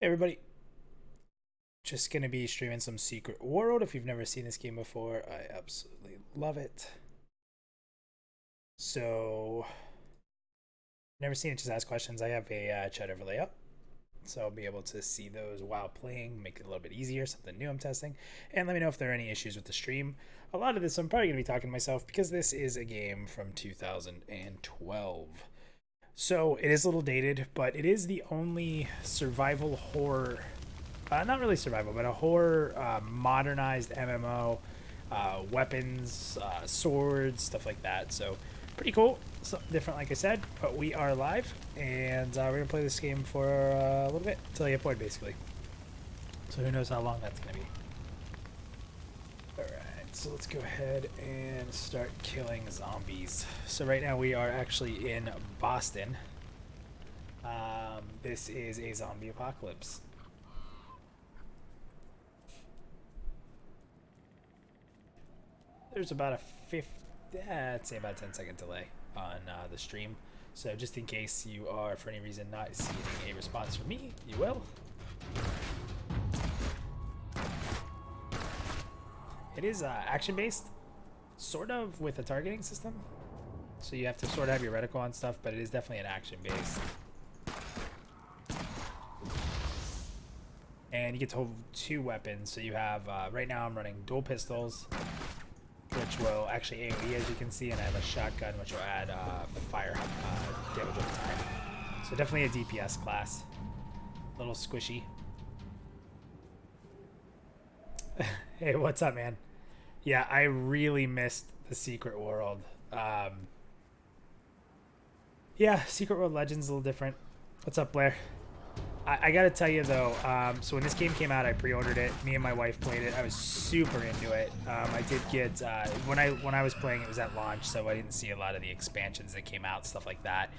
Hey everybody, just gonna be streaming some Secret World. If you've never seen this game before, I absolutely love it. So, never seen it, just ask questions. I have a chat overlay up, so I'll be able to see those while playing, make it a little bit easier, something new I'm testing. And let me know if there are any issues with the stream. A lot of this I'm probably gonna be talking to myself because this is a game from 2012. So, it is a little dated, but it is the only survival horror not really survival, but a horror modernized MMO, weapons, swords, stuff like that. So pretty cool, something different, like I said. But we are live, and we're gonna play this game for a little bit until you get bored, basically. So who knows how long that's gonna be. All right, so let's go ahead and start killing zombies. So right now we are actually in Boston. This is a zombie apocalypse. There's about a I'd say about a 10-second delay on the stream. So just in case you are, for any reason, not seeing a response from me, you will. It is action-based, sort of with a targeting system. So you have to sort of have your reticle on stuff, but it is definitely an action-based. And you get to hold two weapons. So you have, right now I'm running dual pistols, which will actually AoE, as you can see, and I have a shotgun which will add fire damage over time. So definitely a DPS class. A little squishy. Hey, what's up, man? Yeah, I really missed the Secret World. Yeah, Secret World Legends is a little different. What's up, Blair? I gotta tell you though, so when this game came out, I pre-ordered it. Me and my wife played it. I was super into it. I did get when I was playing, it was at launch, so I didn't see a lot of the expansions that came out, stuff like that.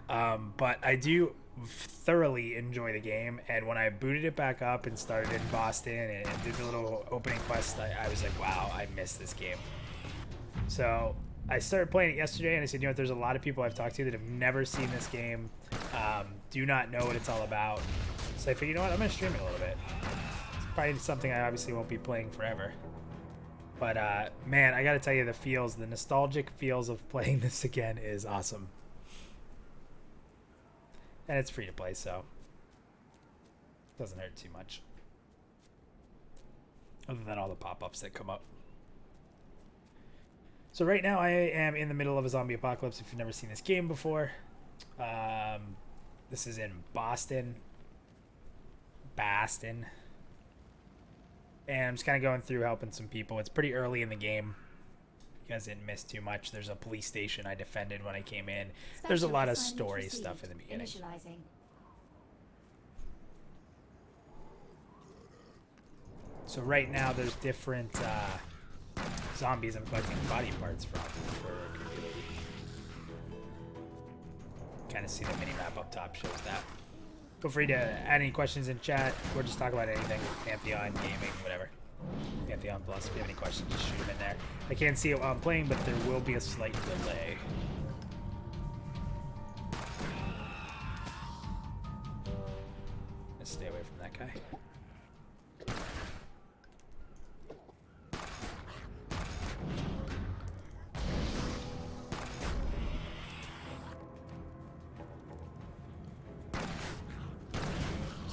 But I do thoroughly enjoy the game, and when I booted it back up and started in Boston and did the little opening quest, I was like, wow, I missed this game. So I started playing it yesterday, and I said, you know what, there's a lot of people I've talked to that have never seen this game, do not know what it's all about. So I figured, you know what, I'm going to stream it a little bit. It's probably something I obviously won't be playing forever. But, man, I got to tell you, the nostalgic feels of playing this again is awesome. And it's free to play, so it doesn't hurt too much. Other than all the pop-ups that come up. So right now I am in the middle of a zombie apocalypse. If you've never seen this game before, this is in Boston. And I'm just kind of going through helping some people. It's pretty early in the game. You guys didn't miss too much. There's a police station I defended when I came in. There's a lot of story stuff in the beginning. So right now there's different zombies I'm collecting body parts from for community. Kind of see the mini map up top shows that. Feel free to add any questions in chat or just talk about anything. Pantheon, gaming, whatever. Pantheon Plus. If you have any questions, just shoot them in there. I can't see it while I'm playing, but there will be a slight delay. Let's stay away from that guy.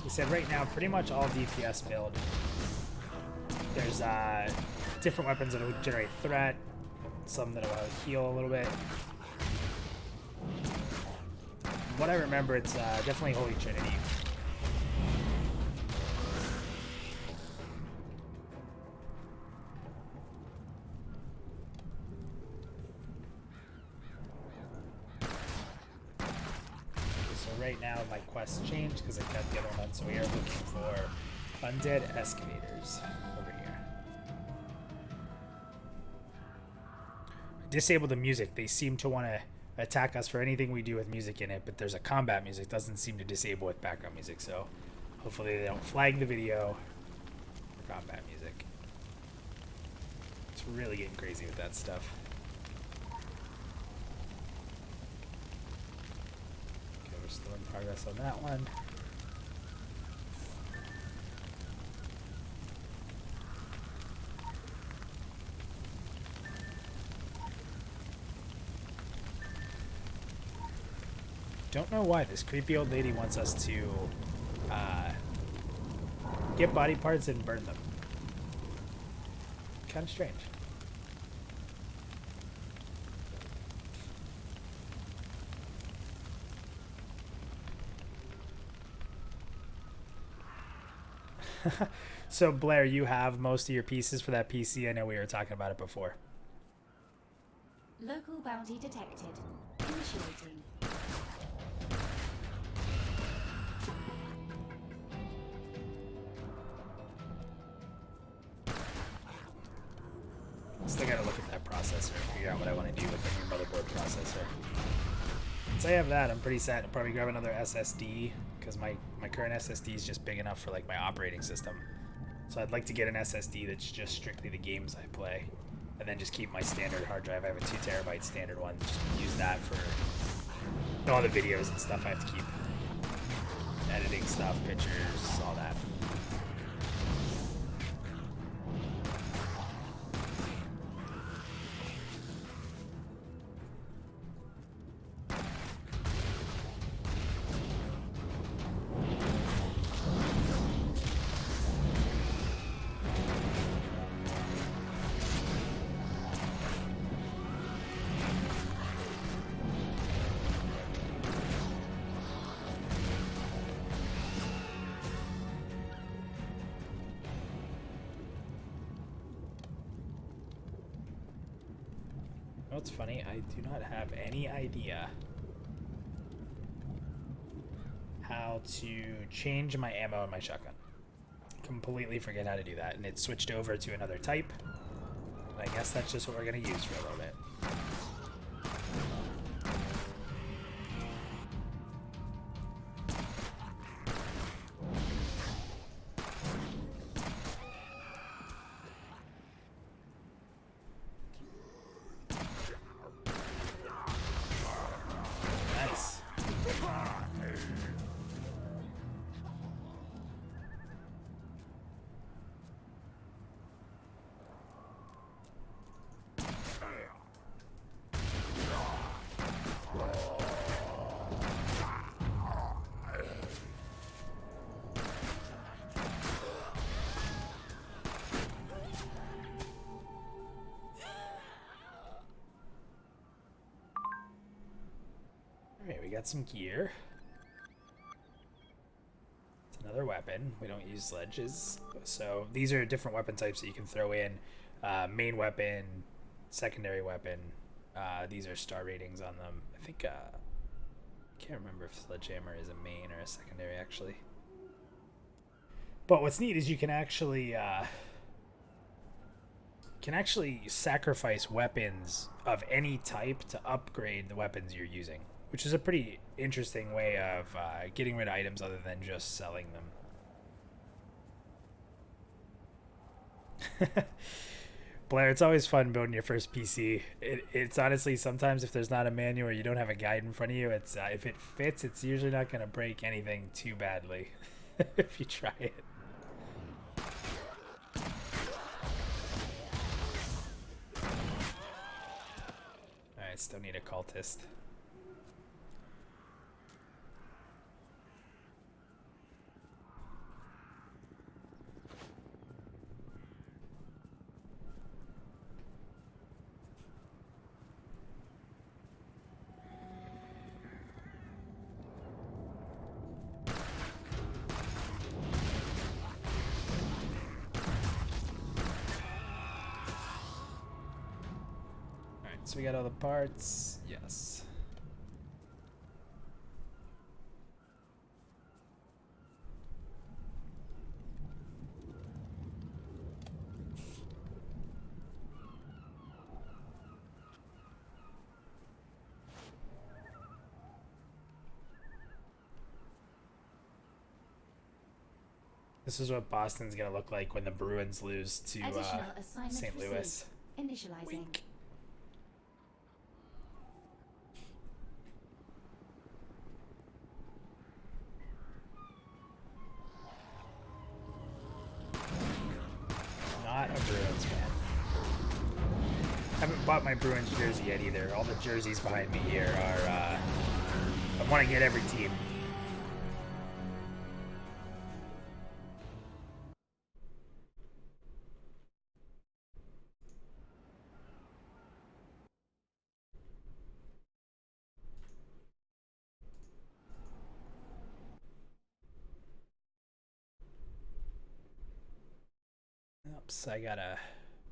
I said right now, pretty much all DPS build. There's different weapons that will generate threat, some that will heal a little bit. From what I remember, it's definitely Holy Trinity. Right now my quest changed because I got the other one, so we are looking for undead excavators over here. Disable the music. They seem to want to attack us for anything we do with music in it, but there's a combat music. Doesn't seem to disable with background music, so hopefully they don't flag the video for combat music. It's really getting crazy with that stuff. Still in progress on that one. Don't know why this creepy old lady wants us to get body parts and burn them. Kind of strange. So Blair, you have most of your pieces for that PC. I know we were talking about it before. Local bounty detected. Initiating. Still gotta look at that processor and figure out what I want to do with the new motherboard processor. Once I have that, I'm pretty set to probably grab another SSD because my current SSD is just big enough for like my operating system. So I'd like to get an SSD that's just strictly the games I play, and then just keep my standard hard drive. I have a 2 terabyte standard one. Just use that for all the videos and stuff I have to keep. Editing stuff, pictures, all that. What's funny, I do not have any idea how to change my ammo in my shotgun. Completely forget how to do that, and it switched over to another type. And I guess that's just what we're going to use for a little bit. Alright, we got some gear. It's another weapon. We don't use sledges. So these are different weapon types that you can throw in. Main weapon, secondary weapon. These are star ratings on them. I think, I can't remember if sledgehammer is a main or a secondary actually. But what's neat is you can actually sacrifice weapons of any type to upgrade the weapons you're using, which is a pretty interesting way of getting rid of items other than just selling them. Blair, it's always fun building your first PC. It's honestly, sometimes if there's not a manual or you don't have a guide in front of you, it's if it fits, it's usually not going to break anything too badly if you try it. Alright, still need a cultist. So we got all the parts. Yes. This is what Boston's gonna look like when the Bruins lose to St. Louis. Initializing. Wink. Not a Bruins fan. Haven't bought my Bruins jersey yet either. All the jerseys behind me here are of want to get every team. Oops, I got a...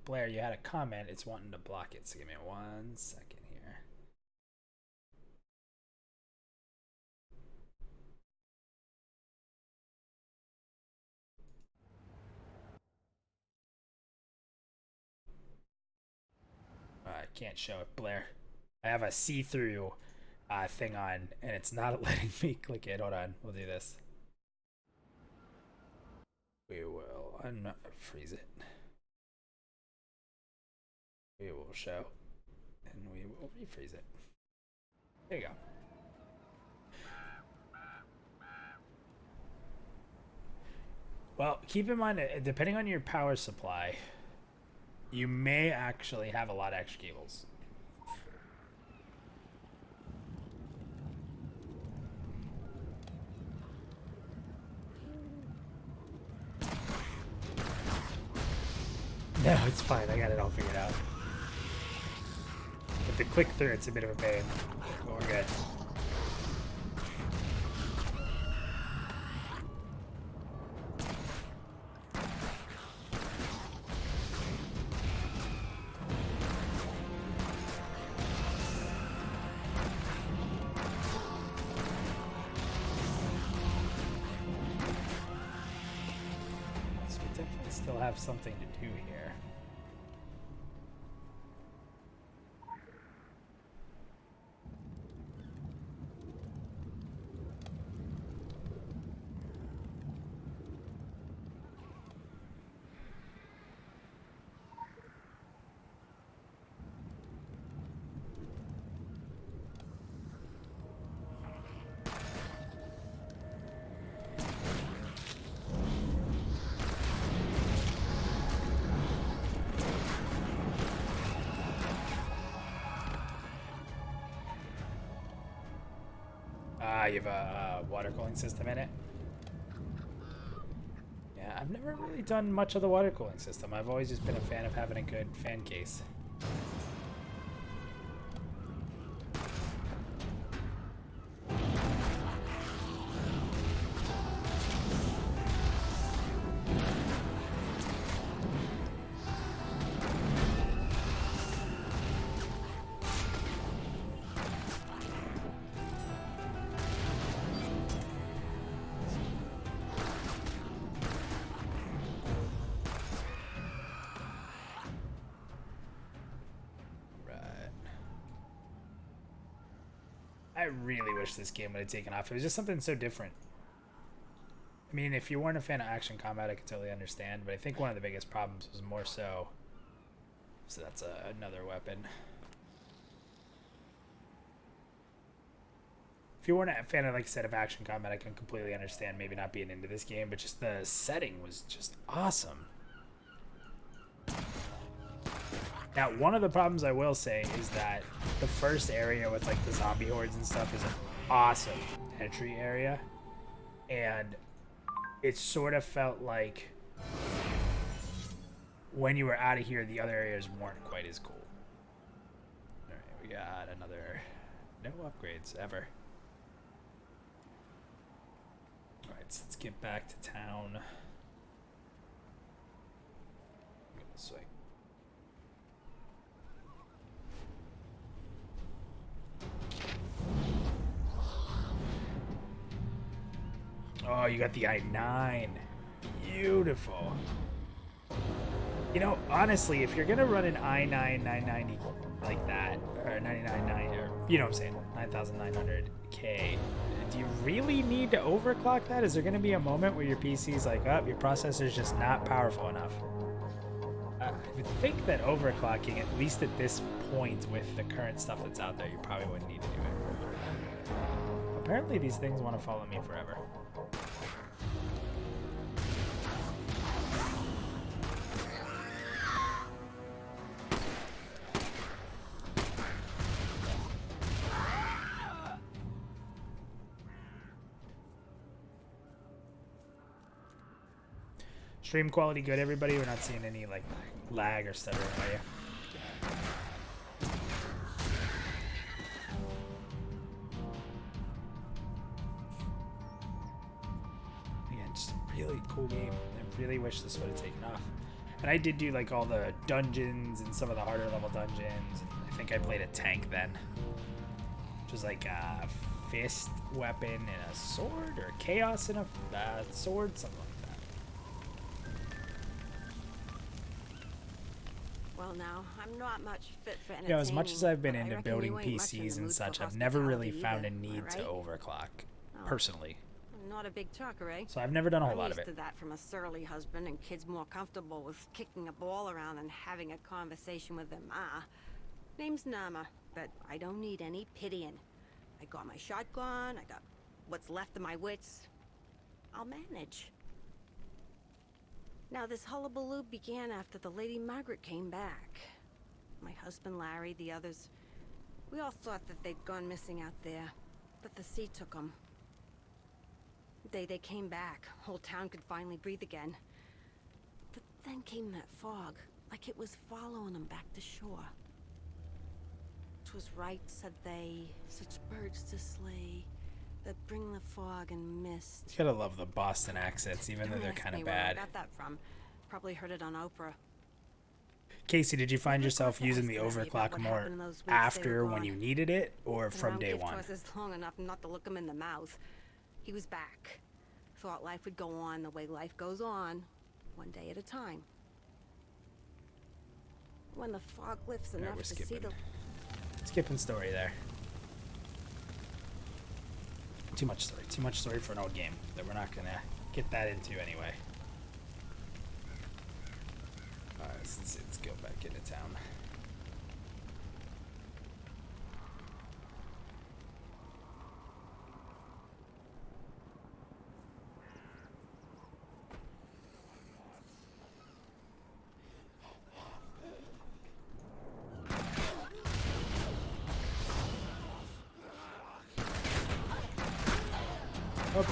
Blair, you had a comment. It's wanting to block it, so give me 1 second here. I can't show it, Blair. I have a see-through thing on, and it's not letting me click it. Hold on, we'll do this. We will unfreeze it. We will show, and we will refreeze it. There you go. Well, keep in mind, depending on your power supply, you may actually have a lot of extra cables. No, it's fine. I got it all figured out. But the click through, it's a bit of a pain. But we're good. So we definitely still have something to do here. You have a water cooling system in it. Yeah, I've never really done much of the water cooling system. I've always just been a fan of having a good fan case. I really wish this game would have taken off. It was just something so different. I mean, if you weren't a fan of action combat, I could totally understand, but I think one of the biggest problems was more so... So that's another weapon. If you weren't a fan of, like I said, of action combat, I can completely understand maybe not being into this game, but just the setting was just awesome. Now, one of the problems I will say is that the first area with like the zombie hordes and stuff is an awesome entry area, and it sort of felt like when you were out of here, the other areas weren't quite as cool. All right, we got another no upgrades ever. All right, so let's get back to town. Go this way. Oh, you got the i9. Beautiful. You know, honestly, if you're gonna run an i9 990 like that, or 999, or you know what I'm saying, 9900K, do you really need to overclock that? Is there gonna be a moment where your PC's like, oh, your processor's just not powerful enough? I would think that overclocking, at least at this point with the current stuff that's out there, you probably wouldn't need to do it. Apparently these things want to follow me forever. Stream quality good, everybody? We're not seeing any like lag or stuttering, are you? Yeah, just a really cool game. I really wish this would have taken off. And I did do like all the dungeons and some of the harder level dungeons. I think I played a tank then, which was like a fist weapon and a sword, or chaos and a sword, something like that. Well, now, I'm not much fit for entertaining. You know, as much as I've been but I into reckon building you ain't much in the PCs and mood such, for I've never really hospitality found a either, am I need to right? overclock, Oh. personally. Not a big talker, eh? So I've never done a whole I'm lot of used it. to that from a surly husband, and kids more comfortable with kicking a ball around than having a conversation with their ma. Name's Nama, but I don't need any pitying. I got my shotgun, I got what's left of my wits. I'll manage. Now, this hullabaloo began after the Lady Margaret came back. My husband Larry, the others, we all thought that they'd gone missing out there, but the sea took them. They came back. Whole town could finally breathe again. But then came that fog, like it was following them back to shore. 'Twas right, said they, such birds to slay, that bring the fog and mist. You gotta love the Boston accents, even though Don't they're ask kind me of where I bad. got that from. Probably heard it on Oprah. Casey, did you find Never yourself got to using ask the Larry about overclock what more happened in those weeks they after were when gone. you needed it, or Been from around day gift one? horses long enough not to look him in the mouth. He was back. Thought life would go on the way life goes on, one day at a time. When the fog lifts Alright, enough we're to see skipping. the... Skipping story there. Too much story. Too much story for an old game that we're not gonna get that into anyway. Alright, let's go back into town. Oh boy.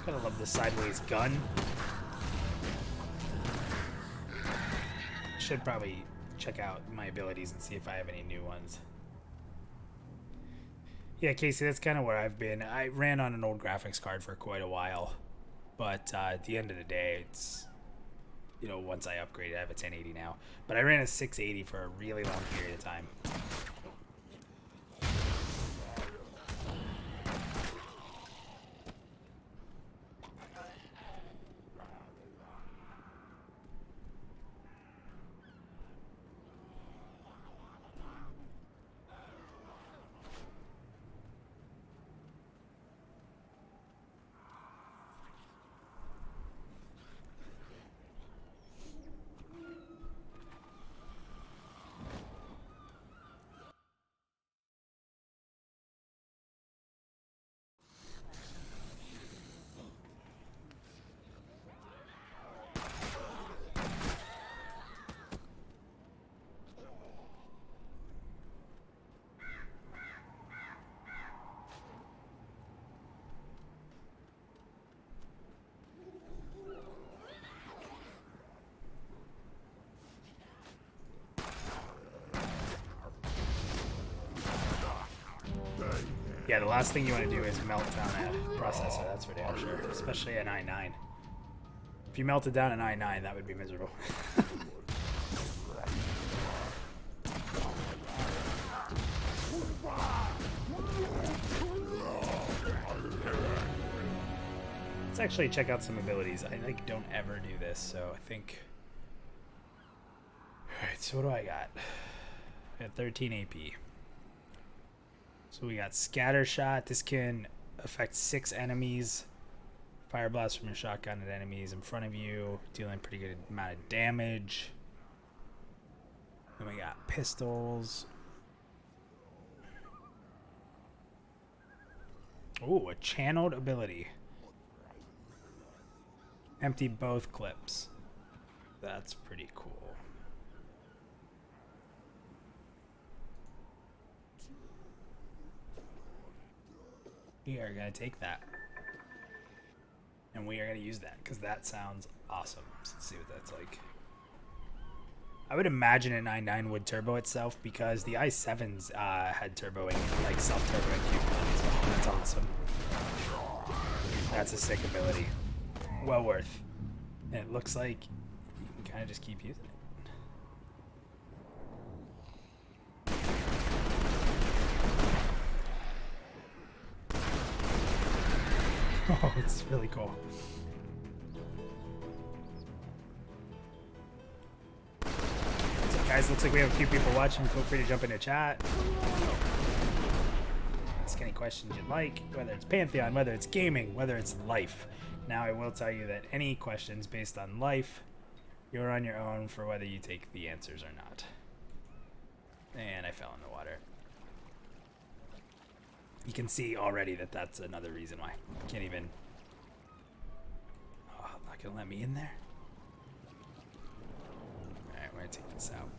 Gotta love the sideways gun. Should probably check out my abilities and see if I have any new ones. Yeah, Casey, that's kind of where I've been. I ran on an old graphics card for quite a while, but at the end of the day, it's, you know, once I upgrade, I have a 1080 now. But I ran a 680 for a really long period of time. Yeah, the last thing you want to do is melt down a processor, that's for damn sure. Especially an i9. If you melted down an i9, that would be miserable. Let's actually check out some abilities. I like don't ever do this, so I think... Alright, so what do I got? I got 13 AP. So we got Scatter Shot. This can affect 6 enemies. Fire Blast from your shotgun at enemies in front of you, dealing pretty good amount of damage. Then we got Pistols. Ooh, a channeled ability. Empty both clips. That's pretty cool. We are going to take that. And we are going to use that because that sounds awesome. So let's see what that's like. I would imagine an i9 would turbo itself because the i7s had turboing, like self-turboing capabilities. Oh, that's awesome. That's a sick ability. Well worth. And it looks like you can kind of just keep using it. Oh, it's really cool. So guys, looks like we have a few people watching. Feel free to jump into chat. Ask any questions you'd like, whether it's Pantheon, whether it's gaming, whether it's life. Now, I will tell you that any questions based on life, you're on your own for whether you take the answers or not. And I fell in the water. You can see already that that's another reason why. Can't even... Oh, not gonna let me in there? Alright, we're gonna take this out.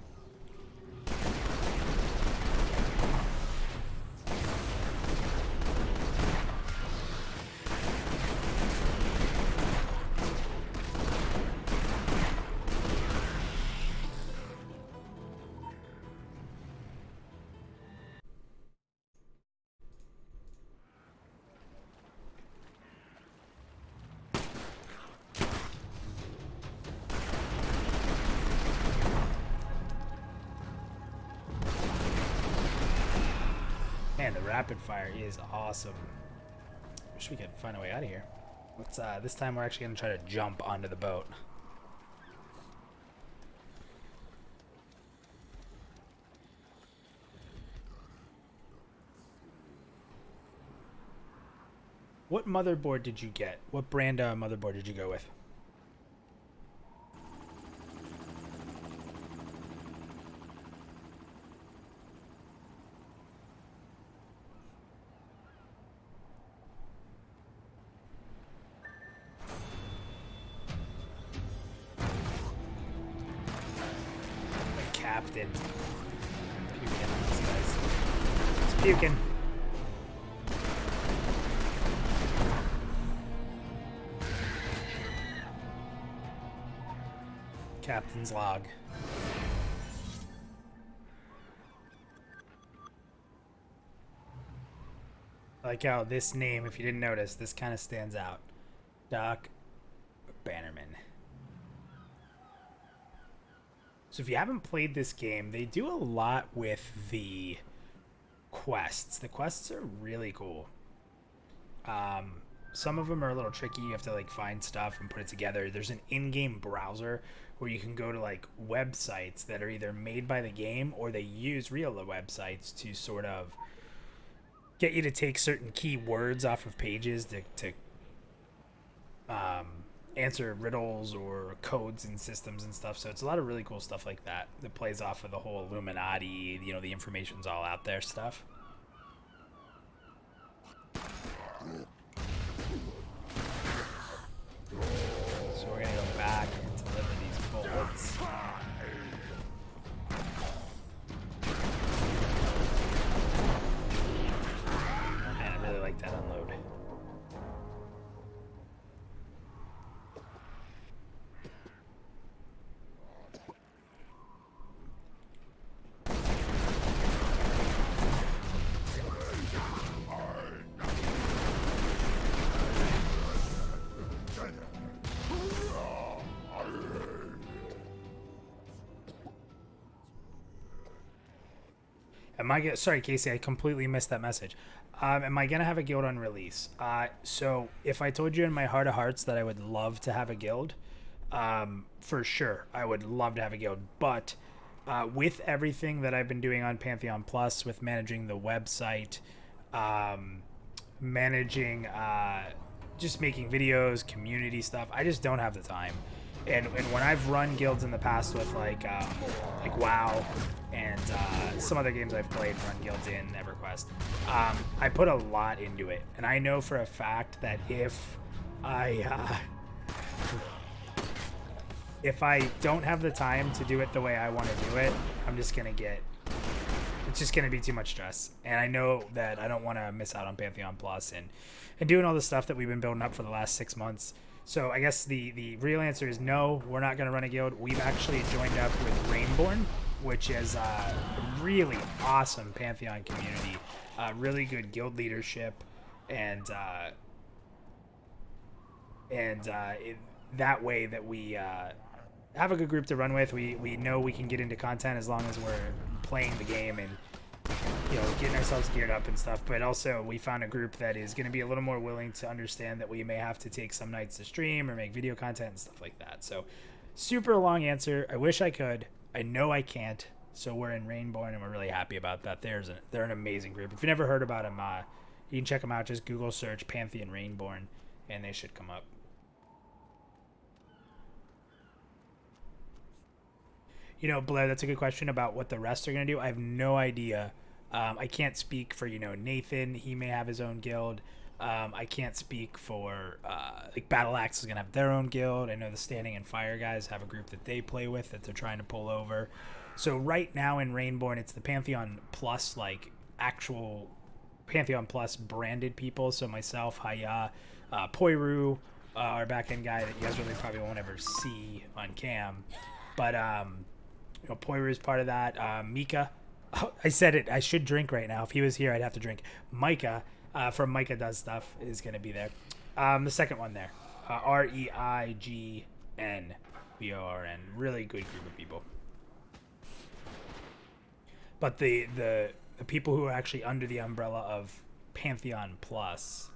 Man, the rapid fire is awesome. Wish we could find a way out of here. Let's this time we're actually gonna try to jump onto the boat. What motherboard did you get? What brand motherboard did you go with? Captain. It's puking. Captain's log. I like how this name, if you didn't notice, this kind of stands out. Doc Bannerman. So if you haven't played this game, they do a lot with the quests. The quests are really cool. Some of them are a little tricky. You have to like find stuff and put it together. There's an in-game browser where you can go to like websites that are either made by the game or they use real websites to sort of get you to take certain keywords off of pages to answer riddles or codes and systems and stuff. So it's a lot of really cool stuff like that that plays off of the whole Illuminati, you know, the information's all out there stuff. So we're gonna go back and deliver these bullets. Man, I really like that unload. Sorry, Casey, I completely missed that message. Am I gonna have a guild on release? So if I told you in my heart of hearts that I would love to have a guild, for sure, I would love to have a guild. But with everything that I've been doing on Pantheon Plus, with managing the website, managing just making videos, community stuff, I just don't have the time. And when I've run guilds in the past with like WoW and some other games I've played, run guilds in EverQuest, I put a lot into it, and I know for a fact that if I don't have the time to do it the way I want to do it, I'm just gonna get it's just going to be too much stress. And I know that I don't want to miss out on Pantheon Plus and doing all the stuff that we've been building up for the last 6 months. So I guess the real answer is no, we're not going to run a guild. We've actually joined up with Rainborn, which is a really awesome Pantheon community, really good guild leadership, and that way that we have a good group to run with. We know we can get into content as long as we're playing the game and, you know, getting ourselves geared up and stuff. But also we found a group that is going to be a little more willing to understand that we may have to take some nights to stream or make video content and stuff like that. So super long answer. I wish I could. I know I can't. So we're in Rainborn and we're really happy about that. They're an amazing group. If you never heard about them, you can check them out. Just Google search Pantheon Rainborn and they should come up. You know, Blair, that's a good question about what the rest are going to do. I have no idea. I can't speak for, you know, Nathan. He may have his own guild. I can't speak for, like, Battle Axe is going to have their own guild. I know the Standing and Fire guys have a group that they play with that they're trying to pull over. So right now in Rainborn, it's the Pantheon Plus, like, actual Pantheon Plus branded people. So myself, Haya, Poiru, our back-end guy that you guys really probably won't ever see on cam. But, you know, Poiru is part of that. Mika. Oh, I said it. I should drink right now. If he was here, I'd have to drink. Micah from Micah Does Stuff is going to be there. The second one there. REIGNBORN. Really good group of people. But the people who are actually under the umbrella of Pantheon Plus,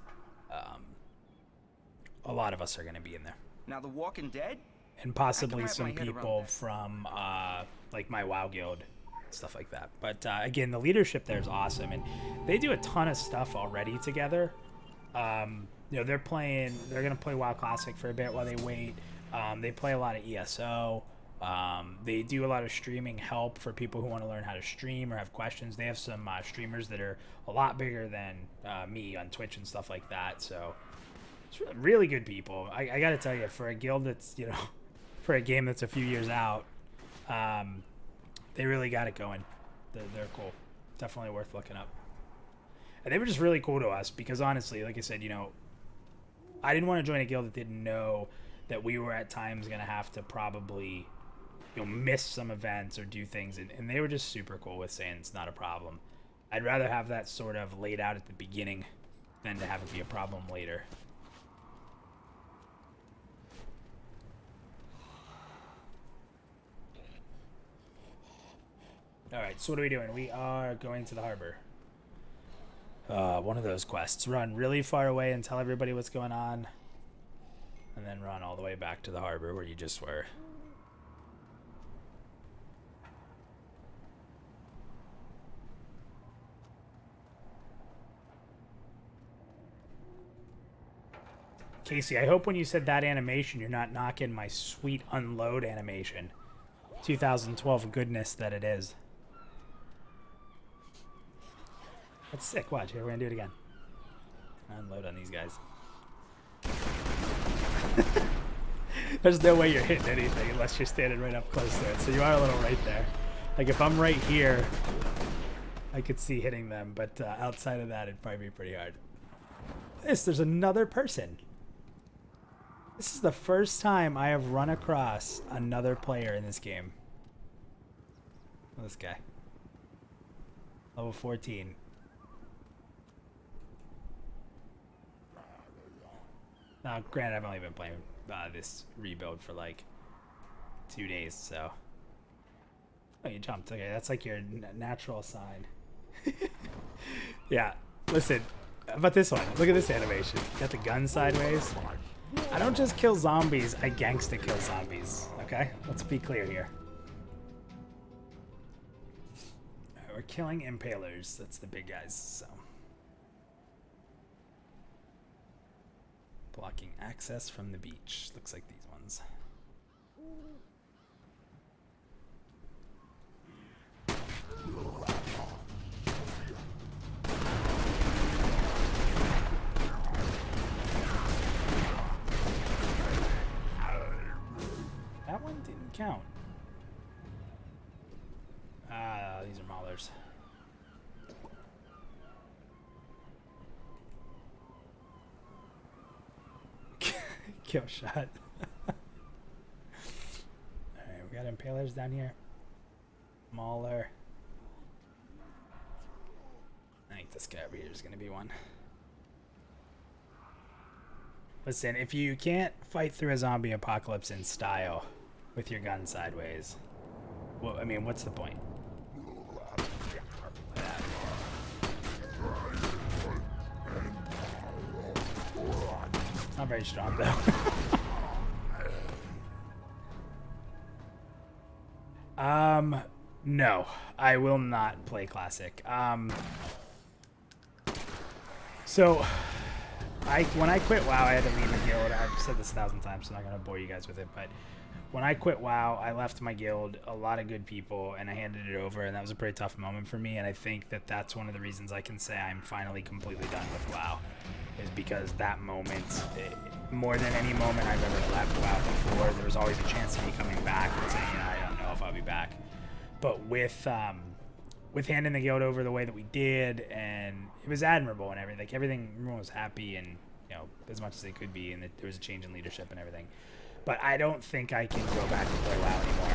a lot of us are going to be in there. Now the Walking Dead? And possibly some people from like my WoW guild, stuff like that. But again, the leadership there is awesome, and they do a ton of stuff already together. You know, they're gonna play WoW Classic for a bit while they wait. They play a lot of ESO. They do a lot of streaming help for people who want to learn how to stream or have questions. They have some streamers that are a lot bigger than me on Twitch and stuff like that. So it's really good people. I got to tell you, for a guild that's, you know, for a game that's a few years out, they really got it going. They're cool. Definitely worth looking up. And they were just really cool to us because, honestly, like I said, you know, I didn't want to join a guild that didn't know that we were at times going to have to probably, you know, miss some events or do things. And they were just super cool with saying it's not a problem. I'd rather have that sort of laid out at the beginning than to have it be a problem later. Alright, so what are we doing? We are going to the harbor. One of those quests. Run really far away and tell everybody what's going on. And then run all the way back to the harbor where you just were. Casey, I hope when you said that animation, you're not knocking my sweet unload animation. 2012 goodness that it is. That's sick. Watch. Here, we're going to do it again. Unload on these guys. There's no way you're hitting anything unless you're standing right up close to it. So you are a little right there. Like, if I'm right here, I could see hitting them. But outside of that, it'd probably be pretty hard. There's another person. This is the first time I have run across another player in this game. This guy. Level 14. Now, granted, I've only been playing this rebuild for like 2 days, so. Oh, you jumped. Okay, that's like your natural sign. Yeah, listen. How about this one? Look at this animation. Got the gun sideways. I don't just kill zombies, I gangsta kill zombies. Okay? Let's be clear here. Alright, we're killing impalers. That's the big guys, so. Blocking access from the beach. Looks like these ones. That one didn't count. Ah, these are maulers. Kill shot. Alright, we got impalers down here. Mauler. I think this guy over here is going to be one. Listen, if you can't fight through a zombie apocalypse in style with your gun sideways, well, I mean, what's the point? Not very strong, though. No, I will not play Classic. So, when I quit WoW, I had to leave the guild. I've said this 1,000 times, so I'm not going to bore you guys with it, but when I quit WoW, I left my guild, a lot of good people, and I handed it over, and that was a pretty tough moment for me, and I think that that's one of the reasons I can say I'm finally completely done with WoW, is because that moment, more than any moment I've ever left WoW before, there was always a chance of me coming back and saying, I don't know if I'll be back. But with handing the guild over the way that we did, and it was admirable and everything, like everyone was happy and, you know, as much as they could be, and there was a change in leadership and everything. But I don't think I can go back and play WoW anymore.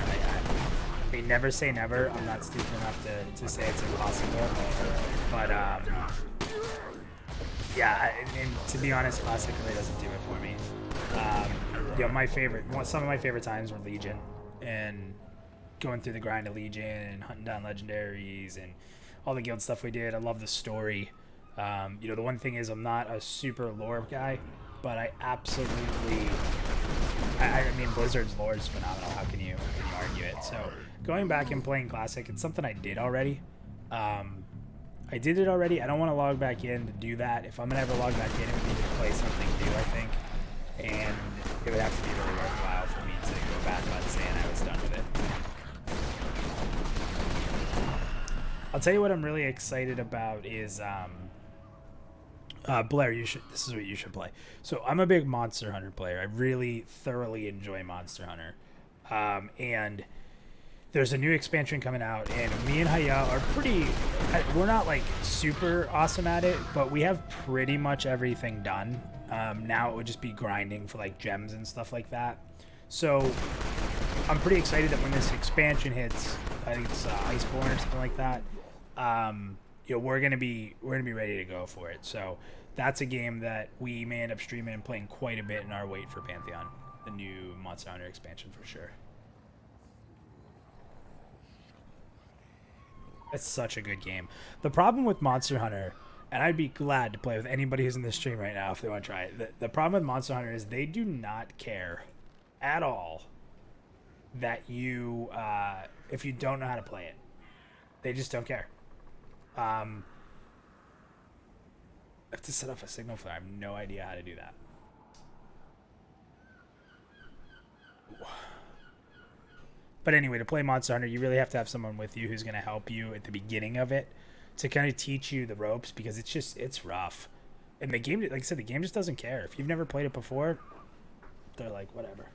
I mean, never say never. I'm not stupid enough to say it's impossible. But, yeah, and to be honest, Classic really doesn't do it for me. You know, some of my favorite times were Legion, and going through the grind of Legion and hunting down legendaries and all the guild stuff we did. I love the story. You know, the one thing is I'm not a super lore guy, but I absolutely... I mean, Blizzard's lore is phenomenal. How can you argue it? So going back and playing Classic, it's something I did already. I did it already. I don't want to log back in to do that. If I'm going to ever log back in, it would be to play something new, I think. And it would have to be really worthwhile for me to go back on saying I was done with it. I'll tell you what I'm really excited about is... Blair, this is what you should play. So I'm a big Monster Hunter player. I really thoroughly enjoy Monster Hunter. And there's a new expansion coming out, and me and Haya are we're not like super awesome at it, but we have pretty much everything done. Now it would just be grinding for like gems and stuff like that. So I'm pretty excited that when this expansion hits, I think it's Iceborne or something like that, you know, we're gonna be ready to go for it. So that's a game that we may end up streaming and playing quite a bit in our wait for Pantheon, the new Monster Hunter expansion for sure. It's such a good game. The problem with Monster Hunter, and I'd be glad to play with anybody who's in this stream right now if they want to try it. The problem with Monster Hunter is they do not care at all that you, if you don't know how to play it. They just don't care. I have to set off a signal flare. I have no idea how to do that. But anyway, to play Monster Hunter, you really have to have someone with you who's going to help you at the beginning of it to kind of teach you the ropes, because it's rough. And the game, like I said, the game just doesn't care. If you've never played it before, they're like, whatever.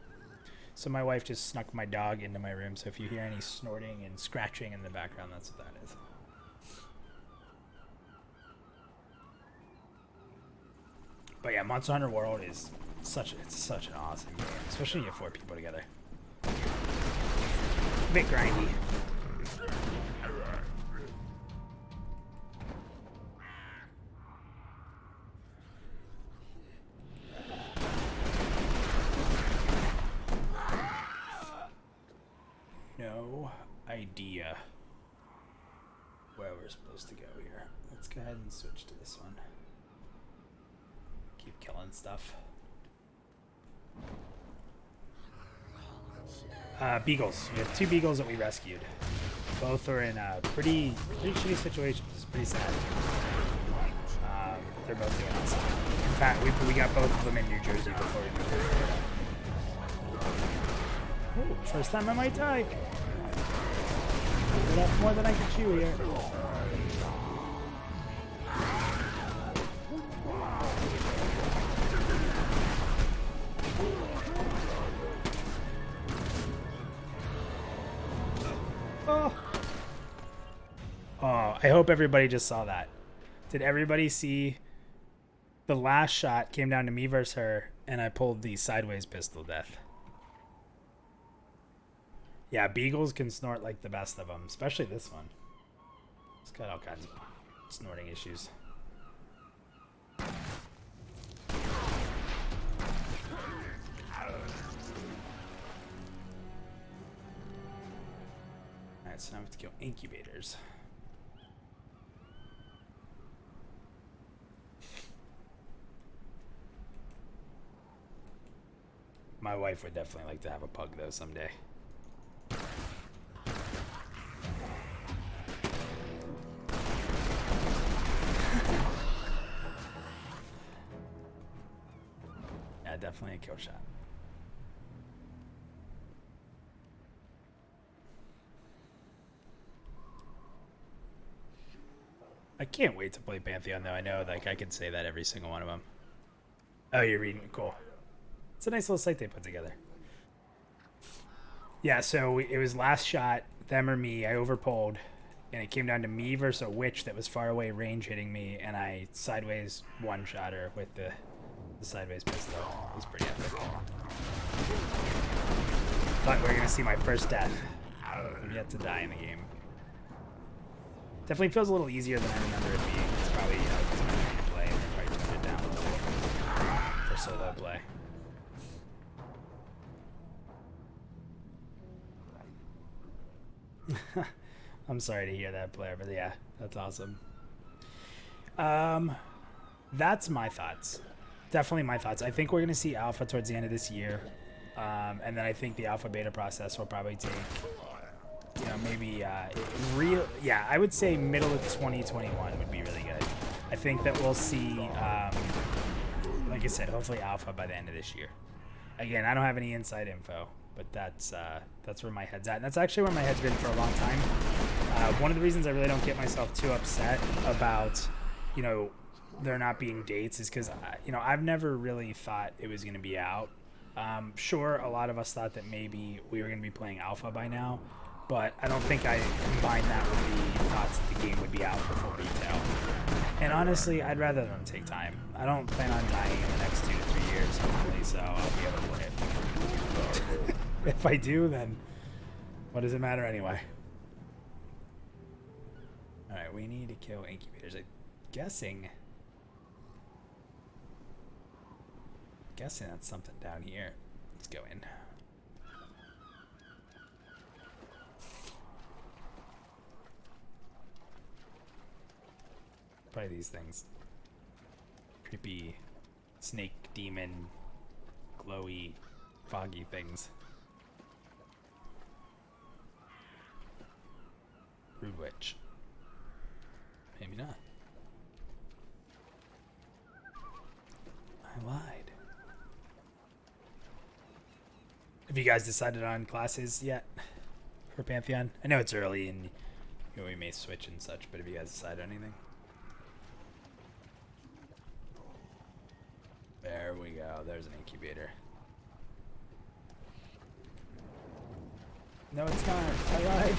So my wife just snuck my dog into my room, so if you hear any snorting and scratching in the background, that's what that is. But yeah, Monster Hunter World is such an awesome game, especially when you have 4 people together. A bit grindy. No idea where we're supposed to go here. Let's go ahead and switch to this one. Keep killing stuff. Beagles. We have 2 beagles that we rescued. Both are in pretty shitty situations. It's pretty sad. They're both doing awesome. In fact, we got both of them in New Jersey before we moved here. Ooh, first time I might die. Enough more than I can chew here. Oh, I hope everybody just saw that. Did everybody see the last shot came down to me versus her, and I pulled the sideways pistol death. Yeah, beagles can snort like the best of them, especially this one. It's got all kinds of snorting issues. Alright, so now we have to kill incubators. My wife would definitely like to have a pug, though, someday. Yeah, definitely a kill shot. I can't wait to play Pantheon, though. I know, like, I could say that every single one of them. Oh, you're reading? Cool. It's a nice little site they put together. Yeah, so it was last shot, them or me. I overpulled, and it came down to me versus a witch that was far away range hitting me, and I sideways one-shot her with the sideways pistol. It was pretty epic. Thought we were going to see my first death. I'm yet to die in the game. Definitely feels a little easier than I remember it being. It's probably, it's my free to play, and I probably tuned it down a little bit for solo play. I'm sorry to hear that, Blair, but yeah, that's awesome. That's my thoughts. Definitely my thoughts. I think we're going to see alpha towards the end of this year. And then I think the alpha beta process will probably take, you know, maybe I would say middle of 2021 would be really good. I think that we'll see, like I said, hopefully alpha by the end of this year. Again, I don't have any inside info, but that's where my head's at. And that's actually where my head's been for a long time. One of the reasons I really don't get myself too upset about, you know, there not being dates is because, you know, I've never really thought it was going to be out. Sure, a lot of us thought that maybe we were going to be playing alpha by now, but I don't think I combined that with the thoughts that the game would be out before retail. And honestly, I'd rather them take time. I don't plan on dying in the next 2 to 3 years, hopefully, so I'll be able to play it. If I do, then what does it matter anyway? Alright, we need to kill incubators. I'm guessing that's something down here. Let's go in. Probably these things. Creepy snake demon glowy foggy things. Rude witch. Maybe not. I lied. Have you guys decided on classes yet for Pantheon? I know it's early and, you know, we may switch and such, but have you guys decided anything? There we go. There's an incubator. No, it's not. I lied.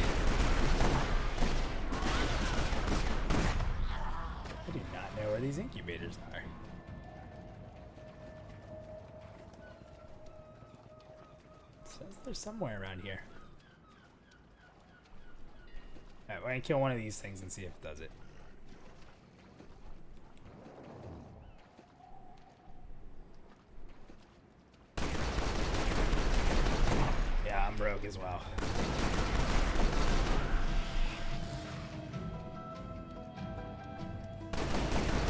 I do not know where these incubators are. It says they're somewhere around here. Alright, we're gonna kill one of these things and see if it does it. Yeah, I'm rogue as well.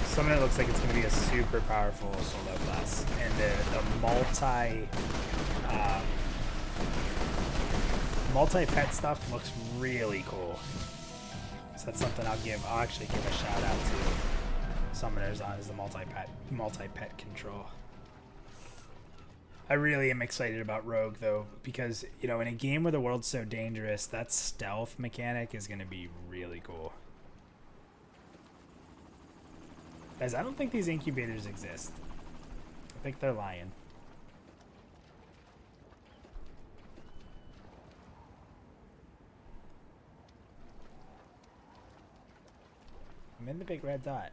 Summoner looks like it's going to be a super powerful solo class, and the multi-pet stuff looks really cool. So that's something I'll actually give a shout out to summoners on, is the multi-pet control. I really am excited about Rogue though, because, you know, in a game where the world's so dangerous, that stealth mechanic is going to be really cool. Guys, I don't think these incubators exist. I think they're lying. I'm in the big red dot.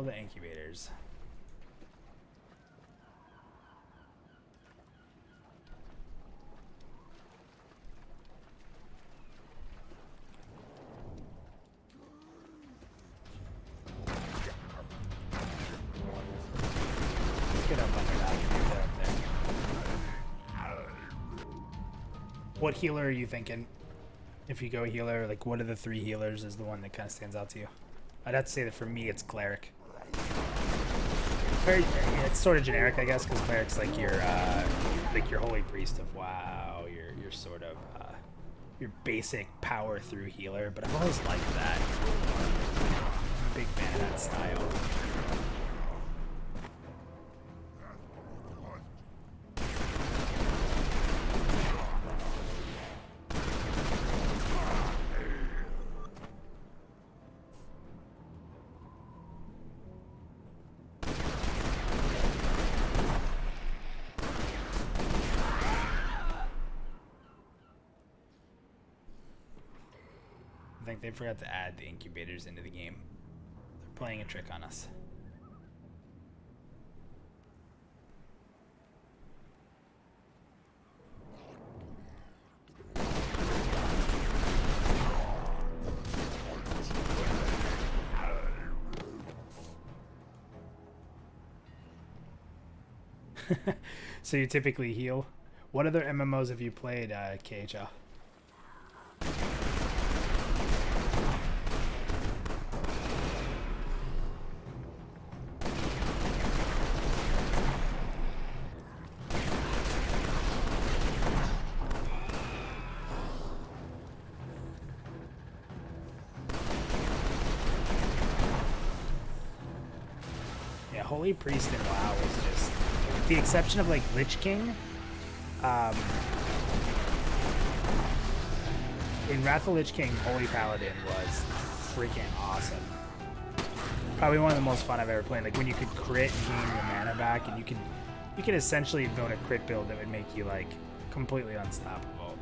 the incubators. Get up under that. Get up there. What healer are you thinking? If you go healer, like what of the 3 healers is the one that kind of stands out to you? I'd have to say that for me, it's cleric. Very, it's sort of generic, I guess, because cleric's like your holy priest of WoW, your sort of your basic power through healer. But I've always liked that. I'm a big fan of that style. I think they forgot to add the incubators into the game. They're playing a trick on us. So you typically heal. What other MMOs have you played, KHL? Yeah, Holy Priest in WoW was just, with the exception of like Lich King, in Wrath of Lich King, Holy Paladin was freaking awesome. Probably one of the most fun I've ever played. Like when you could crit and gain your mana back, and you could essentially build a crit build that would make you like completely unstoppable.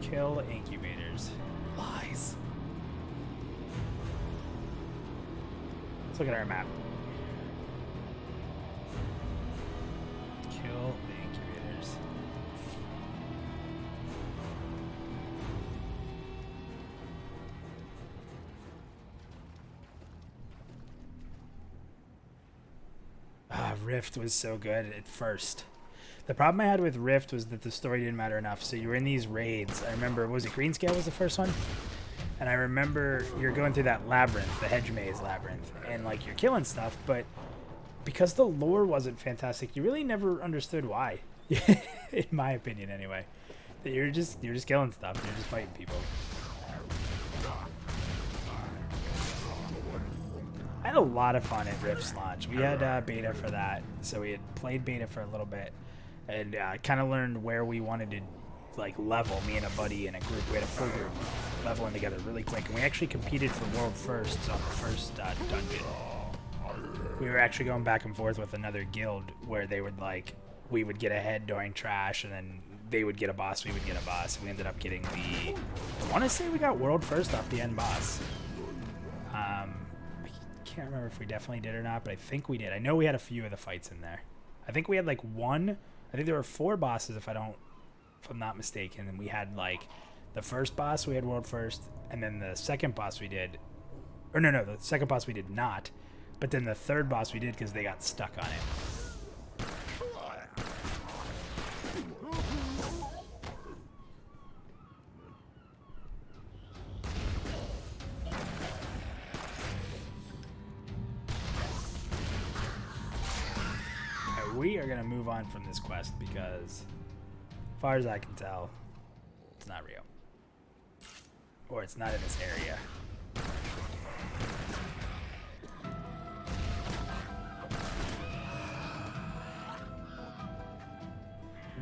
Kill incubators. Lies. Let's look at our map. Kill the incubators. Rift was so good at first. The problem I had with Rift was that the story didn't matter enough. So you were in these raids. I remember, was it Greenscale was the first one? And I remember you're going through that labyrinth, the hedge maze labyrinth, and like you're killing stuff, but because the lore wasn't fantastic, you really never understood why. In my opinion anyway. That you're just killing stuff, you're just fighting people. I had a lot of fun at Rift's launch. We had beta for that, so we had played beta for a little bit, and kind of learned where we wanted to like level. Me and a buddy in a group, we had a full group leveling together really quick, and we actually competed for world firsts on the first dungeon. We were actually going back and forth with another guild where they would like, we would get ahead during trash, and then they would get a boss, we would get a boss. We ended up getting the, I want to say we got world first off the end boss. I can't remember if we definitely did or not, but I think we did. I know we had a few of the fights in there. I think we had like one. I think there were 4 bosses if I'm not mistaken. And we had like the first boss we had world first, and then the second boss we did, or no, the second boss we did not, but then the third boss we did because they got stuck on it. We are going to move on from this quest because, as far as I can tell, it's not real. Or it's not in this area.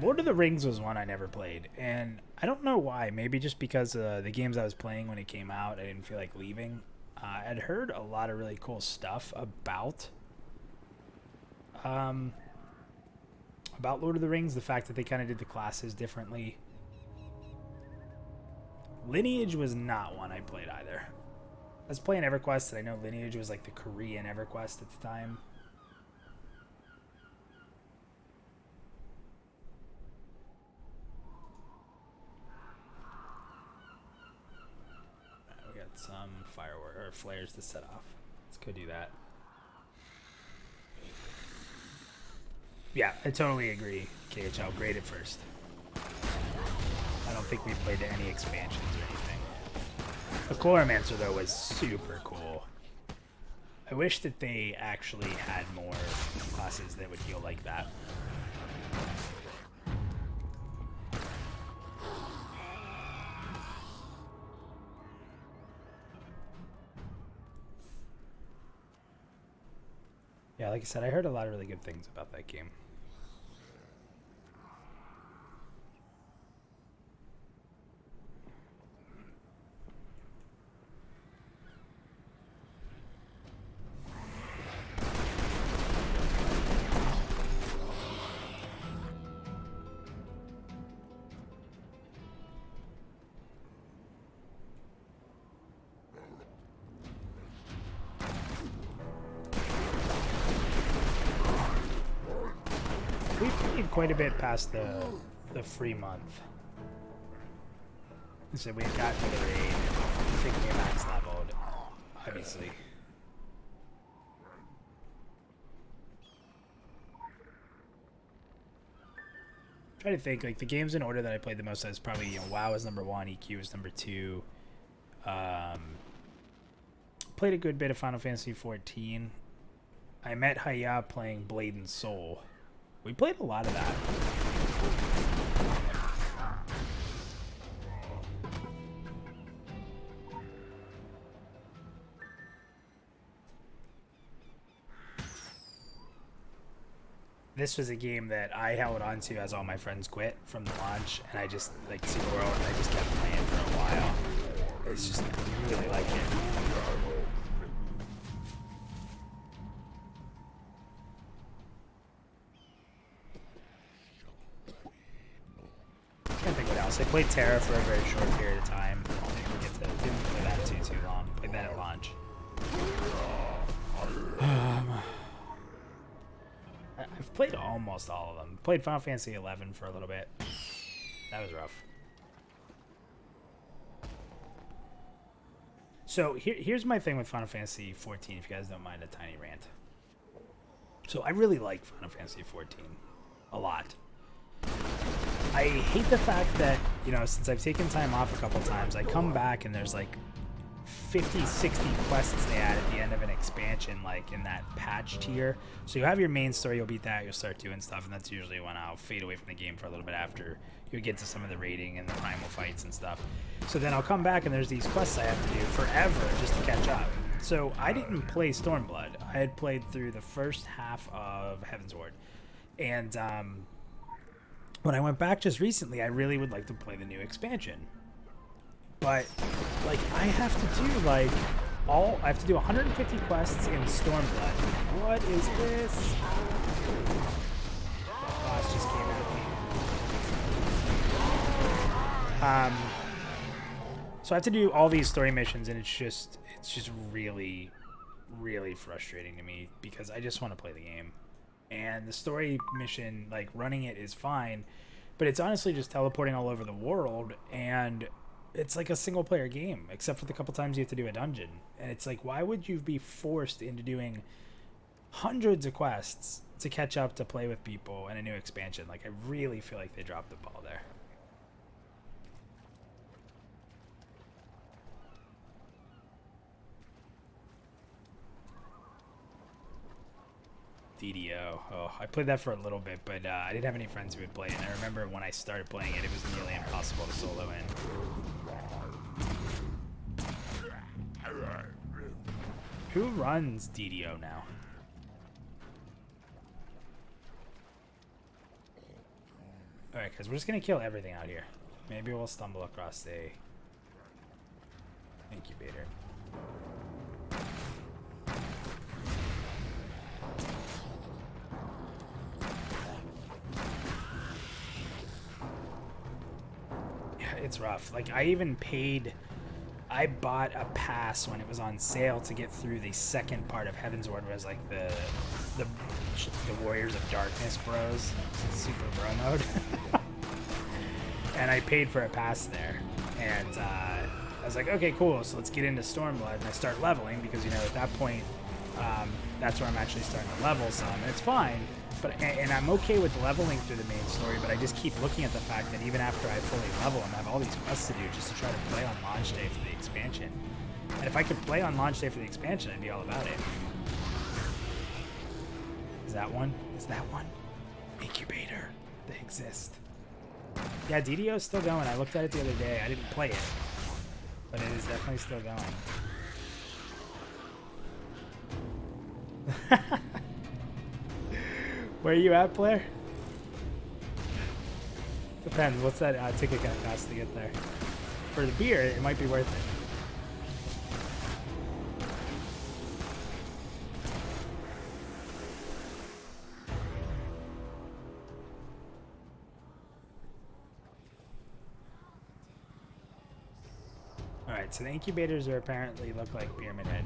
Lord of the Rings was one I never played, and I don't know why. Maybe just because the games I was playing when it came out, I didn't feel like leaving. I'd heard a lot of really cool stuff about Lord of the Rings, the fact that they kind of did the classes differently. Lineage was not one I played either. I was playing EverQuest, and I know Lineage was like the Korean EverQuest at the time. We got some fireworks or flares to set off. Let's go do that. Yeah, I totally agree. KHL, grade it first. I don't think we played any expansions or anything. The Chloromancer, though, was super cool. I wish that they actually had more classes that would heal like that. Yeah, like I said, I heard a lot of really good things about that game. We played quite a bit past the free month. So we got to the raid. I think we max leveled, obviously. Try to think, like the games in order that I played the most is probably, you know, WoW is number 1, EQ is number 2. Played a good bit of Final Fantasy 14. I met Haya playing Blade and Soul. We played a lot of that. This was a game that I held on to as all my friends quit from the launch, and I just, like, Secret World, and I just kept playing for a while. It's just, I really like it. I can't think what else. I played Terra for a very short period of time. Didn't play that too long. Played that at launch. I've played almost all of them. Played Final Fantasy 11 for a little bit. That was rough. So here's my thing with Final Fantasy 14, if you guys don't mind a tiny rant. So I really like Final Fantasy 14 a lot. I hate the fact that, you know, since I've taken time off a couple times, I come back and there's like 50, 60 quests they add at the end of an expansion, like in that patch tier. So you have your main story, you'll beat that, you'll start doing stuff, and that's usually when I'll fade away from the game for a little bit after you get to some of the raiding and the primal fights and stuff. So then I'll come back and there's these quests I have to do forever just to catch up. So I didn't play Stormblood. I had played through the first half of Heavensward. And when I went back just recently, I really would like to play the new expansion. But, like, I have to do, like, I have to do 150 quests in Stormblood. What is this? That boss just came at me. So I have to do all these story missions, and it's just really, really frustrating to me because I just want to play the game. And the story mission, like, running it is fine, but it's honestly just teleporting all over the world, and it's like a single player game, except for the couple times you have to do a dungeon. And it's like, why would you be forced into doing hundreds of quests to catch up to play with people in a new expansion? Like, I really feel like they dropped the ball there. DDO. Oh, I played that for a little bit, but I didn't have any friends who would play it. And I remember when I started playing it, it was nearly impossible to solo in. Who runs DDO now? Alright, because we're just going to kill everything out here. Maybe we'll stumble across a incubator. Yeah, it's rough. Like, I even paid... I bought a pass when it was on sale to get through the second part of Heaven's Ward, was like the Warriors of Darkness bros, super bro mode. And I paid for a pass there, and I was like, okay, cool, so let's get into Stormblood, and I start leveling, because, you know, at that point, that's where I'm actually starting to level some, and it's fine, but, and I'm okay with leveling through the main story, but I just keep looking at the fact that even after I fully level, I have all these quests to do just to try to play on launch day for the expansion. And if I could play on launch day for the expansion, I'd be all about it. Is that one? Is that one? Incubator. They exist. Yeah, DDO is still going. I looked at it the other day. I didn't play it, but it is definitely still going. Where are you at, Blair? Depends. What's that ticket gonna cost to get there? For the beer, it might be worth it. Alright, so the incubators are apparently look like Pyramid Head.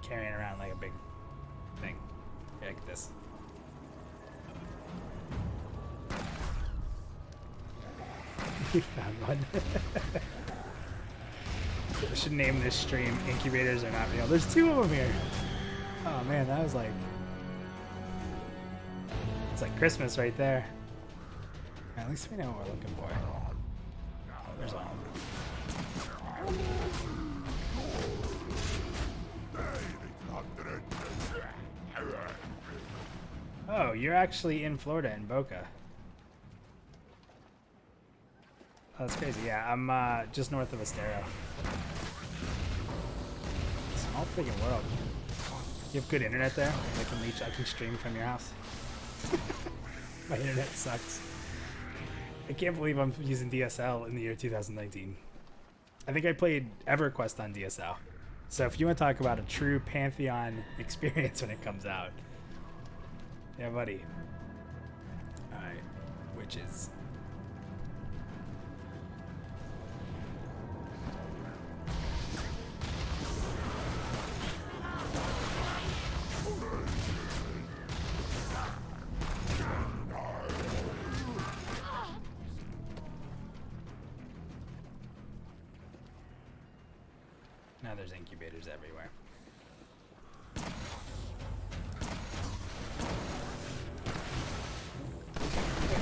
Carrying around like a big thing. Here, look at this. You found one. I should name this stream Incubators Are Not Real. There's two of them here. Oh man, that was like... It's like Christmas right there. At least we know what we're looking for. Oh, there's one. Oh, you're actually in Florida, in Boca. Oh, that's crazy. Yeah, I'm just north of Estero. Small freaking world. You have good internet there? I can stream from your house. My internet sucks. I can't believe I'm using DSL in the year 2019. I think I played EverQuest on DSL. So if you want to talk about a true Pantheon experience when it comes out. Yeah, buddy. Alright. Witches. Now there's incubators everywhere.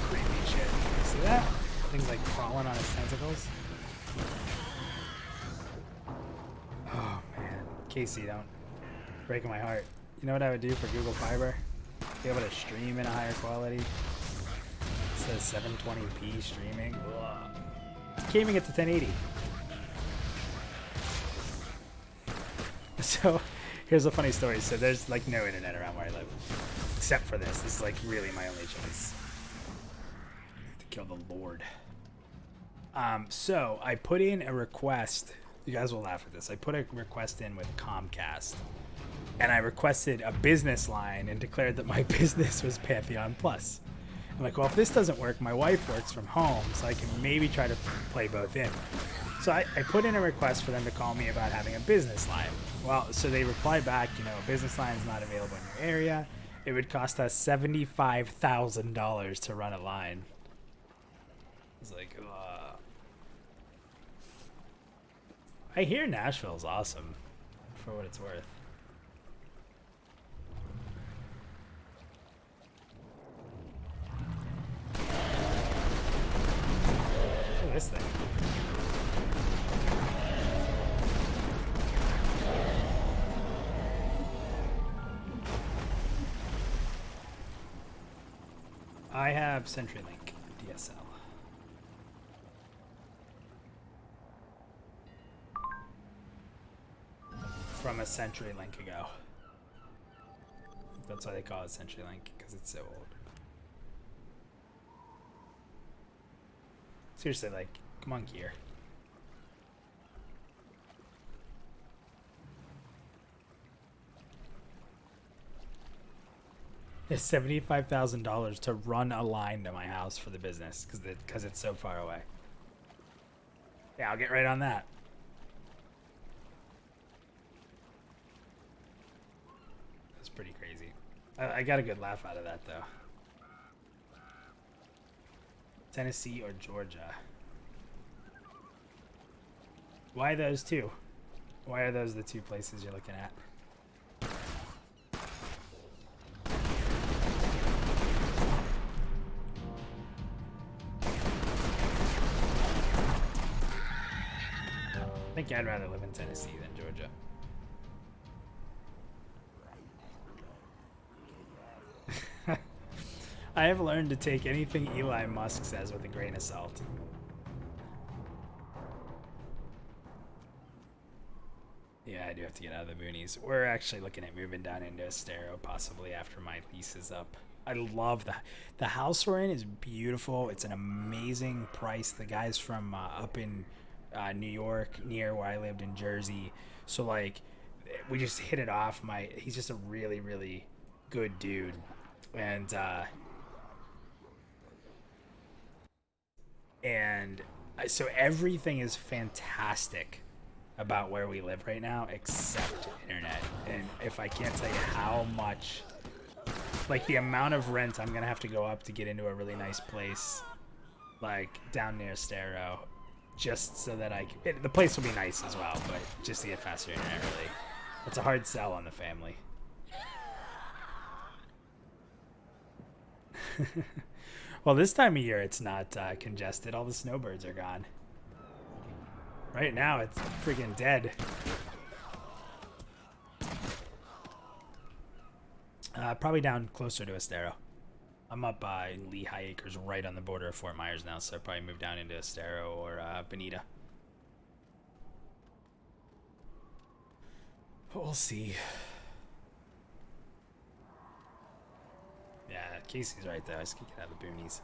Creepy shit. See that? Things like crawling on its tentacles. Oh man. Casey, don't break my heart. You know what I would do for Google Fiber? Be able to stream in a higher quality. It says 720p streaming. Ugh. Can't even get to 1080. So, here's a funny story. So there's like no internet around where I live, except for this. This is like really my only choice. To kill the Lord. So I put in a request. You guys will laugh at this. I put a request in with Comcast, and I requested a business line and declared that my business was Pantheon Plus. I'm like, well, if this doesn't work, my wife works from home, so I can maybe try to play both in. So I put in a request for them to call me about having a business line. Well, so they replied back, you know, a business line is not available in your area. It would cost us $75,000 to run a line. I was like, I hear Nashville's awesome, for what it's worth. Look at this thing. I have CenturyLink DSL. From a CenturyLink ago. That's why they call it CenturyLink, because it's so old. Seriously, like, come on, Gear. It's $75,000 to run a line to my house for the business because it's so far away. Yeah, I'll get right on that. I got a good laugh out of that though. Tennessee or Georgia? Why those two? Why are those the two places you're looking at? I think I'd rather live in Tennessee than Georgia. I have learned to take anything Eli Musk says with a grain of salt. Yeah, I do have to get out of the boonies. We're actually looking at moving down into Estero possibly after my lease is up. I love the house we're in is beautiful. It's an amazing price. The guy's from up in New York, near where I lived in Jersey. So like, we just hit it off. He's just a really, really good dude, and so everything is fantastic about where we live right now except internet. And if I can't tell you how much, like the amount of rent I'm gonna have to go up to get into a really nice place like down near Estero, just so that the place will be nice as well, but just to get faster internet, really, it's a hard sell on the family. Well, this time of year it's not congested. All the snowbirds are gone. Right now it's freaking dead. Probably down closer to Estero. I'm up in Lehigh Acres, right on the border of Fort Myers now, so I'll probably move down into Estero or Bonita. But we'll see. Yeah, Casey's right there. I just can't get out of the boonies.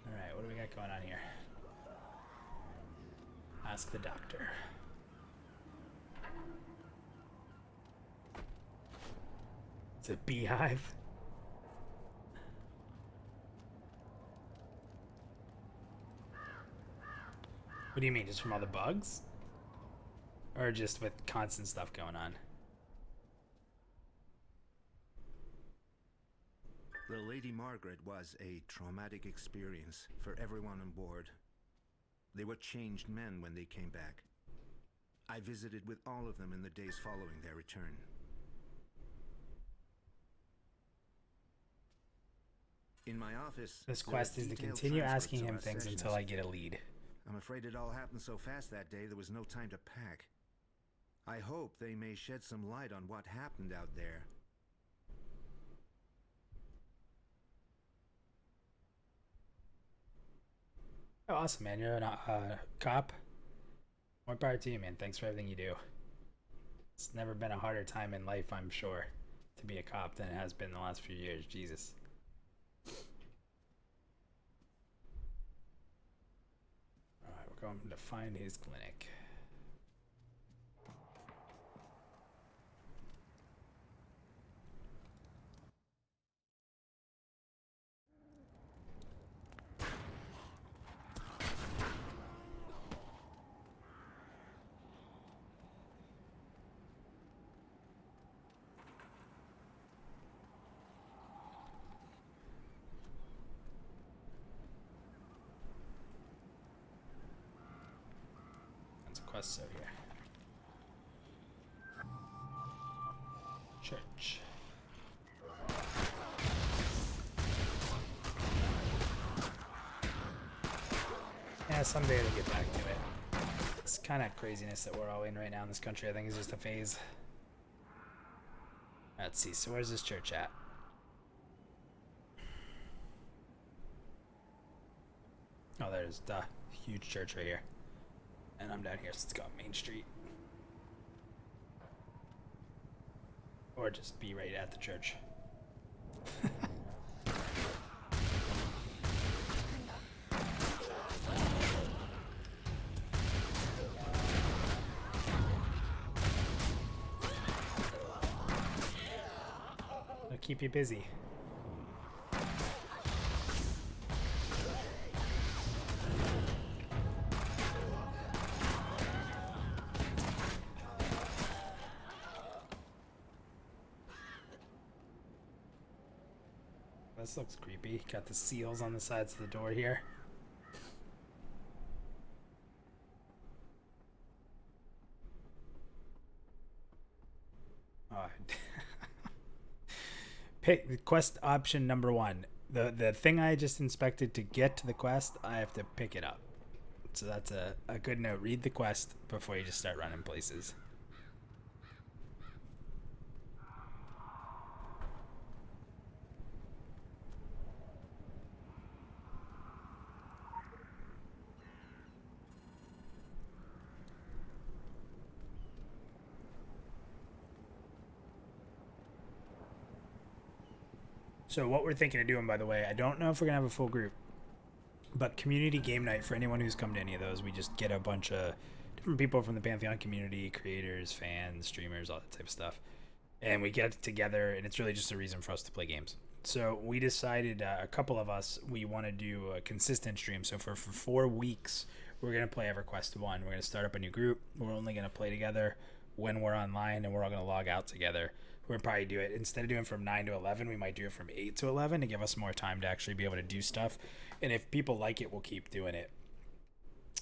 Alright, what do we got going on here? Ask the doctor. It's a beehive. What do you mean, just from all the bugs? Or just with constant stuff going on? The Lady Margaret was a traumatic experience for everyone on board. They were changed men when they came back. I visited with all of them in the days following their return. In my office, this quest is to continue asking him things until I get a lead. I'm afraid it all happened so fast that day there was no time to pack. I hope they may shed some light on what happened out there. Oh, awesome, man. You're a cop. More power to you, man. Thanks for everything you do. It's never been a harder time in life, I'm sure, to be a cop than it has been the last few years. Jesus. Alright, we're going to find his clinic. Quests over here. Church. Yeah, someday we'll get back to it. This kind of craziness that we're all in right now in this country, I think, is just a phase. Let's see. So where's this church at? Oh, there's the huge church right here. And I'm down here, so let's go up Main Street. Or just be right at the church. It'll keep you busy. This looks creepy. Got the seals on the sides of the door here. Oh, pick quest option number 1. The thing I just inspected to get to the quest, I have to pick it up. So that's a good note. Read the quest before you just start running places. So what we're thinking of doing, by the way, I don't know if we're going to have a full group, but community game night for anyone who's come to any of those, we just get a bunch of different people from the Pantheon community, creators, fans, streamers, all that type of stuff. And we get together, and it's really just a reason for us to play games. So we decided, a couple of us, we want to do a consistent stream. So for 4 weeks, we're going to play EverQuest 1. We're going to start up a new group. We're only going to play together when we're online, and we're all going to log out together. We're going to probably do it, instead of doing from 9 to 11, we might do it from 8 to 11 to give us more time to actually be able to do stuff. And if people like it, we'll keep doing it.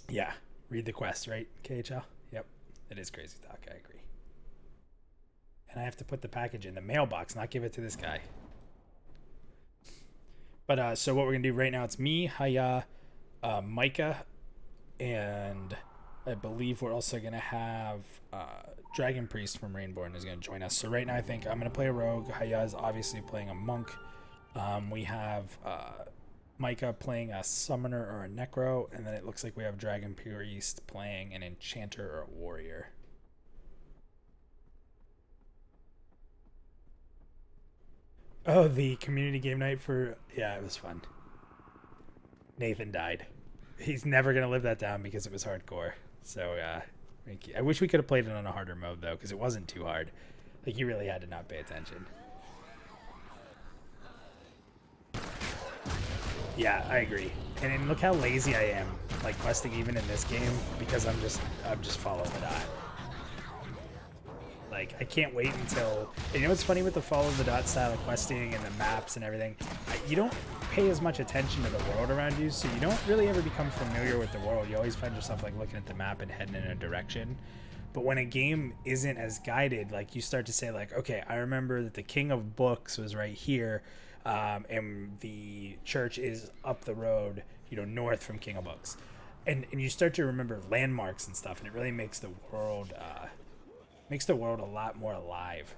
Yeah, read the quest, right, KHL? Yep, it is crazy talk, I agree. And I have to put the package in the mailbox, not give it to this guy. But so what we're going to do right now, it's me, Haya, Micah, and I believe we're also going to have Dragon Priest from Rainborn is going to join us. So right now I think I'm going to play a rogue. Haya is obviously playing a monk. We have Micah playing a summoner or a necro, and then it looks like we have Dragon Priest playing an enchanter or a warrior. Oh, the community game night for... Yeah, it was fun. Nathan died. He's never going to live that down because it was hardcore. So, thank you. I wish we could have played it on a harder mode, though, because it wasn't too hard. Like, you really had to not pay attention. Yeah, I agree. And look how lazy I am, like, questing even in this game, because I'm just following the dot. Like, I can't wait until... And you know what's funny with the follow the dot style of questing and the maps and everything? You don't pay as much attention to the world around you, so you don't really ever become familiar with the world. You always find yourself, like, looking at the map and heading in a direction. But when a game isn't as guided, like, you start to say, like, okay, I remember that the King of Books was right here, and the church is up the road, you know, north from King of Books. And you start to remember landmarks and stuff, and it really makes the world... makes the world a lot more alive.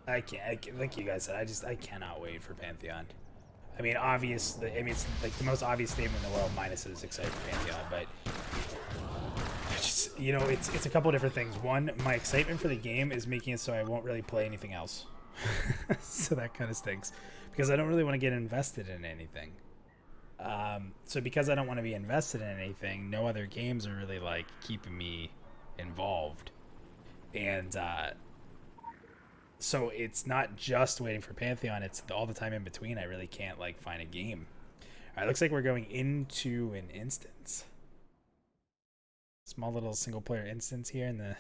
I can't, like you guys said, I cannot wait for Pantheon. I mean, obviously, it's like the most obvious statement in the world, minus is excited for Pantheon, but you know, it's a couple different things. One, my excitement for the game is making it so I won't really play anything else. So that kind of stinks because I don't really want to get invested in anything. So because I don't want to be invested in anything, no other games are really like keeping me involved. And so it's not just waiting for Pantheon, it's all the time in between. I really can't like find a game. All right, looks like we're going into an instance. Small little single player instance here in the...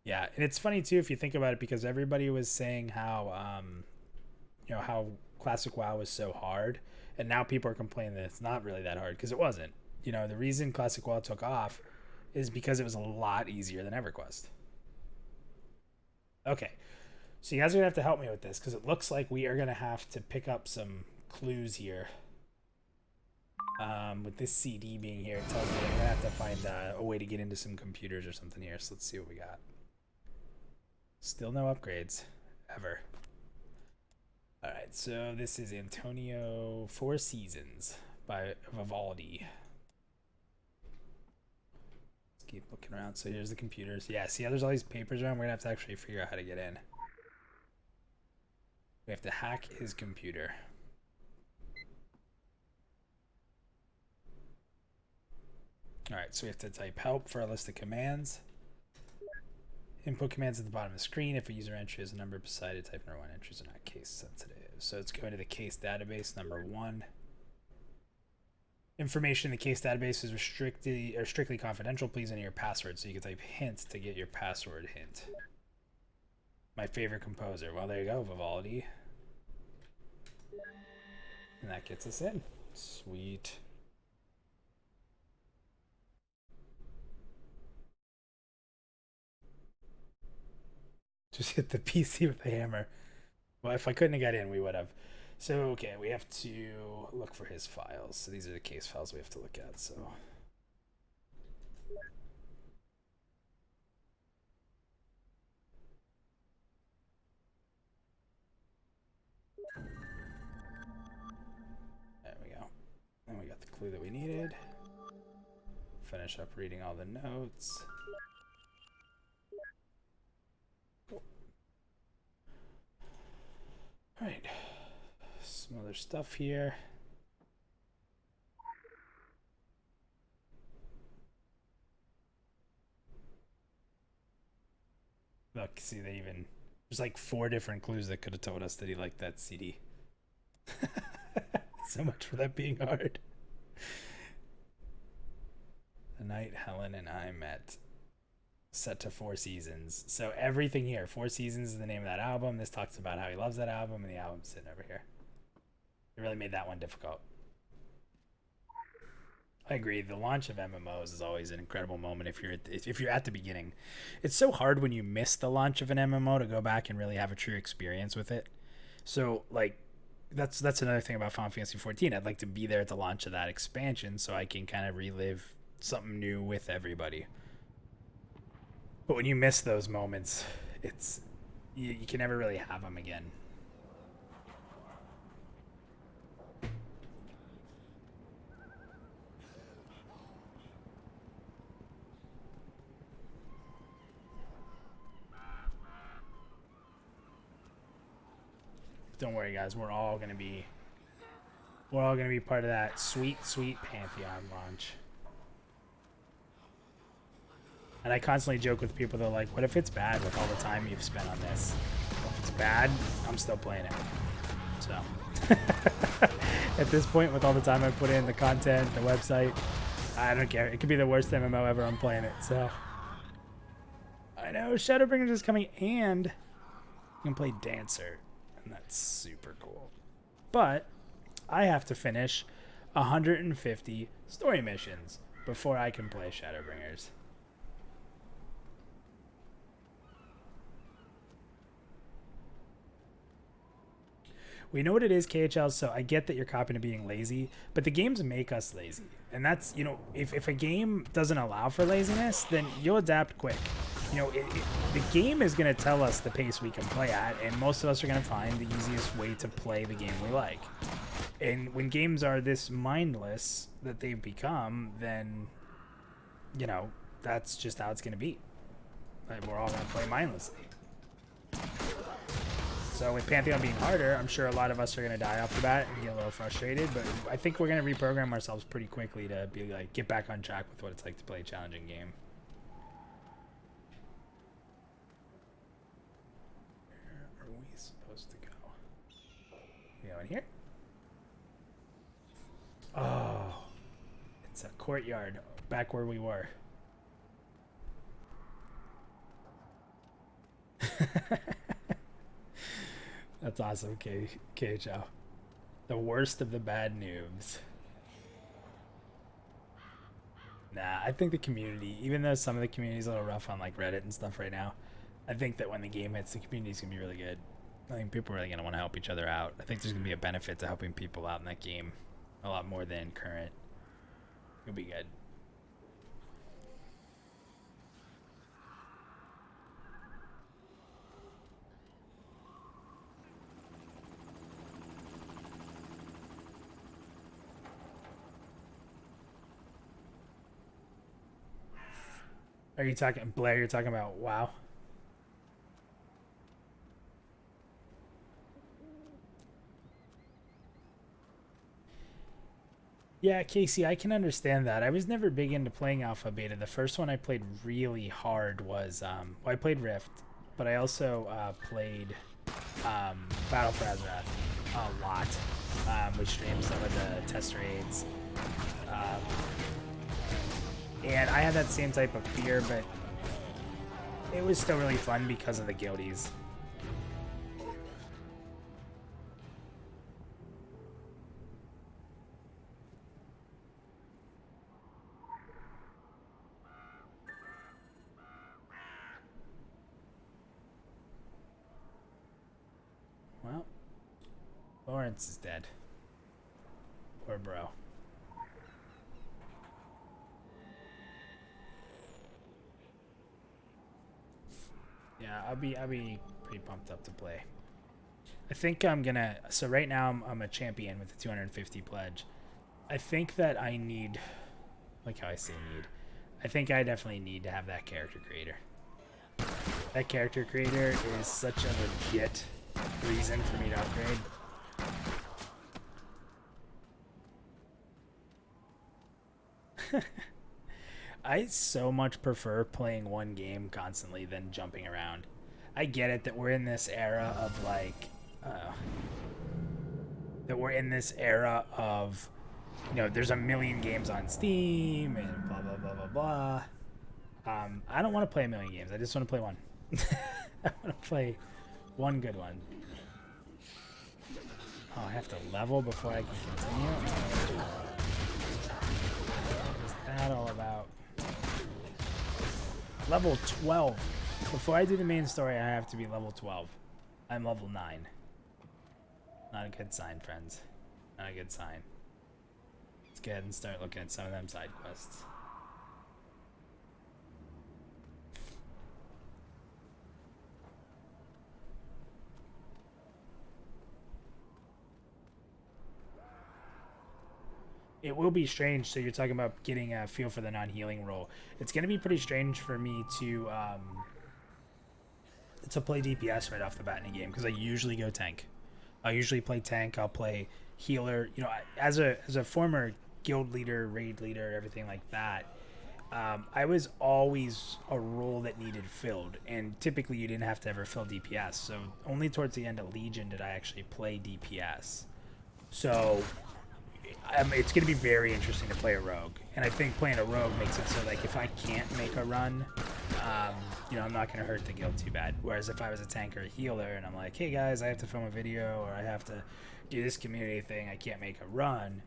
Yeah, and it's funny too if you think about it, because everybody was saying how you know, how classic WoW was so hard, and now people are complaining that it's not really that hard, because it wasn't. You know, the reason classic WoW took off is because it was a lot easier than EverQuest. Okay. So you guys are going to have to help me with this, because it looks like we are going to have to pick up some clues here. With this CD being here, it tells me I'm going to have to find a way to get into some computers or something here. So let's see what we got. Still no upgrades. Ever. Alright, so this is Antonio Four Seasons by Vivaldi. Let's keep looking around. So here's the computers. Yeah, see how there's all these papers around? We're going to have to actually figure out how to get in. We have to hack his computer. All right, so we have to type help for a list of commands. Input commands at the bottom of the screen. If a user entry has a number beside it, type number 1. Entries are not case sensitive. So it's going to the case database, number 1. Information in the case database is strictly confidential. Please enter your password. So you can type hint to get your password hint. My favorite composer. Well, there you go, Vivaldi. And that gets us in. Sweet. Just hit the PC with a hammer. Well, if I couldn't have got in, we would have. So, okay, we have to look for his files. So these are the case files we have to look at, so. There we go. And we got the clue that we needed. Finish up reading all the notes. Cool. All right. Some other stuff here. Look, see, they even, there's like 4 different clues that could have told us that he liked that CD. So much for that being hard. The night Helen and I met. Set to 4 seasons. So everything here, 4 seasons is the name of that album. This talks about how he loves that album, and the album's sitting over here. It really made that one difficult. I agree. The launch of MMOs is always an incredible moment if you're at the beginning. It's so hard when you miss the launch of an MMO to go back and really have a true experience with it. So like that's another thing about Final Fantasy 14. I'd like to be there at the launch of that expansion so I can kind of relive something new with everybody. But when you miss those moments, it's you can never really have them again. Don't worry, guys. We're all gonna be part of that sweet Pantheon launch. And I constantly joke with people that are like, what if it's bad with all the time you've spent on this? Well, if it's bad, I'm still playing it. So at this point, with all the time I put in, the content, the website, I don't care. It could be the worst MMO ever. I'm playing it. So I know Shadowbringers is coming, and you can play Dancer, and that's super cool. But I have to finish 150 story missions before I can play Shadowbringers. We know what it is, KHL, so I get that you're copping to being lazy, but the games make us lazy. And that's, you know, if a game doesn't allow for laziness, then you'll adapt quick. You know, the game is going to tell us the pace we can play at, and most of us are going to find the easiest way to play the game we like. And when games are this mindless that they've become, then, you know, that's just how it's going to be. Like, we're all going to play mindlessly. So with Pantheon being harder, I'm sure a lot of us are going to die off the bat and get a little frustrated, but I think we're going to reprogram ourselves pretty quickly to be like, get back on track with what it's like to play a challenging game. Where are we supposed to go? We go in here? Oh, it's a courtyard back where we were. That's awesome, KHO. The worst of the bad noobs. Nah, I think the community, even though some of the community's a little rough on like Reddit and stuff right now, I think that when the game hits, the community's gonna be really good. I think people are really gonna want to help each other out. I think there's gonna be a benefit to helping people out in that game a lot more than current. It'll be good. Are you talking, Blair, you're talking about WoW? Yeah, Casey, I can understand that. I was never big into playing alpha beta. The first one I played really hard was well, I played Rift, but I also played Battle for Azeroth a lot. We streamed some of the test raids, um, and I had that same type of fear, but it was still really fun because of the guildies. Well, Lawrence is dead. Poor bro. Yeah, I'll be pretty pumped up to play. I think I'm gonna. So right now I'm a champion with the 250 pledge. I think that I need, like how I say need. I think I definitely need to have that character creator. That character creator is such a legit reason for me to upgrade. I so much prefer playing one game constantly than jumping around. I get it that we're in this era of like, there's a million games on Steam and blah blah blah blah blah. I don't want to play a million games. I just want to play one. I want to play one good one. Oh, I have to level before I can continue? What is that all about? Level 12. Before I do the main story, I have to be level 12. I'm level 9. Not a good sign, friends. Not a good sign. Let's go ahead and start looking at some of them side quests. It will be strange. So you're talking about getting a feel for the non-healing role. It's going to be pretty strange for me to play DPS right off the bat in a game because I usually go tank. I'll usually play tank. I'll play healer. You know, as a former guild leader, raid leader, everything like that, I was always a role that needed filled, and typically you didn't have to ever fill DPS. So only towards the end of Legion did I actually play DPS. So it's going to be very interesting to play a rogue, and I think playing a rogue makes it so like if I can't make a run, I'm not going to hurt the guild too bad. Whereas if I was a tank or a healer and I'm like, hey guys, I have to film a video or I have to do this community thing, I can't make a run,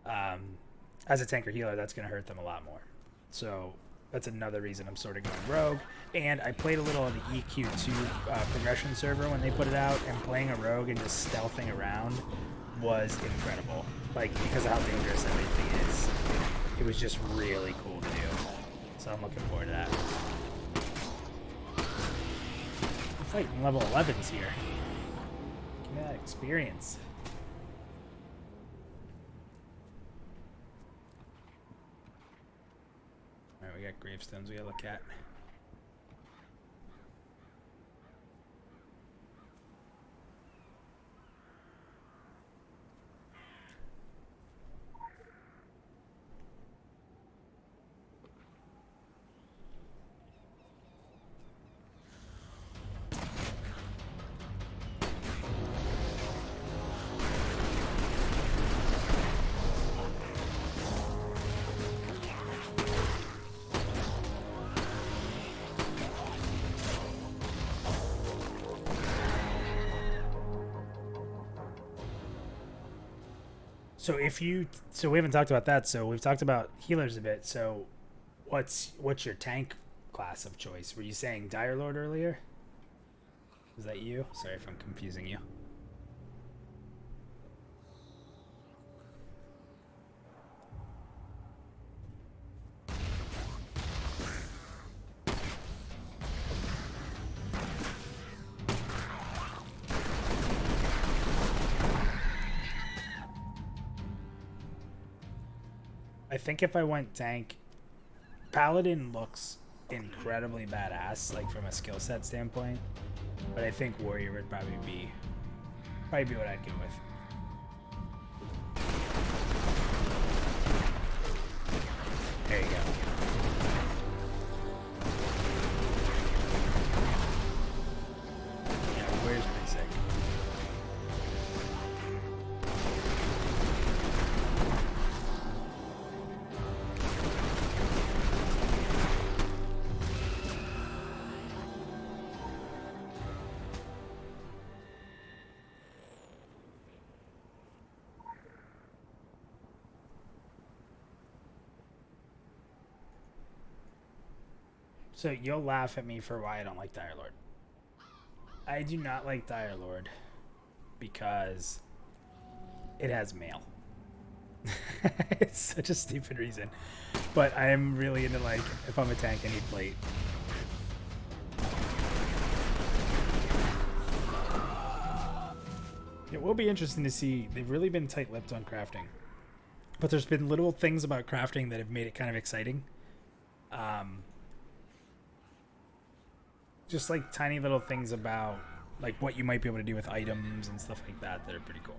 as a tank or healer, that's going to hurt them a lot more. So that's another reason I'm sort of going rogue. And I played a little of the EQ2 progression server when they put it out, and playing a rogue and just stealthing around was incredible. Like, because of how dangerous everything is, it was just really cool to do. So I'm looking forward to that. I'm fighting level 11s here. Give me that experience. Alright, we got gravestones we gotta look at. So we haven't talked about that. So we've talked about healers a bit. So what's your tank class of choice? Were you saying Dire Lord earlier? Was that you? Sorry if I'm confusing you. I think if I went tank, Paladin looks incredibly badass, like from a skill set standpoint. But I think Warrior would probably be what I'd go with. So you'll laugh at me for why I don't like Dire Lord. I do not like Dire Lord because it has mail. It's such a stupid reason. But I am really into, like, if I'm a tank, I need plate. It will be interesting to see. They've really been tight-lipped on crafting. But there's been little things about crafting that have made it kind of exciting. Just like tiny little things about like what you might be able to do with items and stuff like that that are pretty cool.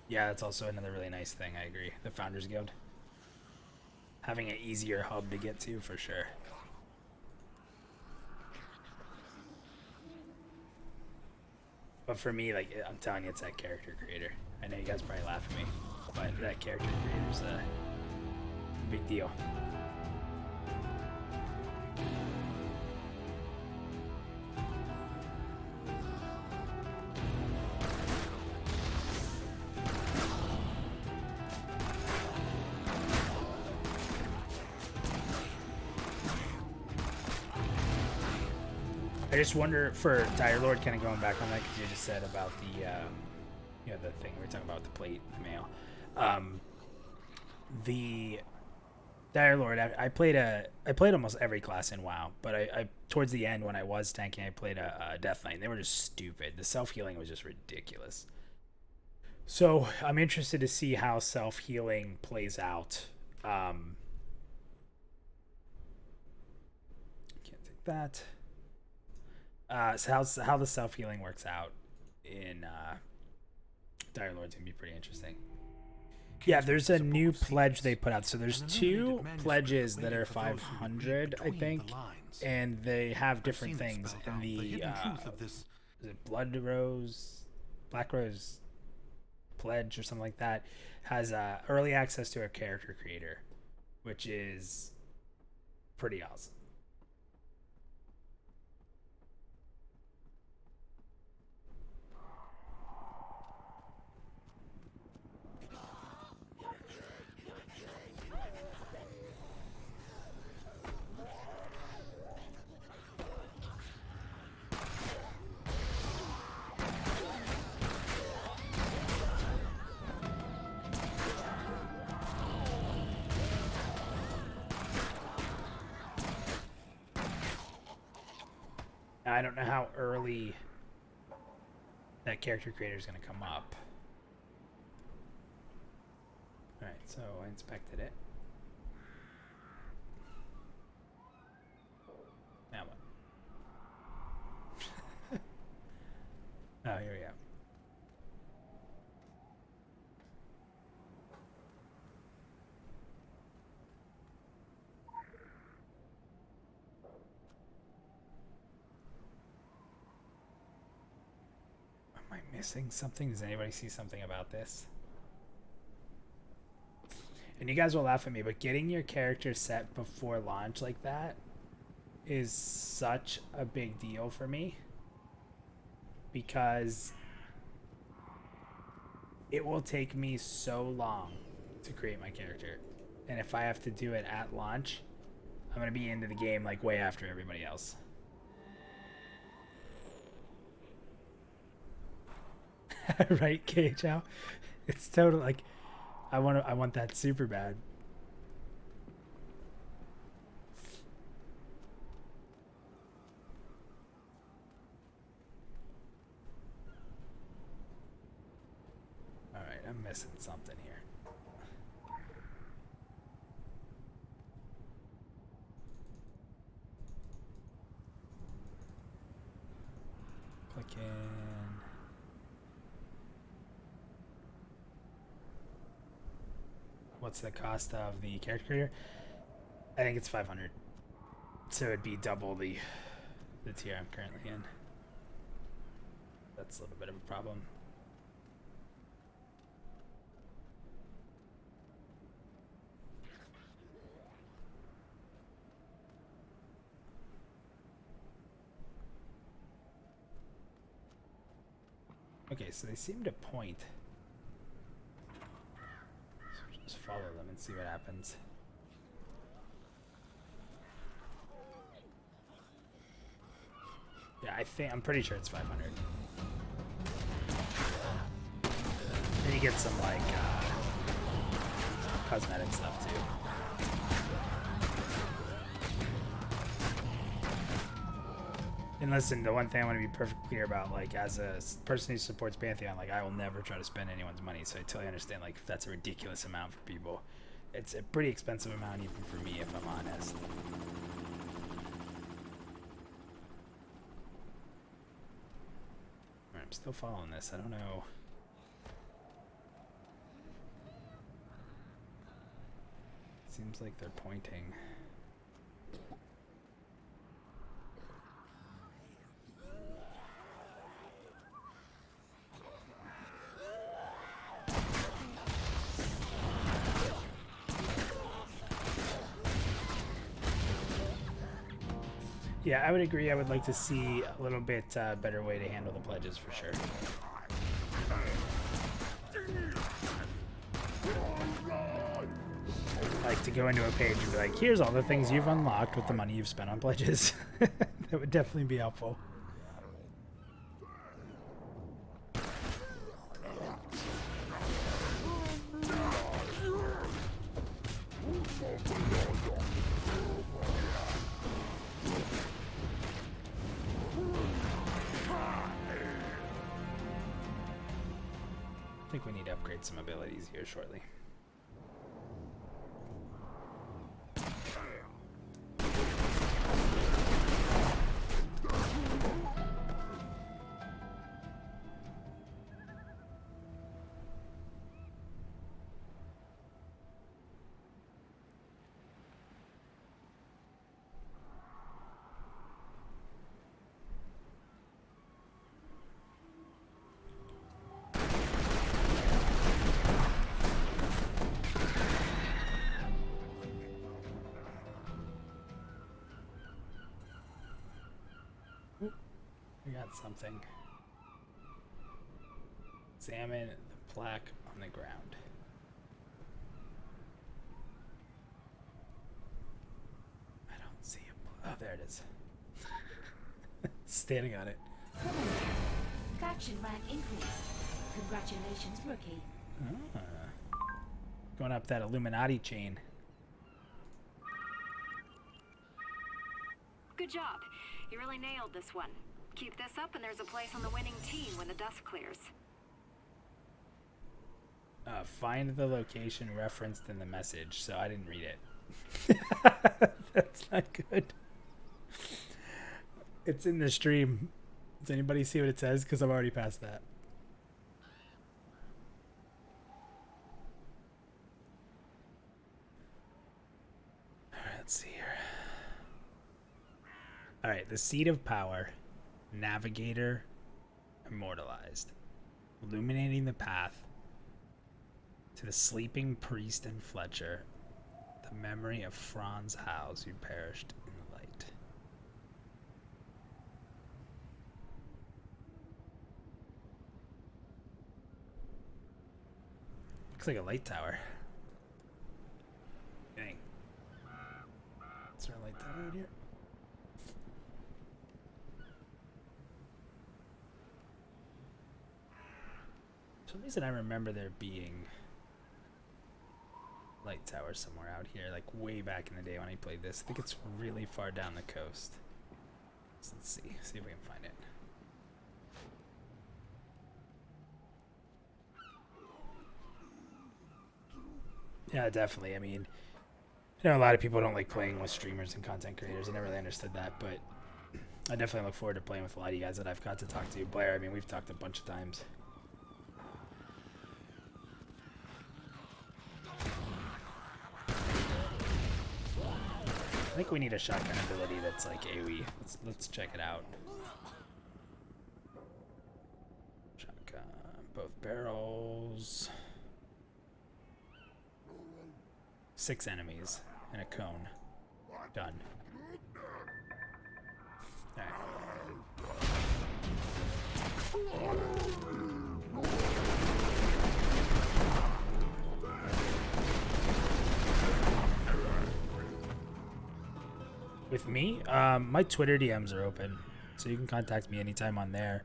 Yeah, that's also another really nice thing. I agree. The Founders Guild. Having an easier hub to get to, for sure. But for me, like, I'm telling you, it's that character creator. I know you guys probably laugh at me, but that character creator's a big deal. I just wonder for Dire Lord, kind of going back on that because you just said about the, you know, the thing we were talking about, the plate, the mail. The Dire Lord, I played almost every class in WoW, but I towards the end when I was tanking, I played a Death Knight. And they were just stupid. The self healing was just ridiculous. So I'm interested to see how self healing plays out. Can't take that. So how the self healing works out in Dire Lord's gonna be pretty interesting. Yeah, there's a new pledge they put out. So there's two pledges that are 500, I think, and they have different things. And the is it Blood Rose, Black Rose pledge or something like that has early access to a character creator, which is pretty awesome. I don't know how early that character creator is going to come up. Alright, so I inspected it. Now what? Oh, here we go. Am I missing something? Does anybody see something about this? And you guys will laugh at me, but getting your character set before launch like that is such a big deal for me, because it will take me so long to create my character. And if I have to do it at launch, I'm going to be into the game like way after everybody else. Right, KHL? It's totally like I want that super bad. All right, I'm missing something here. Click in. What's the cost of the character creator? I think it's 500. So it'd be double the tier I'm currently in. That's a little bit of a problem. Okay, so they seem to point. So we'll just follow them and see what happens. Yeah, I'm pretty sure it's 500. And you get some like cosmetic stuff too. And listen, the one thing I want to be perfectly clear about, like, as a person who supports Pantheon, like, I will never try to spend anyone's money. So I totally understand, like, if that's a ridiculous amount for people. It's a pretty expensive amount even for me, if I'm honest. I'm still following this. I don't know. Seems like they're pointing. Yeah, I would agree. I would like to see a little bit better way to handle the pledges for sure. Like to go into a page and be like, here's all the things you've unlocked with the money you've spent on pledges. That would definitely be helpful. I think we need to upgrade some abilities here shortly. We got something. Examine the plaque on the ground. I don't see a... Oh, there it is. Standing on it. Faction rank increase. Congratulations, rookie. Ah. Going up that Illuminati chain. Good job. You really nailed this one. Keep this up and there's a place on the winning team when the dust clears. Find the location referenced in the message. So I didn't read it. That's not good. It's in the stream. Does anybody see what it says? Because I'm already past that. Alright, let's see here. Alright, the Seat of Power. Navigator. Immortalized. Illuminating the path to the sleeping priest and Fletcher. The memory of Franz Howes who perished in the light. Looks like a light tower. Dang. Is there a light tower out here? For some reason I remember there being light tower somewhere out here, like way back in the day when I played this. I think it's really far down the coast. So let's see if we can find it. Yeah, definitely. I mean, I know a lot of people don't like playing with streamers and content creators. I never really understood that, but I definitely look forward to playing with a lot of you guys that I've got to talk to. Blair, I mean, we've talked a bunch of times. I think we need a shotgun ability that's like AoE. Let's check it out. Shotgun, both barrels. 6 enemies and a cone. Done. Alright. With me, my Twitter DMs are open, so you can contact me anytime on there.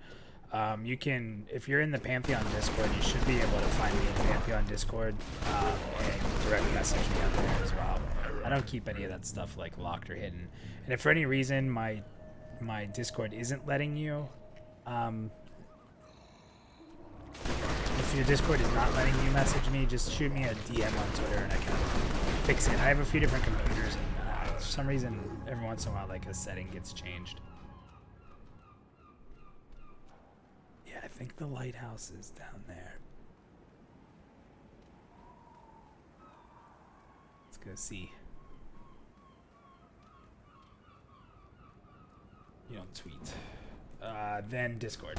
You can, if you're in the Pantheon Discord, you should be able to find me in the Pantheon Discord and direct message me on there as well. I don't keep any of that stuff like locked or hidden. And if for any reason my Discord isn't letting you, if your Discord is not letting you message me, just shoot me a DM on Twitter and I can fix it. I have a few different computers and for some reason every once in a while like a setting gets changed. Yeah, I think the lighthouse is down there. Let's go see. You don't tweet. Then Discord.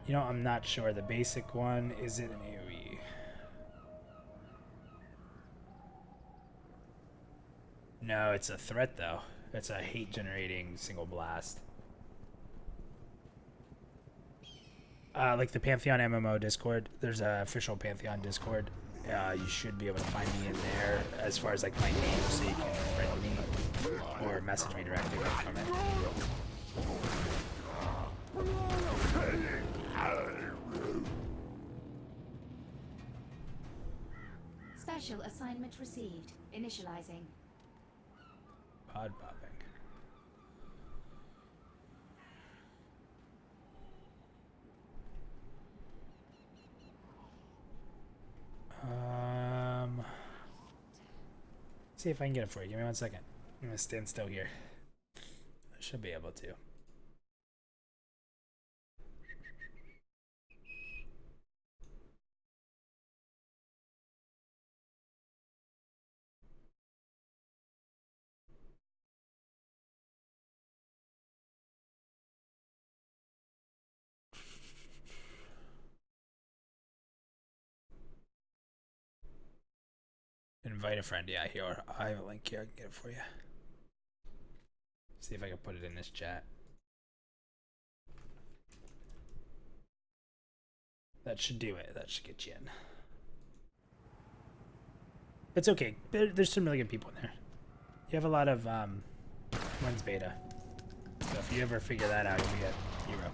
You know, I'm not sure. The basic one, is it an AoE? No, it's a threat though. It's a hate generating single blast. Like the Pantheon MMO Discord, there's an official Pantheon Discord. You should be able to find me in there as far as like my name, so you can friend me or message me directly right from it. Special assignment received. Initializing. Pod popping. See if I can get it for you. Give me 1 second. I'm gonna stand still here. I should be able to. Invite a friend. Yeah, here. I have a link here. I can get it for you. See if I can put it in this chat. That should do it. That should get you in. It's okay. There's some really good people in there. You have a lot of when's beta. So if you ever figure that out, you'll be a hero.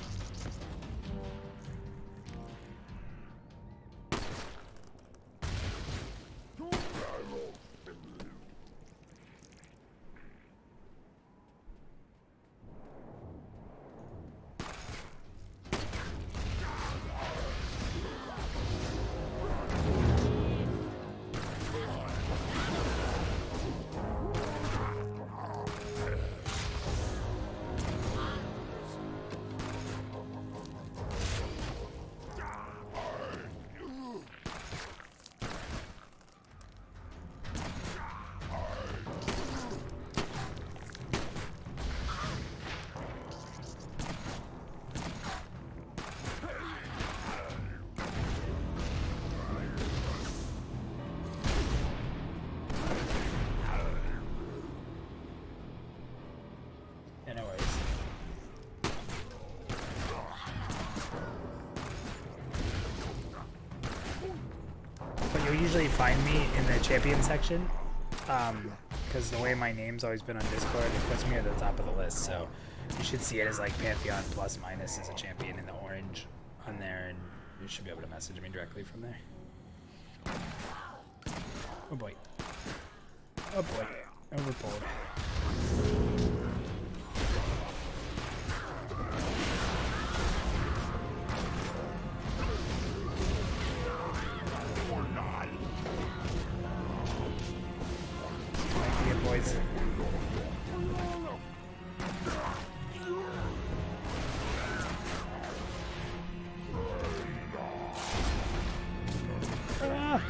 You'll usually find me in the champion section, because the way my name's always been on Discord, it puts me at the top of the list, so you should see it as like Pantheon plus minus as a champion in the orange on there, and you should be able to message me directly from there. Oh boy. Oh boy. Overpulled. Boys. Ah.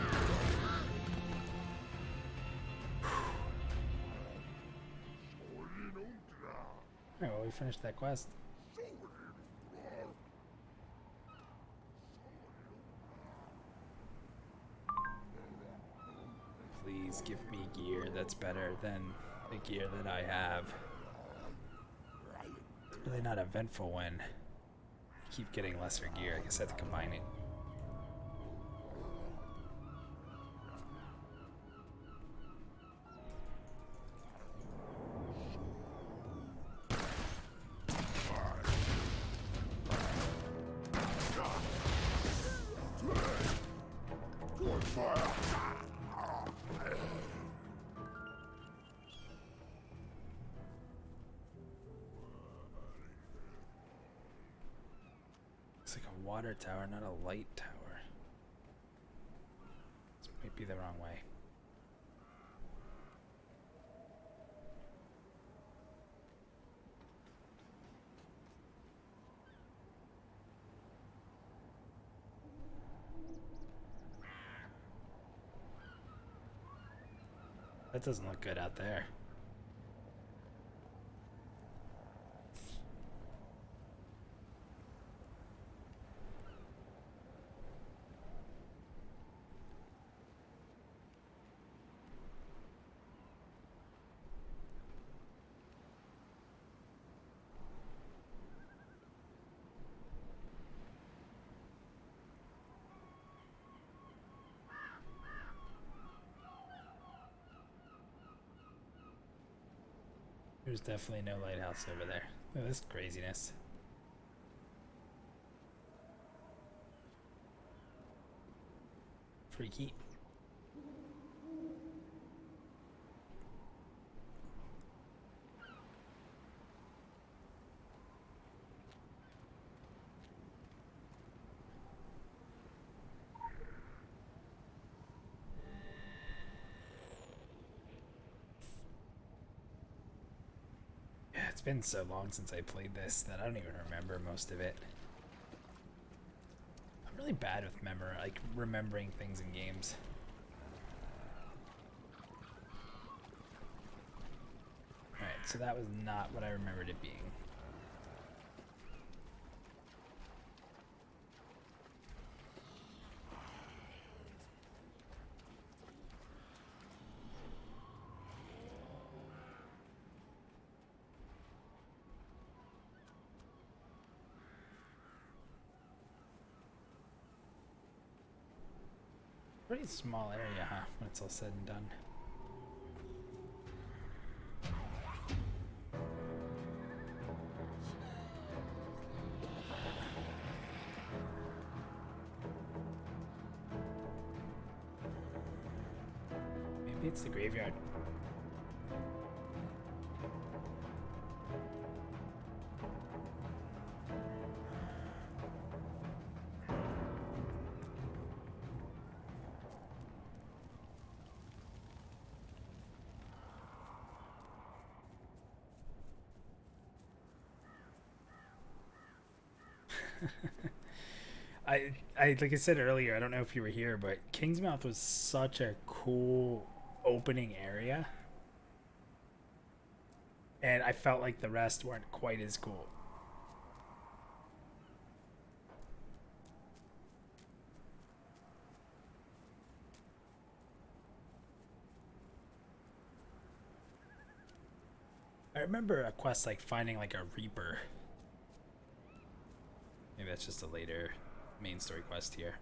Alright, well, we finished that quest. Please give me gear that's better than the gear that I have. It's really not eventful when you keep getting lesser gear. I guess I have to combine it. water tower, not a light tower. This might be the wrong way. That doesn't look good out there. There's definitely no lighthouse over there. Look at this craziness. Freaky. Yeah, it's been so long since I played this that I don't even remember most of it. I'm really bad with remembering things in games. Alright, so that was not what I remembered it being. Pretty small area, huh? When it's all said and done. Maybe it's the graveyard. I like I said earlier, I don't know if you were here, but Kingsmouth was such a cool opening area. And I felt like the rest weren't quite as cool. I remember a quest like finding like a Reaper. Maybe that's just a later main story quest here.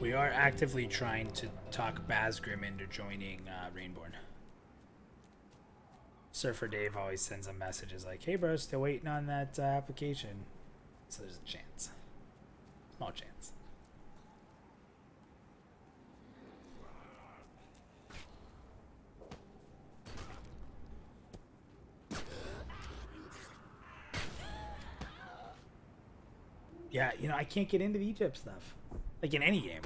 We are actively trying to talk Basgrim into joining Rainborn. Surfer Dave always sends him messages like, hey bro, still waiting on that application. So there's a chance. Small chance. Yeah, you know, I can't get into the Egypt stuff. Like in any game.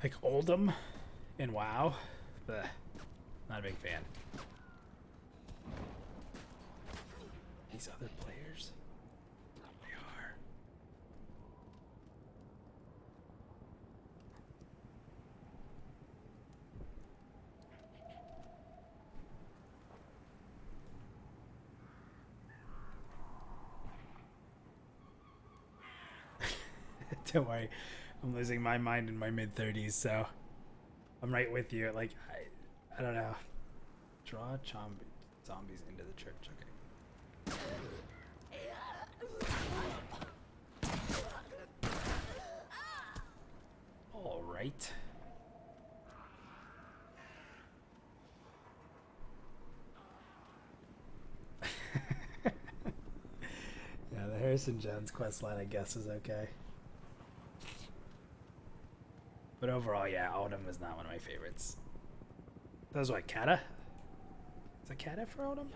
Like Oldham and WoW. Blech. Not a big fan. These other players. They are. Don't worry, I'm losing my mind in my mid-30s, so I'm right with you. Like, I don't know. Draw zombies into the church. Okay. All right. Yeah, the Harrison Jones quest line, I guess, is okay. But overall, yeah, Autumn was not one of my favorites. That was what, Kata? Is it Kata for Autumn?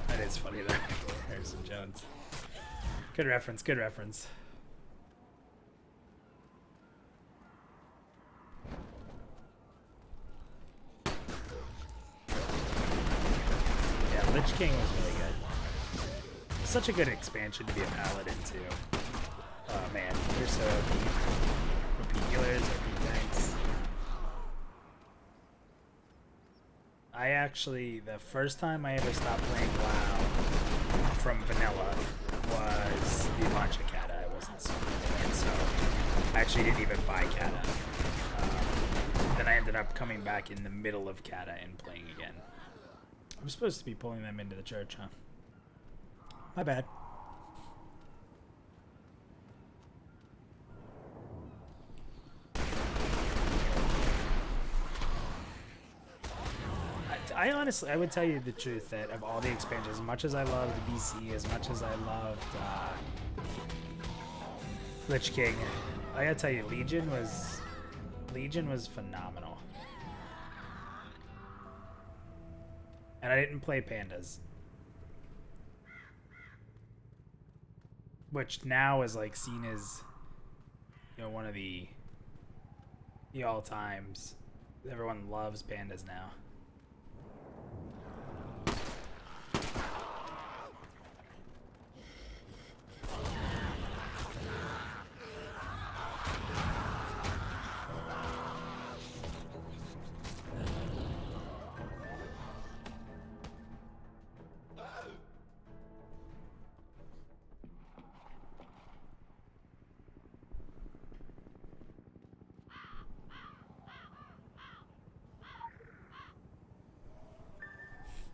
That is funny though. Harrison Jones. Good reference, good reference. Yeah, Lich King was really good. Such a good expansion to be a paladin too. Oh man, they're so OP. OP healers, OP tanks. I actually, the first time I ever stopped playing WoW from vanilla was the launch of Kata. I wasn't so good, and so I actually didn't even buy Kata. Then I ended up coming back in the middle of Kata and playing again. I'm supposed to be pulling them into the church, huh? My bad. I honestly, I would tell you the truth that of all the expansions, as much as I loved BC, as much as I loved Lich King, I gotta tell you, Legion was phenomenal. And I didn't play Pandas, which now is like seen as, you know, one of the all times. Everyone loves Pandas now.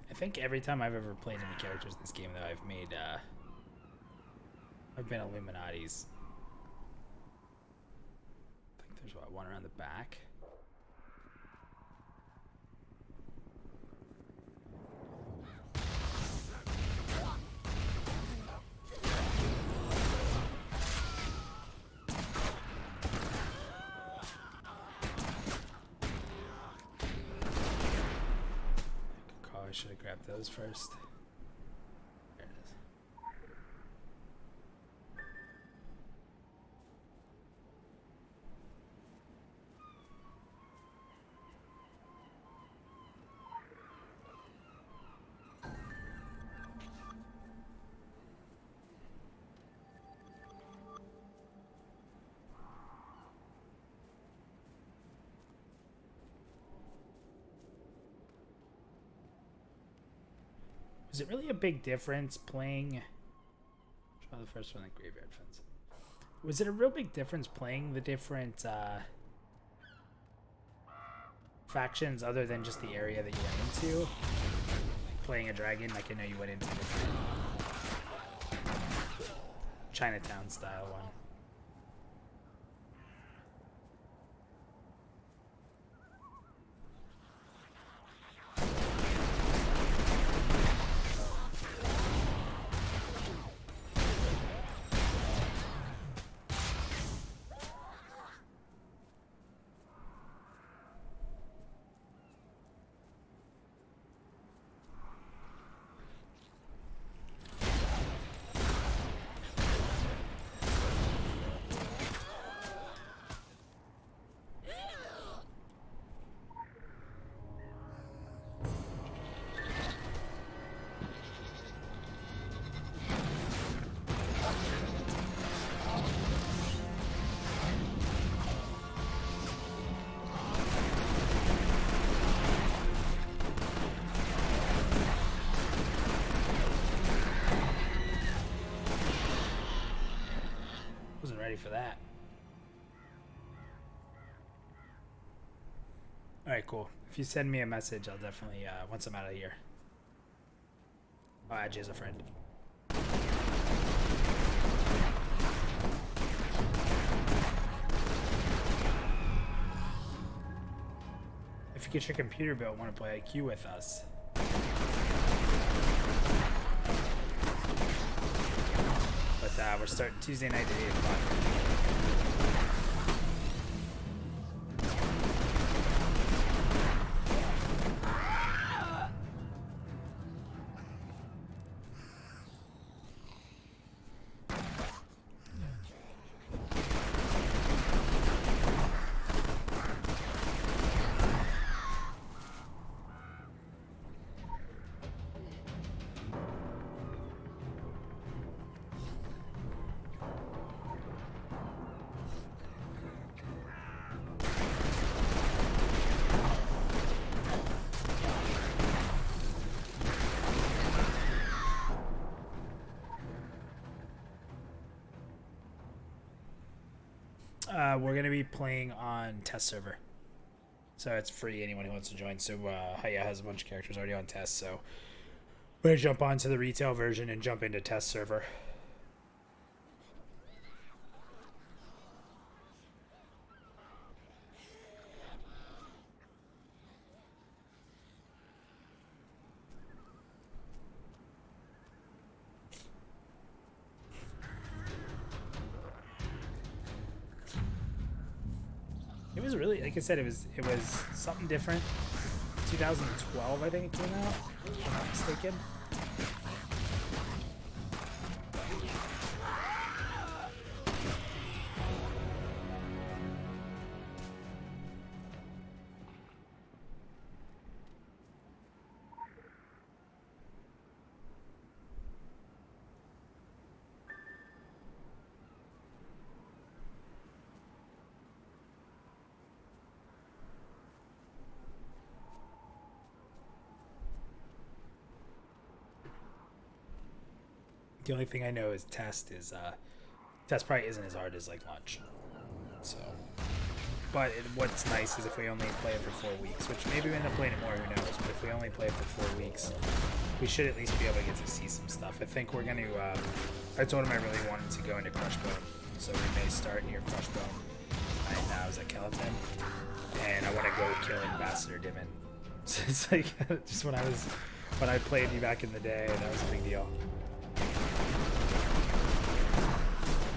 I think every time I've ever played any characters in this game, though, I've been Illuminati's. I think there's one around the back. I should have grabbed those first. There it is. Was it really a big difference playing? Try the first one, the Graveyard Fence. Was it a real big difference playing the different factions other than just the area that you went into? Like playing a dragon, like I know you went into a different Chinatown style one. ready for that. All right, cool. If you send me a message, I'll definitely, once I'm out of here, I'll add you as a friend. If you get your computer built, want to play IQ with us. But we're starting Tuesday night at 8 o'clock. We're going to be playing on test server. So it's free, anyone who wants to join. So Haya has a bunch of characters already on test. So we're going to jump onto the retail version and jump into test server. It was really, like I said, it was something different. 2012, I think it came out, if I'm not mistaken. The only thing I know is test probably isn't as hard as like launch. So, but what's nice is if we only play it for 4 weeks, which maybe we end up playing it more, who knows? But if we only play it for 4 weeks, we should at least be able to get to see some stuff. I think we're going to. I told him I really wanted to go into Crushbone, so we may start near Crushbone. I was at Kelatan, and I want to go kill Ambassador Dimon. So it's like just when I played you back in the day, that was a big deal.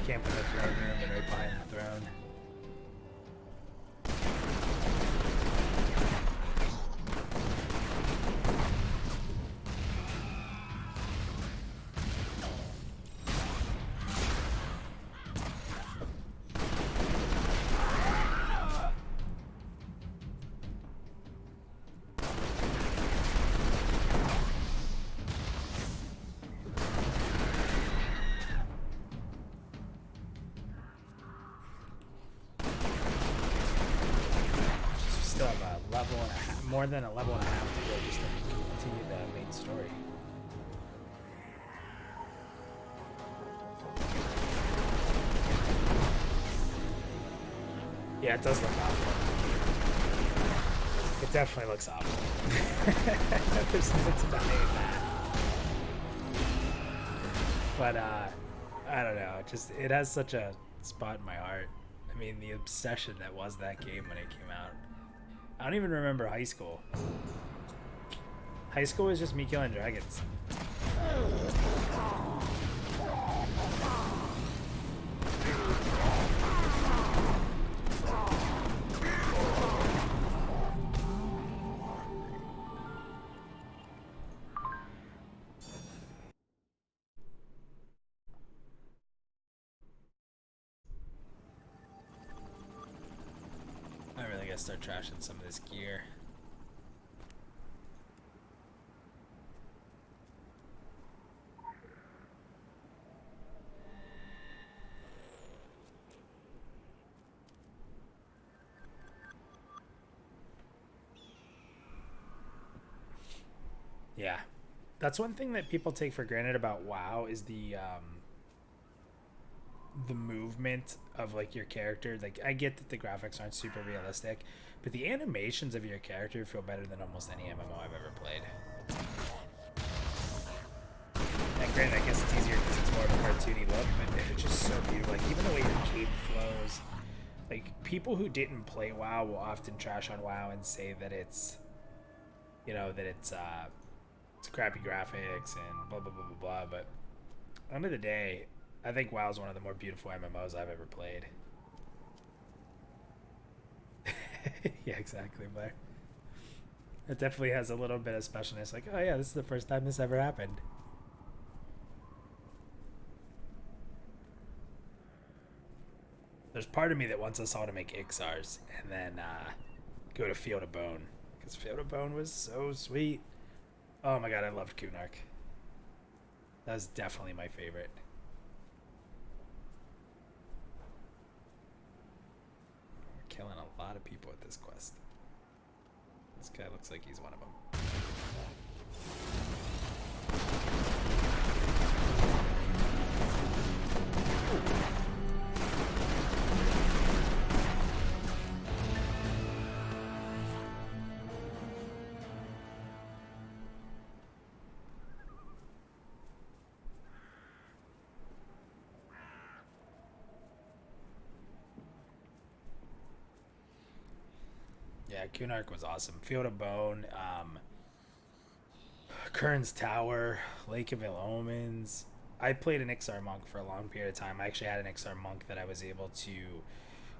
Camp in the throne room and right behind the throne. More than a level and a half to go just to continue the main story. Yeah, it does look awful. It definitely looks awful. There's nothing about that. But I don't know. It has such a spot in my heart. I mean, the obsession that was that game when it came out. I don't even remember high school. High school was just me killing dragons. I really gotta start trashing some of this gear. Yeah, that's one thing that people take for granted about WoW is the the movement of like your character. Like I get that the graphics aren't super realistic, but the animations of your character feel better than almost any MMO I've ever played. And granted, I guess it's easier because it's more of a cartoony look, but it's just so beautiful. Like even the way your cape flows. Like people who didn't play WoW will often trash on WoW and say that it's, you know, that it's crappy graphics and blah blah blah blah blah. But end of the day, I think WoW is one of the more beautiful MMOs I've ever played. Yeah, exactly, Blair. It definitely has a little bit of specialness. Like, oh yeah, this is the first time this ever happened. There's part of me that wants us all to make Ixars and then go to Field of Bone, because Field of Bone was so sweet. Oh my god, I loved Kunark. That was definitely my favorite. We're killing a lot of people with this quest. This guy looks like he's one of them. Yeah, Kunark was awesome. Field of Bone, Kern's Tower, Lake of Ill Omens. I played an Ixar monk for a long period of time. I actually had an Ixar monk that I was able to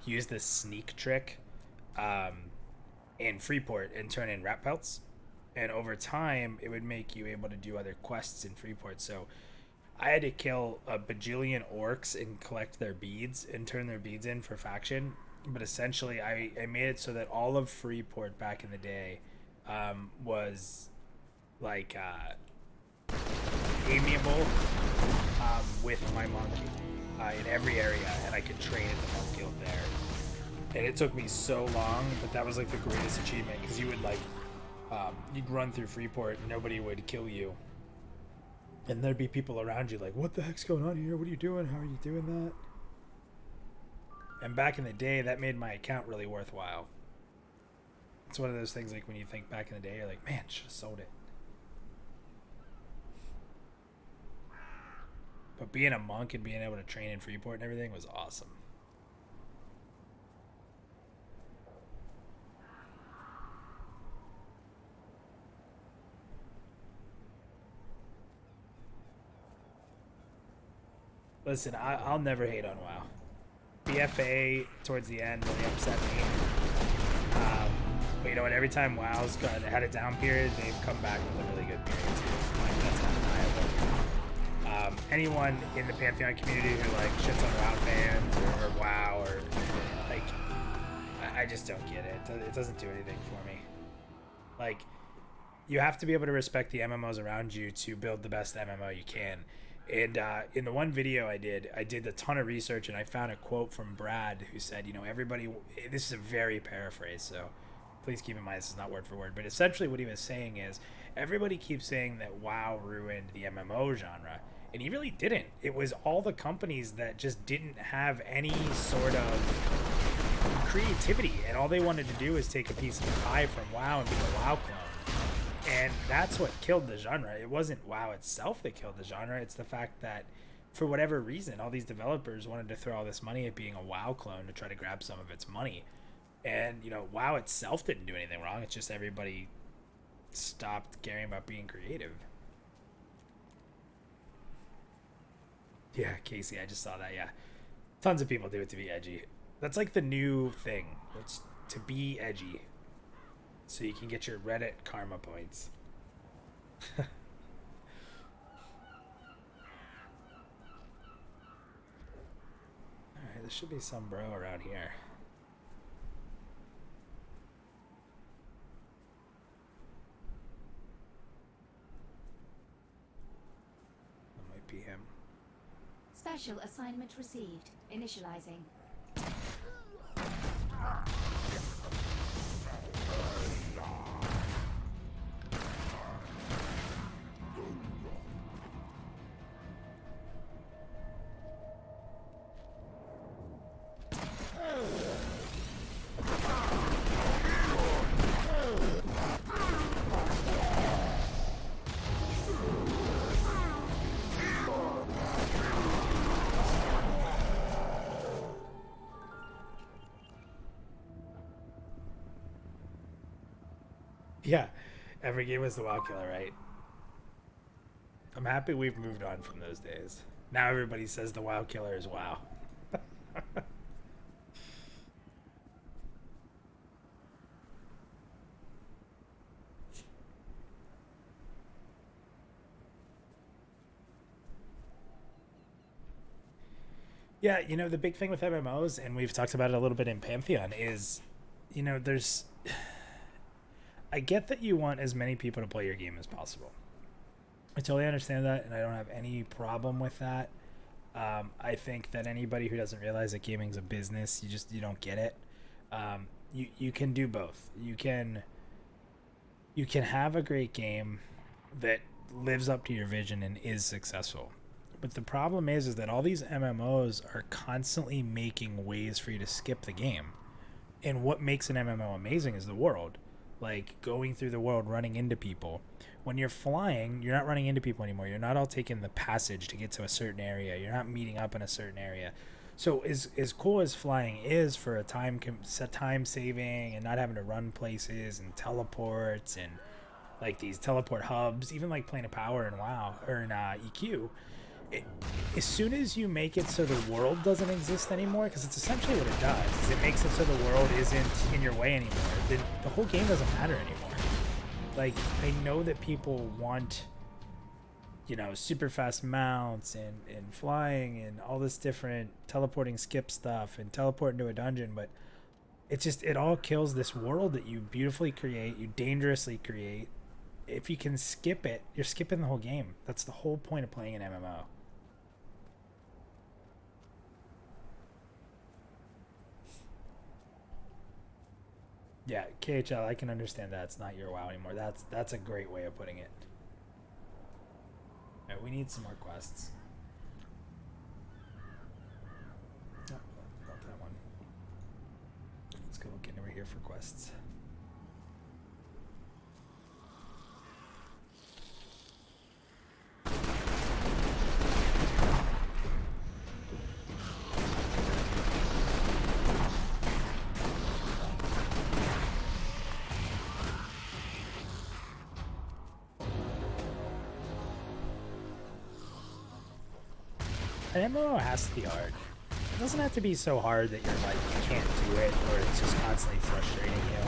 use this sneak trick in Freeport and turn in rat pelts. And over time, it would make you able to do other quests in Freeport. So I had to kill a bajillion orcs and collect their beads and turn their beads in for faction. But essentially, I made it so that all of Freeport back in the day was like amiable with my monk in every area, and I could train at the monk guild there. And it took me so long, but that was like the greatest achievement, because you would like you'd run through Freeport and nobody would kill you, and there'd be people around you like, what the heck's going on here? What are you doing? How are you doing that? And back in the day, that made my account really worthwhile. It's one of those things like when you think back in the day, you're like, man, should have sold it. But being a monk and being able to train in Freeport and everything was awesome. Listen, I'll never hate on WoW. BFA towards the end really upset me. But you know what? Every time WoW's had a down period, they've come back with a really good period too. Like, that's undeniable. Anyone in the Pantheon community who like shits on WoW fans or WoW or like, I just don't get it. It doesn't do anything for me. Like, you have to be able to respect the MMOs around you to build the best MMO you can. And in the one video I did a ton of research, and I found a quote from Brad who said, you know, everybody, this is a very paraphrase, so please keep in mind this is not word for word, but essentially what he was saying is everybody keeps saying that WoW ruined the MMO genre, and he really didn't. It was all the companies that just didn't have any sort of creativity, and all they wanted to do is take a piece of the pie from WoW and be a WoW clone. And that's what killed the genre. It wasn't WoW itself that killed the genre. It's the fact that, for whatever reason, all these developers wanted to throw all this money at being a WoW clone to try to grab some of its money. And, you know, WoW itself didn't do anything wrong. It's just everybody stopped caring about being creative. Yeah, Casey, I just saw that, yeah. Tons of people do it to be edgy. That's like the new thing. It's to be edgy. So you can get your Reddit karma points. Alright, there should be some bro around here. That might be him. Special assignment received. Initializing. Yeah, every game was the WoW killer, right? I'm happy we've moved on from those days. Now everybody says the WoW killer is WoW. Yeah, you know, the big thing with MMOs, and we've talked about it a little bit in Pantheon, is, you know, there's. I get that you want as many people to play your game as possible. I totally understand that, and I don't have any problem with that. I think that anybody who doesn't realize that gaming's a business, you don't get it. You can do both. You can have a great game that lives up to your vision and is successful. But the problem is that all these MMOs are constantly making ways for you to skip the game. And what makes an MMO amazing is the world. Like going through the world, running into people. When you're flying, you're not running into people anymore. You're not all taking the passage to get to a certain area. You're not meeting up in a certain area. So as cool as flying is for a time saving and not having to run places and teleports and like these teleport hubs, even like Plane of Power and WoW or in EQ, it, as soon as you make it so the world doesn't exist anymore, because it's essentially what it does, is it makes it so the world isn't in your way anymore. Then the whole game doesn't matter anymore. Like, I know that people want, you know, super fast mounts and flying and all this different teleporting skip stuff and teleport into a dungeon, but it all kills this world that you beautifully create, you dangerously create. If you can skip it, you're skipping the whole game. That's the whole point of playing an MMO. Yeah, KHL, I can understand that it's not your WoW anymore. That's a great way of putting it. All right, we need some more quests. No, not that one. Let's go looking over here for quests. An MMO has to be hard. It doesn't have to be so hard that you're like, you can't do it, or it's just constantly frustrating you.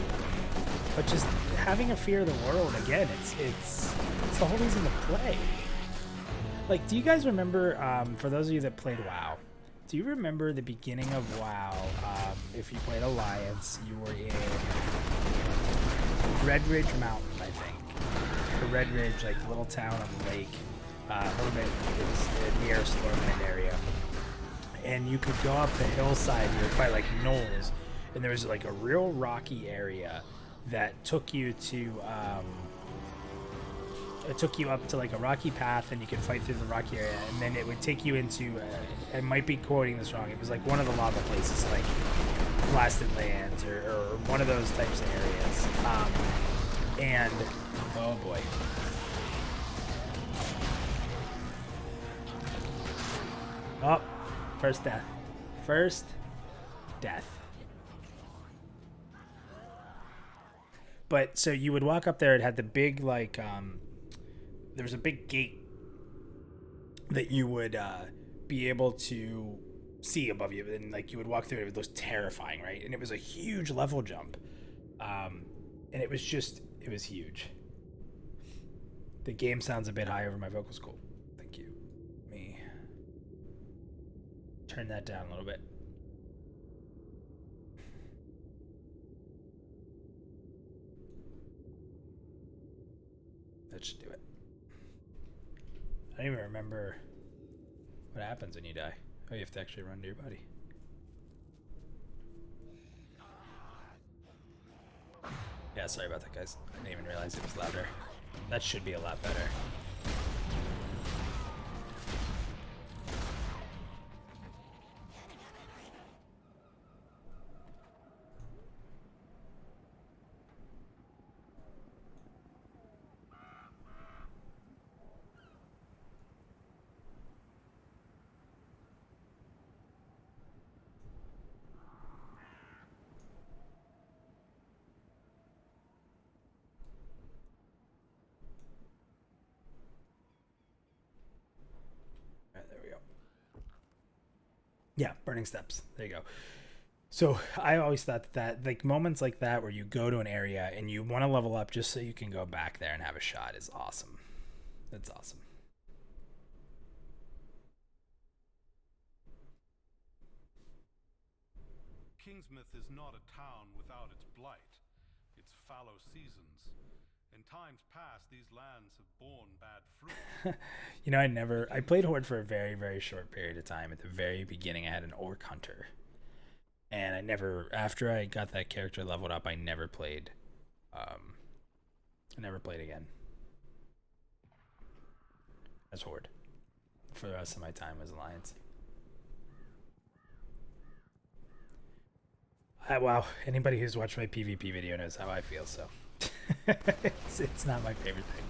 But just having a fear of the world, again, it's the whole reason to play. Like, do you guys remember, for those of you that played WoW, do you remember the beginning of WoW, if you played Alliance, you were in Red Ridge Mountain, I think. The Red Ridge, like, little town on the lake. A little bit, it was near Stormwind area, and you could go up the hillside and you would fight like gnolls, and there was like a real rocky area that took you to it took you up to like a rocky path, and you could fight through the rocky area, and then it would take you into I might be quoting this wrong, it was like one of the lava places, like Blasted Lands or one of those types of areas, and oh boy. Oh, first death. First death. But so you would walk up there, it had the big, like, there was a big gate that you would be able to see above you. And, like, you would walk through it, it was terrifying, right? And it was a huge level jump. And it was huge. The game sounds a bit high over my vocal school. Thank you. Turn that down a little bit. That should do it. I don't even remember what happens when you die. Oh, you have to actually run to your buddy. Yeah, sorry about that, guys. I didn't even realize it was louder. That should be a lot better. Yeah, Burning Steps. There you go. So I always thought that like moments like that where you go to an area and you want to level up just so you can go back there and have a shot is awesome. That's awesome. Kingsmouth is not a town without its blight, its fallow seasons. In times past, these lands have borne bad fruit. You know, I played Horde for a very, very short period of time. At the very beginning, I had an Orc Hunter. And after I got that character leveled up, I never played again as Horde for the rest of my time as Alliance. Wow, anybody who's watched my PvP video knows how I feel, so it's not my favorite thing.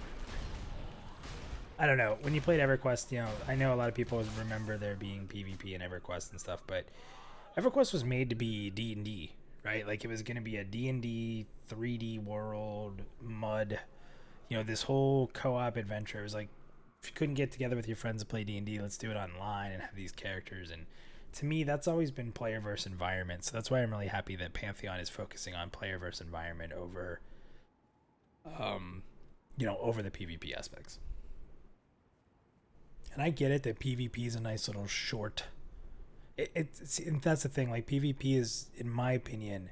I don't know. When you played EverQuest, you know, I know a lot of people remember there being PvP in EverQuest and stuff, but EverQuest was made to be D&D, right? Like it was going to be a D&D 3D world, mud, you know, this whole co-op adventure. It was like, if you couldn't get together with your friends to play D&D, let's do it online and have these characters. And to me, that's always been player versus environment. So that's why I'm really happy that Pantheon is focusing on player versus environment over, you know, over the PvP aspects. And I get it that PvP is a nice little short. That's the thing. Like PvP is, in my opinion,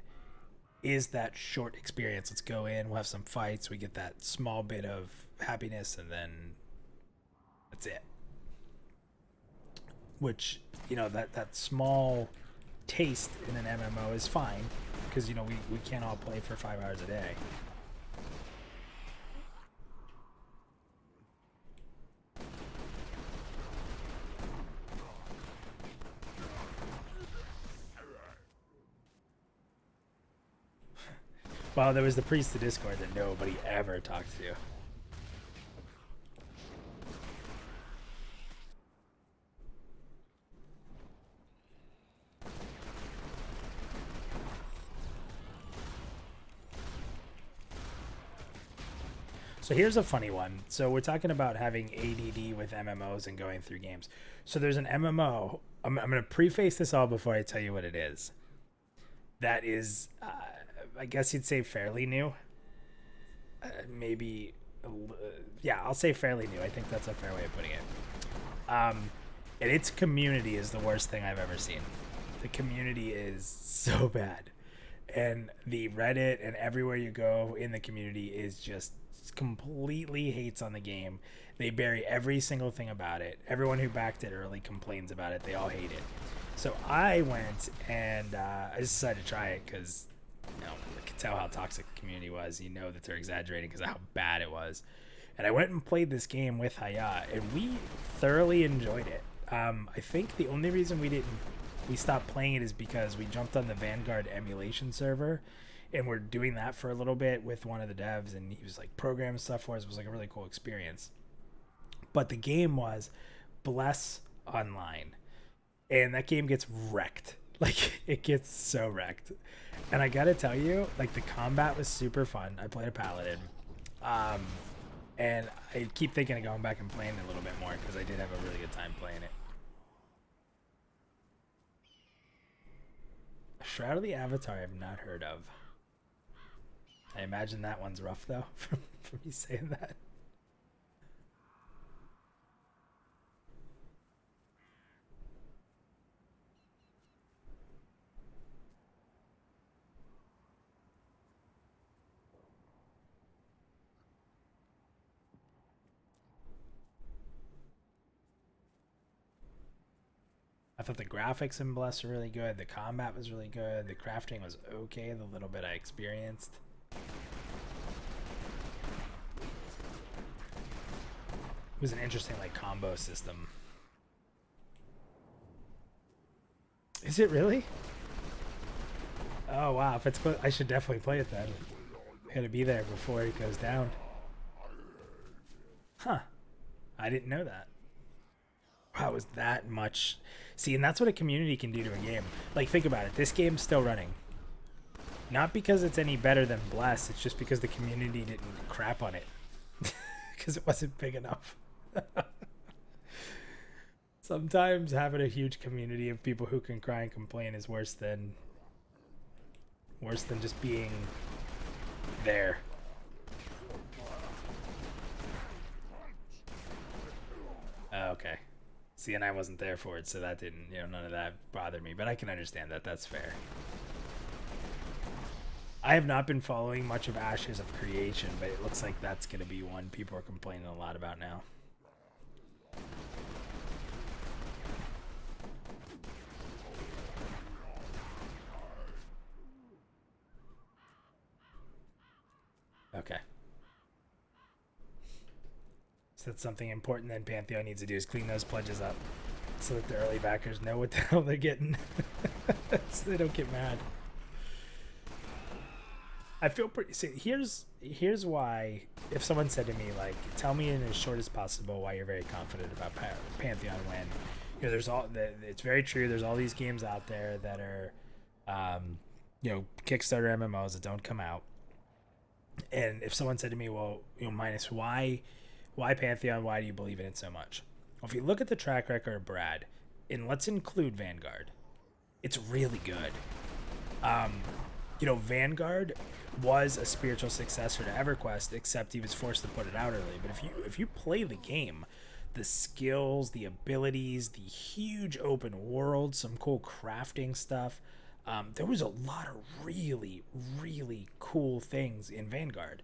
is that short experience. Let's go in. We'll have some fights. We get that small bit of happiness, and then that's it. Which, you know, that small taste in an MMO is fine because, you know, we can't all play for 5 hours a day. Well, there was the priest of Discord that nobody ever talked to. So here's a funny one. So we're talking about having ADD with MMOs and going through games. So there's an MMO. I'm going to preface this all before I tell you what it is. That is, I guess you'd say fairly new. Maybe, yeah, I'll say fairly new. I think that's a fair way of putting it. And its community is the worst thing I've ever seen. The community is so bad. And the Reddit and everywhere you go in the community is just completely hates on the game. They bury every single thing about it. Everyone who backed it early complains about it. They all hate it. So I went and I just decided to try it because, you know, I could tell how toxic the community was. You know that they're exaggerating because of how bad it was. And I went and played this game with Hayat, and we thoroughly enjoyed it. I think the only reason we stopped playing it is because we jumped on the Vanguard emulation server, and we're doing that for a little bit with one of the devs, and he was like programming stuff for us. It was like a really cool experience. But the game was Bless Online, and that game gets wrecked. Like, it gets so wrecked. And I gotta tell you, like, the combat was super fun. I played a paladin. And I keep thinking of going back and playing it a little bit more because I did have a really good time playing it. Shroud of the Avatar I've not heard of. I imagine that one's rough, though, from me saying that. I thought the graphics in Bless were really good. The combat was really good. The crafting was okay, the little bit I experienced. It was an interesting, like, combo system. Is it really? Oh, wow. If it's I should definitely play it then. I gotta be there before it goes down. Huh. I didn't know that. Wow, it was that much. See, and that's what a community can do to a game. Like, think about it. This game's still running. Not because it's any better than Bless. It's just because the community didn't crap on it. Because it wasn't big enough. Sometimes having a huge community of people who can cry and complain is worse than just being there. Okay. See, and I wasn't there for it, so that didn't, none of that bothered me. But I can understand that. That's fair. I have not been following much of Ashes of Creation, but it looks like that's going to be one people are complaining a lot about now. Okay. So that's something important then Pantheon needs to do is clean those pledges up so that the early backers know what the hell they're getting. So they don't get mad. I feel pretty. See, here's why. If someone said to me like, "Tell me in as short as possible why you're very confident about Pantheon," when there's all it's very true. There's all these games out there that are, Kickstarter MMOs that don't come out. And if someone said to me, "Well, Minus, why Pantheon? Why do you believe in it so much?" Well, if you look at the track record of Brad, and let's include Vanguard, it's really good. Vanguard was a spiritual successor to EverQuest, except he was forced to put it out early. But if you play the game, the skills, the abilities, the huge open world, some cool crafting stuff, there was a lot of really, really cool things in Vanguard.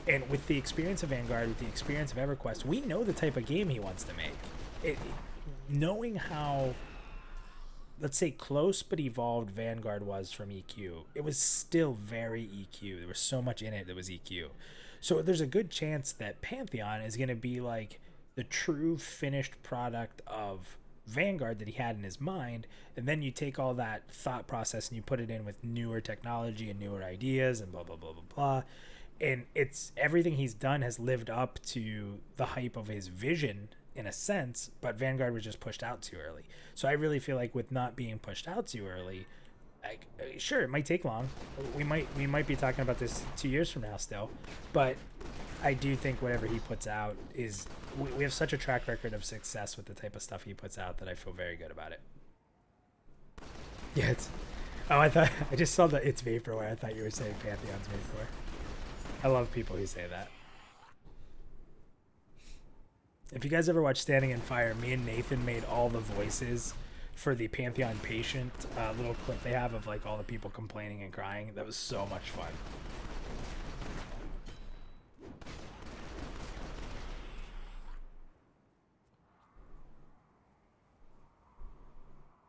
And with the experience of Vanguard, with the experience of EverQuest, we know the type of game he wants to make. Knowing how, let's say, close but evolved Vanguard was from EQ, it was still very EQ. There was so much in it that was EQ. So there's a good chance that Pantheon is going to be like the true finished product of Vanguard that he had in his mind, and then you take all that thought process and you put it in with newer technology and newer ideas and blah, blah, blah, blah, blah. And it's everything he's done has lived up to the hype of his vision in a sense, but Vanguard was just pushed out too early. So I really feel like with not being pushed out too early, sure, it might take long. We might be talking about this 2 years from now still, but I do think whatever he puts out is, we have such a track record of success with the type of stuff he puts out that I feel very good about it. Yeah, I just saw the it's Vaporware. I thought you were saying Pantheon's Vaporware. I love people who say that. If you guys ever watch Standing in Fire, me and Nathan made all the voices for the Pantheon Patient little clip they have of like all the people complaining and crying. That was so much fun.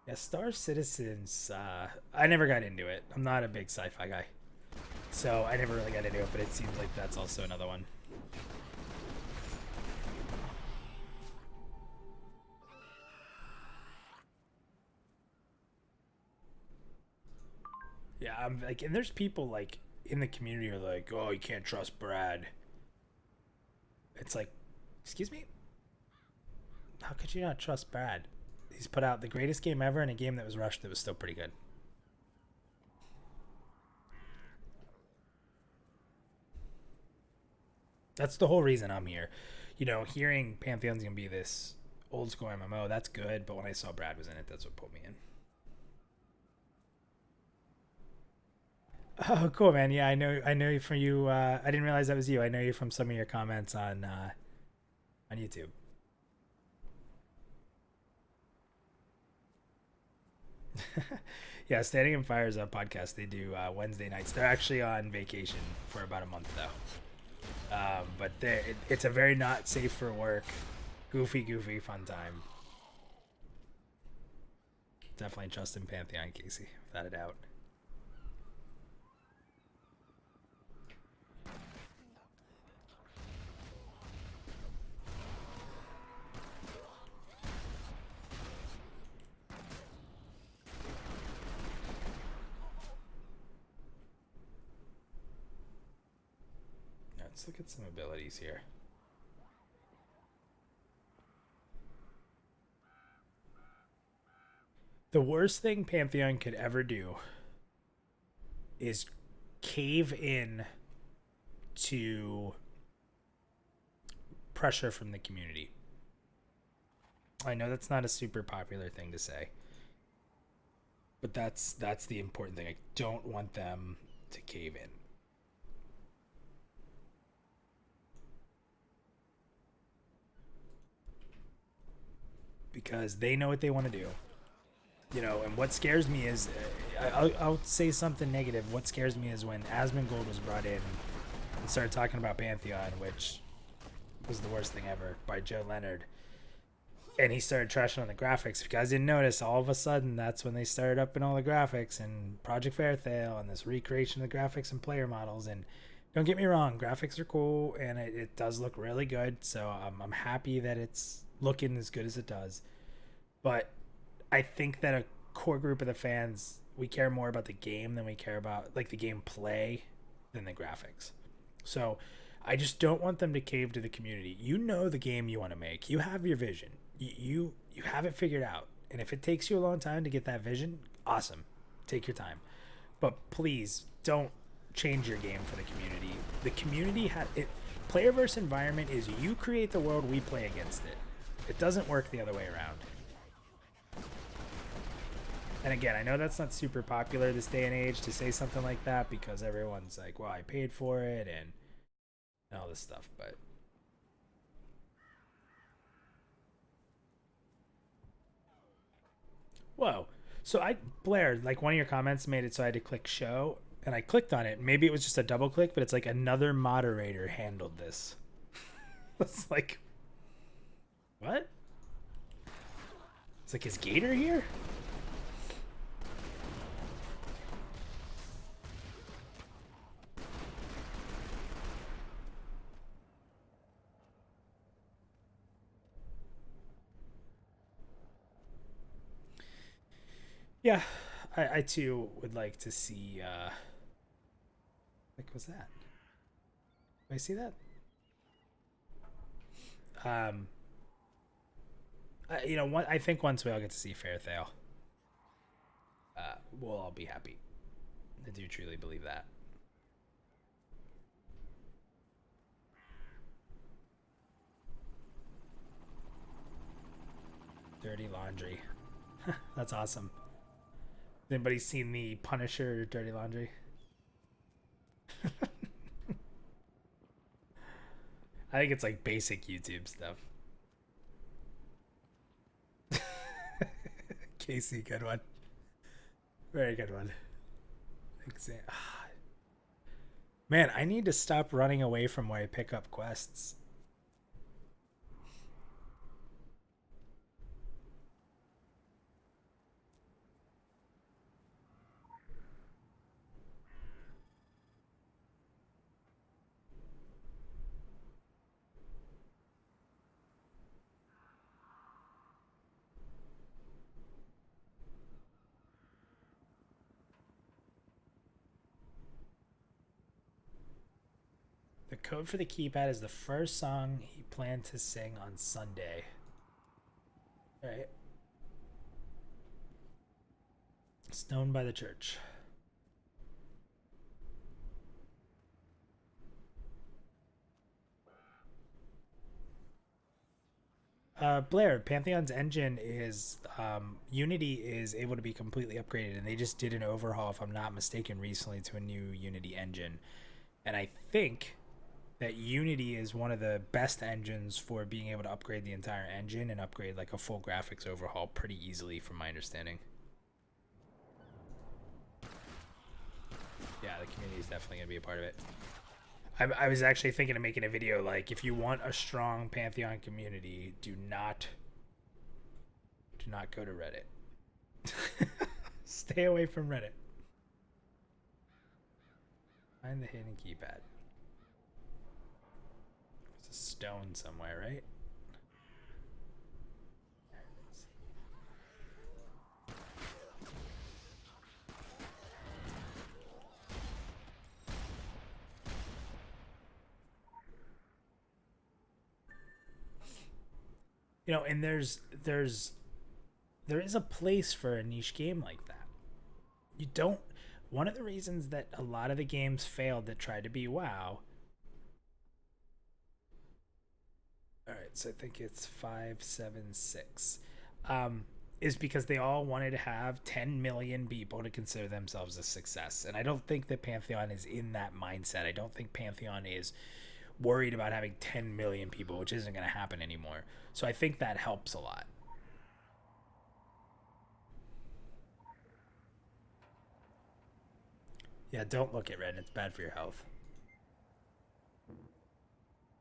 Yeah, Star Citizens, I never got into it. I'm not a big sci-fi guy, so I never really got into it, but it seems like that's also another one. Yeah, I'm like, and there's people like in the community who are like, "Oh, you can't trust Brad." It's like, excuse me? How could you not trust Brad? He's put out the greatest game ever in a game that was rushed that was still pretty good. That's the whole reason I'm here. Hearing Pantheon's going to be this old school MMO, that's good, but when I saw Brad was in it, that's what put me in. Oh, cool, man. Yeah, I know from you. I didn't realize that was you. I know you from some of your comments on YouTube. Yeah, Standing in Fire is a podcast they do Wednesday nights. They're actually on vacation for about a month though, but it's a very not safe for work, goofy fun time. Definitely trust in Pantheon, Casey, without a doubt. Let's look at some abilities here. The worst thing Pantheon could ever do is cave in to pressure from the community. I know that's not a super popular thing to say, but that's the important thing. I don't want them to cave in. Because they know what they want to do. And what scares me is, I'll say something negative. What scares me is when Asmongold was brought in and started talking about Pantheon, which was the worst thing ever, by Joe Leonard. And he started trashing on the graphics. If you guys didn't notice, all of a sudden, that's when they started upping all the graphics and Project Fairthale and this recreation of the graphics and player models. And don't get me wrong, graphics are cool and it does look really good. So I'm happy that it's looking as good as it does. But I think that a core group of the fans, we care more about the game than we care about like the gameplay than the graphics. So I just don't want them to cave to the community. You know the game you want to make. You have your vision. You have it figured out. And if it takes you a long time to get that vision, awesome. Take your time. But please don't change your game for the community. The community player versus environment is you create the world, we play against it. It doesn't work the other way around. And again, I know that's not super popular this day and age to say something like that because everyone's like, well, I paid for it and all this stuff, but whoa. So Blair, like one of your comments made it so I had to click show and I clicked on it. Maybe it was just a double click, but it's like another moderator handled this. It's like, what? It's like, is Gator here? Yeah, I too would like to see. Like, was that? Did I see that? I think once we all get to see Fairthale, we'll all be happy. I do truly believe that. Dirty Laundry. That's awesome. Has anybody seen the Punisher Dirty Laundry? I think it's like basic YouTube stuff. Casey, good one. Very good one. Man, I need to stop running away from where I pick up quests. The code for the keypad is the first song he planned to sing on Sunday. All right. Stoned by the church. Blair, Pantheon's engine is Unity is able to be completely upgraded, and they just did an overhaul, if I'm not mistaken, recently to a new Unity engine. And I think that Unity is one of the best engines for being able to upgrade the entire engine and upgrade like a full graphics overhaul pretty easily, from my understanding. Yeah, the community is definitely going to be a part of it. I was actually thinking of making a video like, if you want a strong Pantheon community, do not go to Reddit. Stay away from Reddit. Find the hidden keypad. There's a stone somewhere, right? And there is a place for a niche game like that. One of the reasons that a lot of the games failed that tried to be WoW. All right, So I think it's 576. Is because they all wanted to have 10 million people to consider themselves a success. And I don't think that Pantheon is in that mindset. I don't think Pantheon is worried about having 10 million people, which isn't going to happen anymore. So I think that helps a lot. Yeah, don't look at red. It's bad for your health.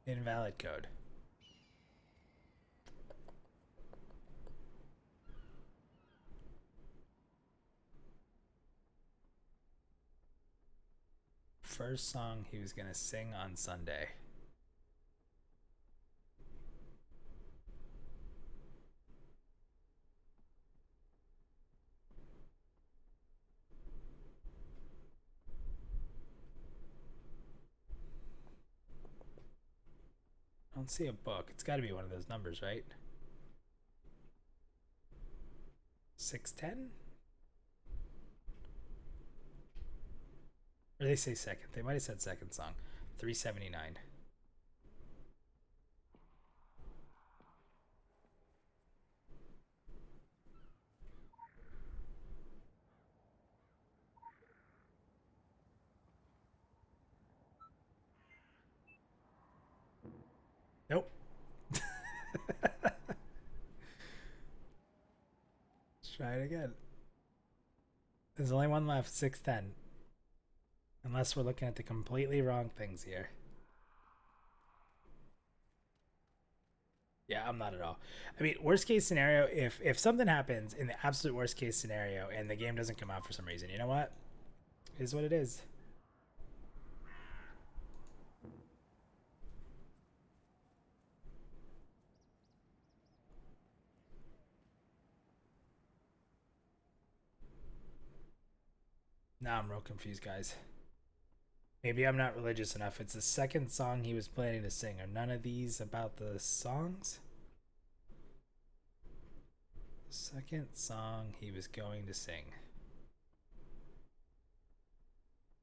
Invalid code. First song he was going to sing on Sunday. I don't see a book. It's got to be one of those numbers, right? 610? Or they say second. They might have said second song. 379. Nope. Let's try it again. There's only one left. 610. Unless we're looking at the completely wrong things here. Yeah, I'm not at all. I mean, worst case scenario, if something happens in the absolute worst case scenario and the game doesn't come out for some reason, you know what? It is what it is. Now I'm real confused, guys. Maybe I'm not religious enough. It's the second song he was planning to sing. Are none of these about the songs? Second song he was going to sing.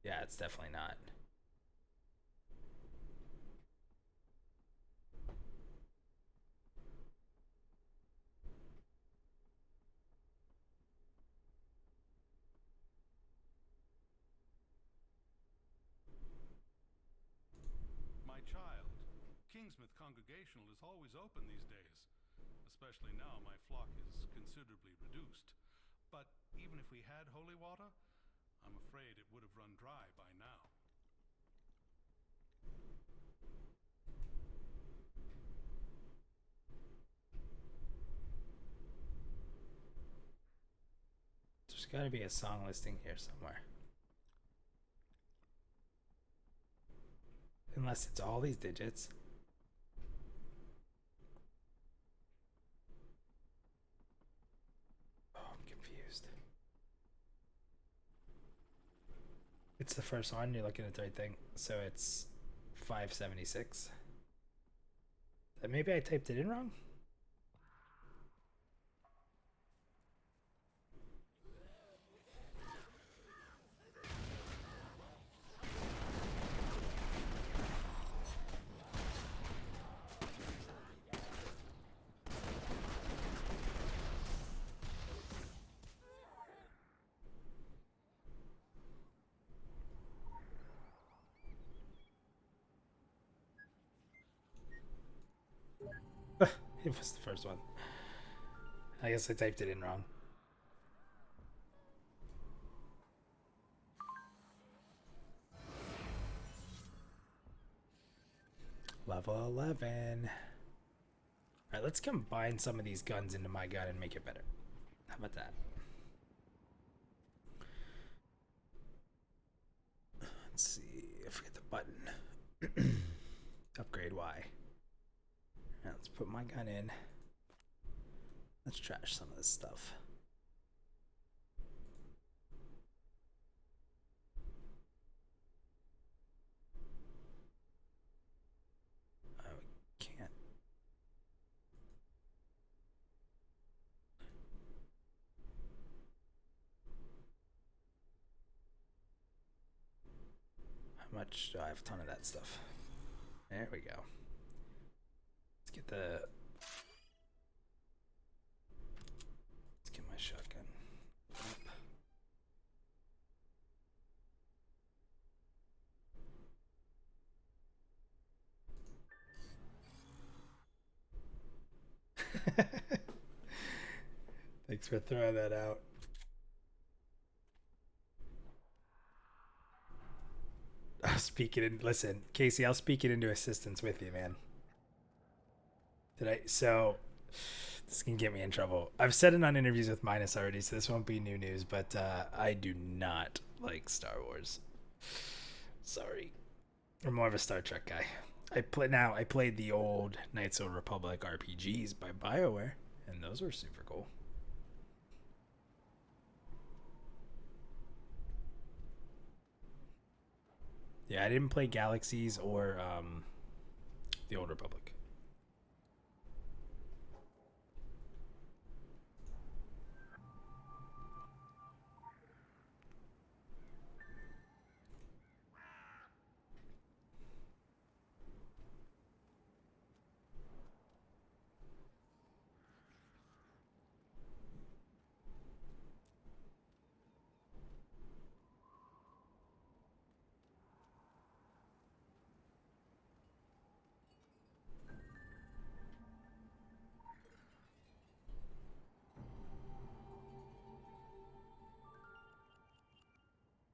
Yeah, it's definitely not. My child, Kingsmouth Congregational is always open these days. Especially now my flock is considerably reduced. But even if we had holy water, I'm afraid it would have run dry by now. There's got to be a song listing here somewhere. Unless it's all these digits. Oh, I'm confused. It's the first one. You're looking at the right thing. So it's 576. Maybe I typed it in wrong? It was the first one. I guess I typed it in wrong. Level 11. Alright, let's combine some of these guns into my gun and make it better. How about that? Let's see. I forget the button. Upgrade Y. Now let's put my gun in. Let's trash some of this stuff. Oh, we can't. How much do I have? A ton of that stuff. There we go. Let's get the. Let's get my shotgun. Thanks for throwing that out. I'll speak it in. Listen, Casey, I'll speak it into assistance with you, man. Did I? So this can get me in trouble. I've said it on interviews with Minus already, so this won't be new news. But I do not like Star Wars. Sorry, I'm more of a Star Trek guy. I played the old Knights of the Republic RPGs by BioWare, and those were super cool. Yeah, I didn't play Galaxies or the Old Republic.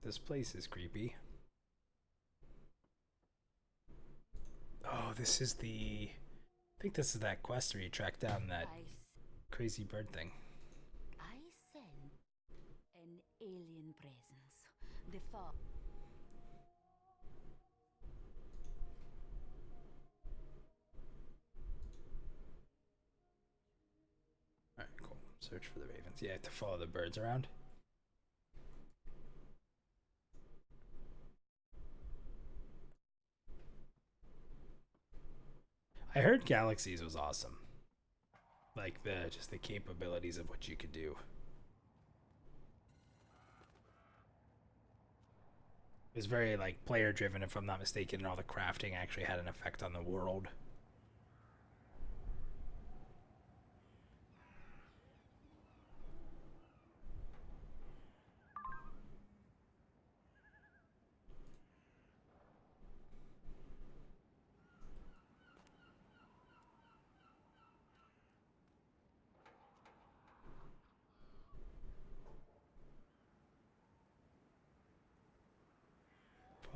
This place is creepy. Oh, this is the. I think this is that quest where you track down that crazy bird thing. I sense an alien presence. The fog. Alright, cool. Search for the ravens. Yeah, to follow the birds around. I heard Galaxies was awesome. Like the capabilities of what you could do. It was very like player driven, if I'm not mistaken, and all the crafting actually had an effect on the world.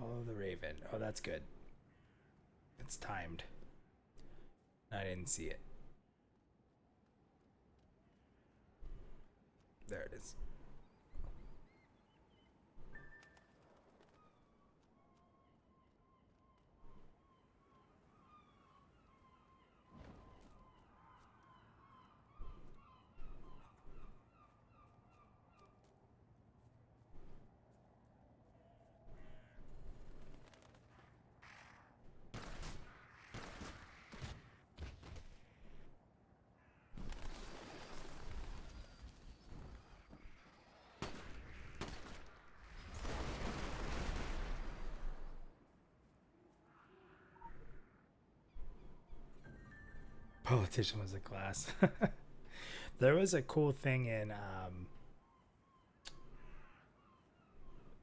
Follow the raven. Oh, that's good. It's timed. I didn't see it. There it is. Politician was a class. There was a cool thing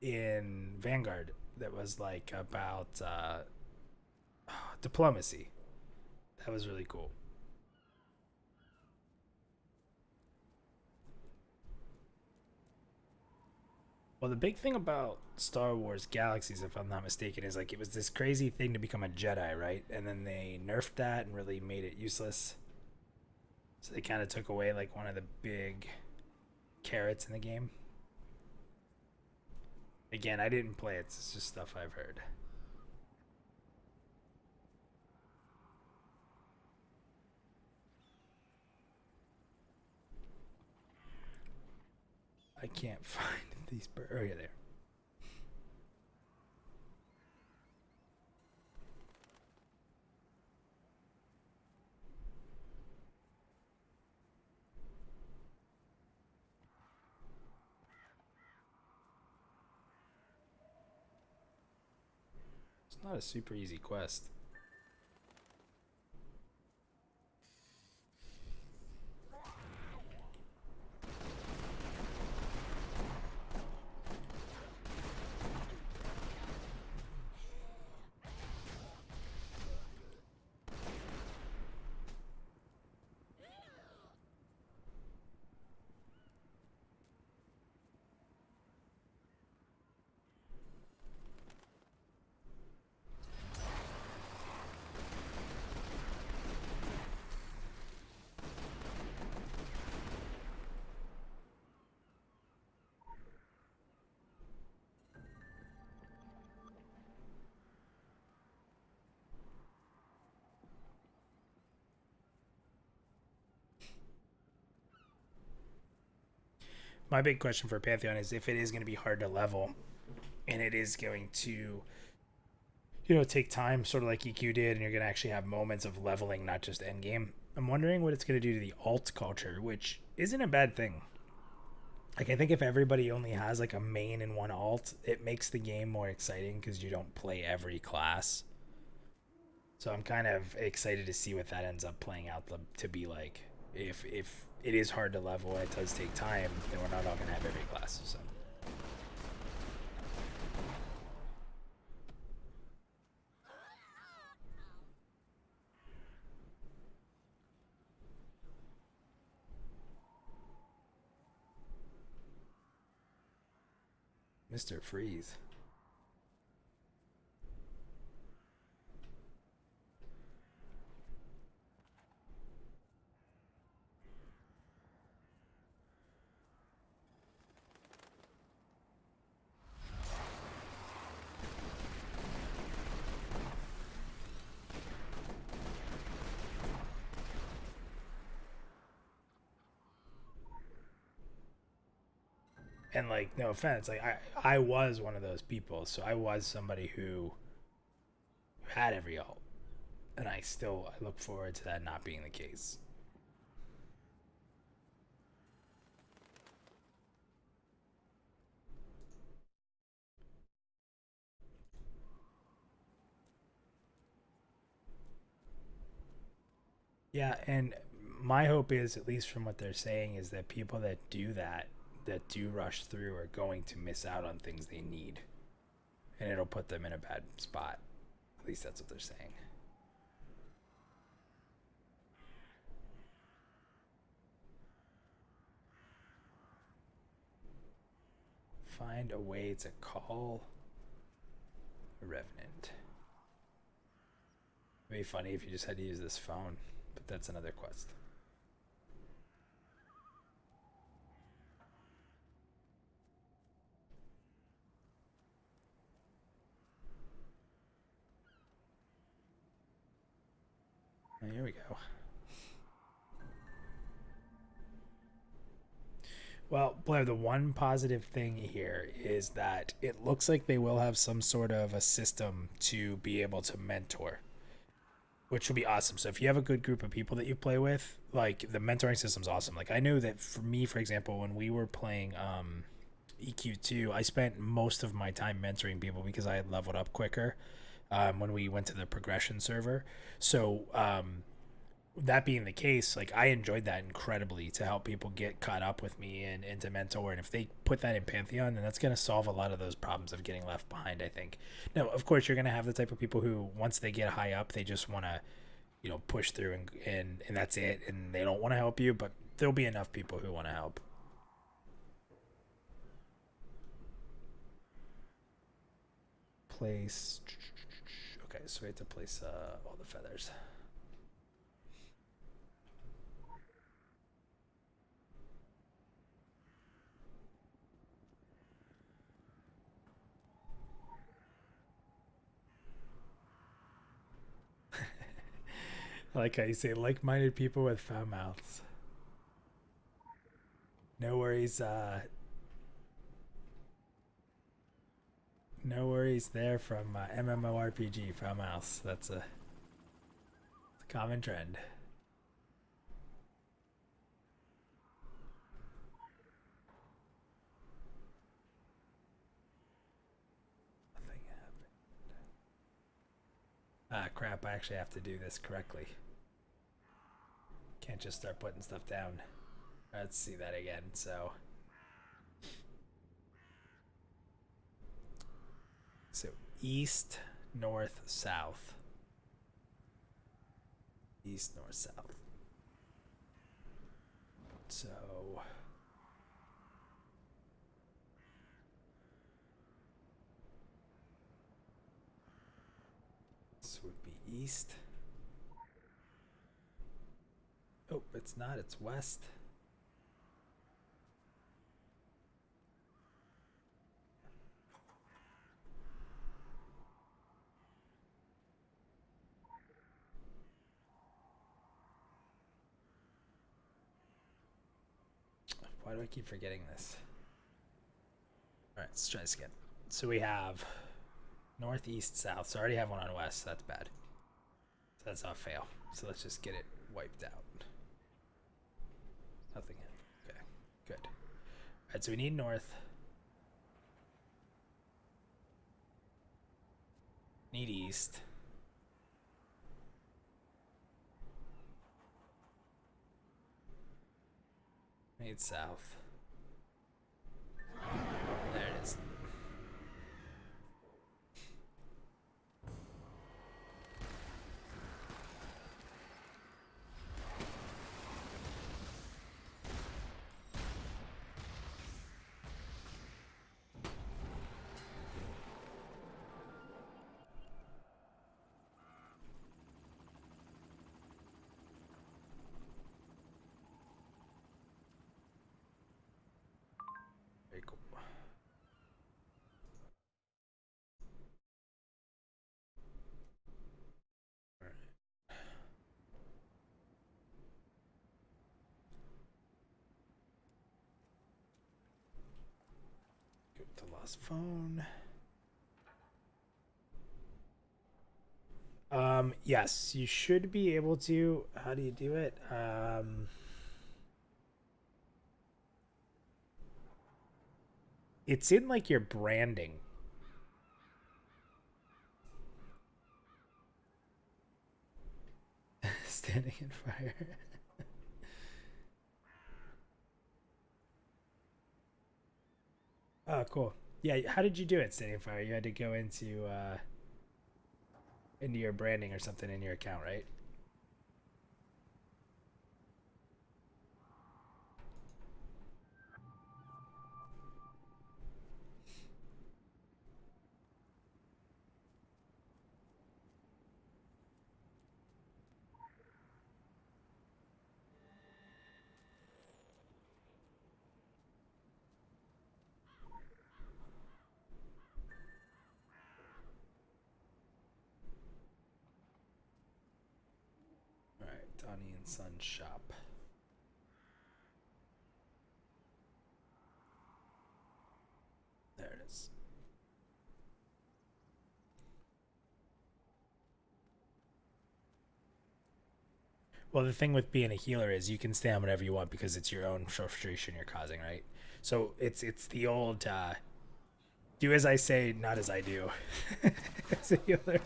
in Vanguard that was like about diplomacy. That was really cool. Well, the big thing about Star Wars Galaxies, if I'm not mistaken, is like it was this crazy thing to become a Jedi, right? And then they nerfed that and really made it useless. So they kind of took away like one of the big carrots in the game. Again, I didn't play it. It's just stuff I've heard. I can't find these birds. Oh, yeah, there. It's not a super easy quest. My big question for Pantheon is if it is going to be hard to level, and it is going to, take time, sort of like EQ did, and you're going to actually have moments of leveling, not just end game. I'm wondering what it's going to do to the alt culture, which isn't a bad thing. Like, I think if everybody only has like a main and one alt, it makes the game more exciting because you don't play every class. So I'm kind of excited to see what that ends up playing out to be like. If it is hard to level and it does take time, then we're not all going to have every class. So. Mr. Freeze. And like, no offense, like I was one of those people. So I was somebody who had every alt, and I look forward to that not being the case. Yeah, and my hope is, at least from what they're saying, is that people that do that do rush through, are going to miss out on things they need, and it'll put them in a bad spot. At least that's what they're saying. Find a way to call a revenant. It'd be funny if you just had to use this phone, but that's another quest. Oh, here we go. Well, Blair, the one positive thing here is that it looks like they will have some sort of a system to be able to mentor, which will be awesome. So if you have a good group of people that you play with, like, the mentoring system's awesome. Like, I know that for me, for example, when we were playing EQ2, I spent most of my time mentoring people because I had leveled up quicker when we went to the progression server. So that being the case, like, I enjoyed that incredibly, to help people get caught up with me and to mentor. And if they put that in Pantheon, then that's going to solve a lot of those problems of getting left behind, I think. Now, of course, you're going to have the type of people who, once they get high up, they just want to, push through and that's it. And they don't want to help you, but there'll be enough people who want to help. Place. Okay, so we have to place all the feathers. I like how you say like-minded people with foul mouths. No worries. No worries there from MMORPG foul mouths. That's a common trend. Nothing happened. Ah, crap! I actually have to do this correctly. Can't just start putting stuff down. Let's see that again. So east, north, south. East, north, south. So this would be east. Oh, it's not. It's west. Why do I keep forgetting this? All right, let's try this again. So we have north, east, south. So I already have one on west. So that's bad. So that's a fail. So let's just get it wiped out. Nothing. Okay, good. All right, so we need north. Need east. Need south. There it is. Very cool. All right. Go to lost phone. Yes, you should be able to. How do you do it? It's in like your branding. Standing in fire. Oh, cool. Yeah, how did you do it, Standing in Fire? You had to go into your branding or something in your account, right? All right, Donnie and Son shop. There it is. Well, the thing with being a healer is you can stay on whatever you want because it's your own frustration you're causing, right? So it's the old do as I say, not as I do. As a healer.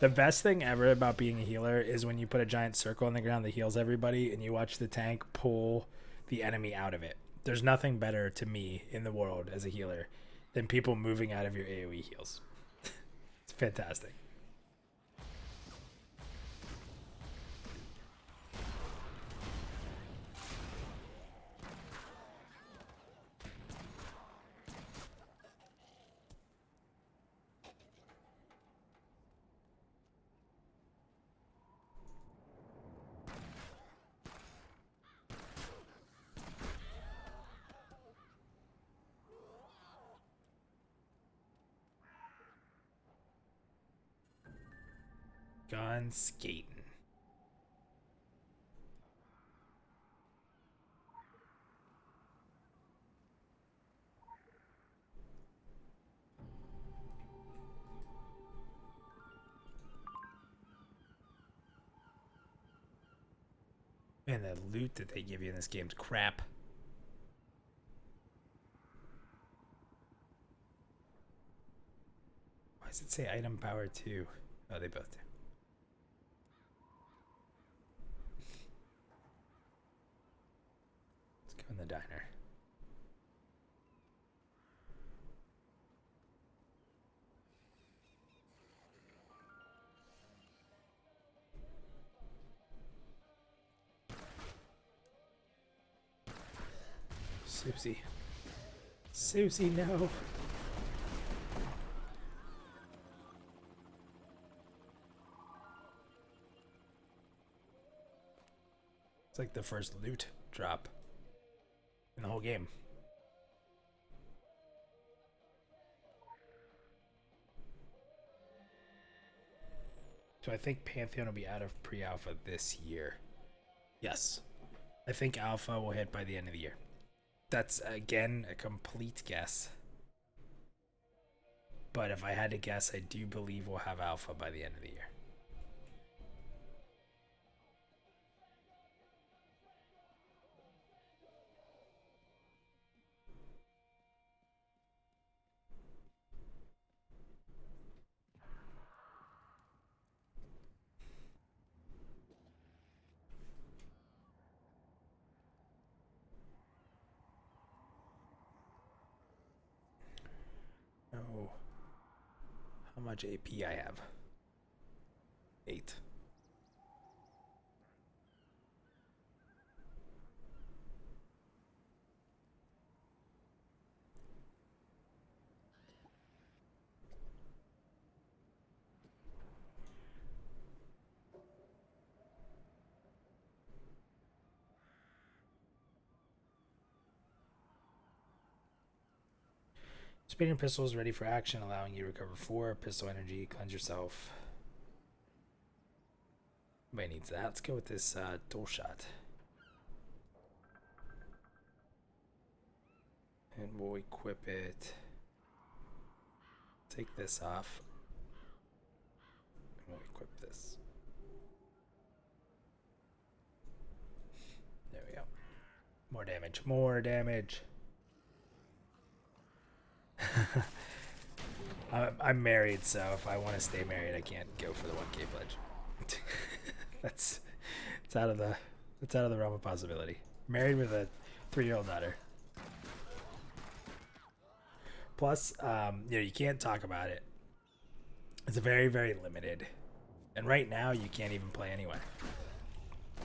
The best thing ever about being a healer is when you put a giant circle on the ground that heals everybody and you watch the tank pull the enemy out of it. There's nothing better to me in the world as a healer than people moving out of your AoE heals. It's fantastic. Gone skating. Man, the loot that they give you in this game's crap. Why does it say item power 2? Oh, they both do. Let's go in the diner. Susie. Susie, no. It's like the first loot drop in the whole game. So I think Pantheon will be out of pre-alpha this year. Yes. I think alpha will hit by the end of the year. That's, again, a complete guess. But if I had to guess, I do believe we'll have alpha by the end of the year. Oh. How much AP I have? 8. Speeding pistol is ready for action, allowing you to recover 4 pistol energy, cleanse yourself. Nobody needs that. Let's go with this dual shot. And we'll equip it. Take this off. And we'll equip this. There we go. More damage. More damage. I'm married, so if I want to stay married, I can't go for the 1K pledge. It's out of the realm of possibility. Married with a 3-year-old daughter. Plus, you can't talk about it. It's very, very limited, and right now you can't even play anyway.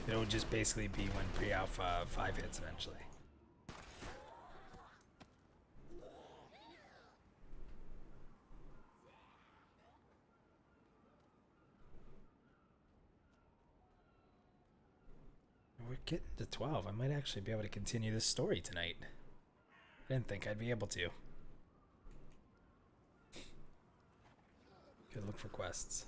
It'll just basically be when pre-alpha 5 hits eventually. We're getting to 12. I might actually be able to continue this story tonight. I didn't think I'd be able to. Could look for quests.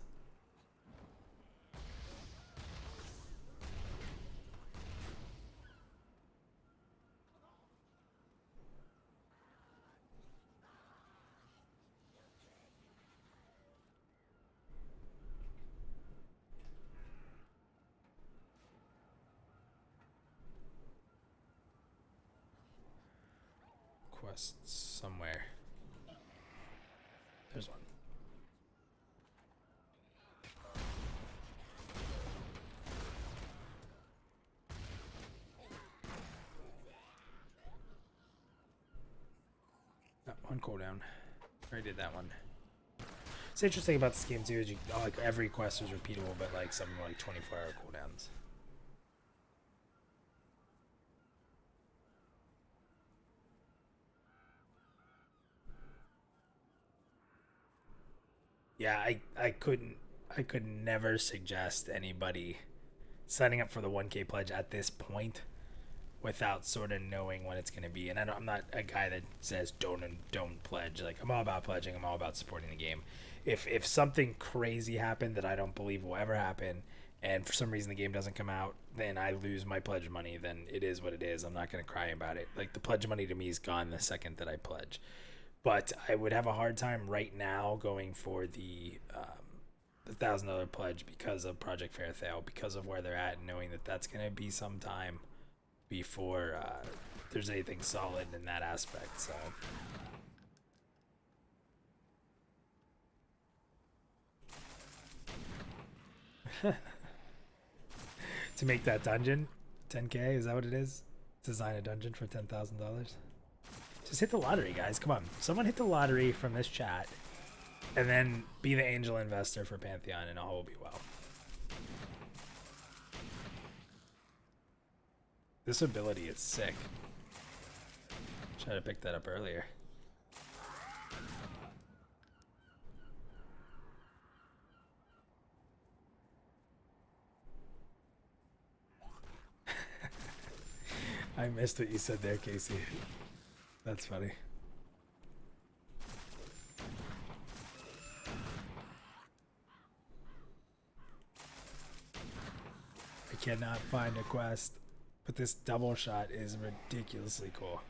Quests somewhere. There's one. One cooldown. Already did that one. It's interesting about this game too is like every quest is repeatable, but like some like 24-hour cooldowns. Yeah, I could never suggest anybody signing up for the 1K pledge at this point without sort of knowing when it's going to be. And I'm not a guy that says don't pledge. Like, I'm all about pledging. I'm all about supporting the game. If something crazy happened that I don't believe will ever happen, and for some reason the game doesn't come out, then I lose my pledge money, then it is what it is. I'm not going to cry about it. Like, the pledge money to me is gone the second that I pledge. But I would have a hard time right now going for the $1,000 pledge because of Project Fair Thale, because of where they're at, and knowing that that's going to be some time before there's anything solid in that aspect. So to make that dungeon 10K, is that what it is? Design a dungeon for $10,000. Just hit the lottery, guys. Come on, someone hit the lottery from this chat, and then be the angel investor for Pantheon, and all will be well. This ability is sick. Try to pick that up earlier. I missed what you said there, Casey. That's funny. I cannot find a quest. But this double shot is ridiculously cool.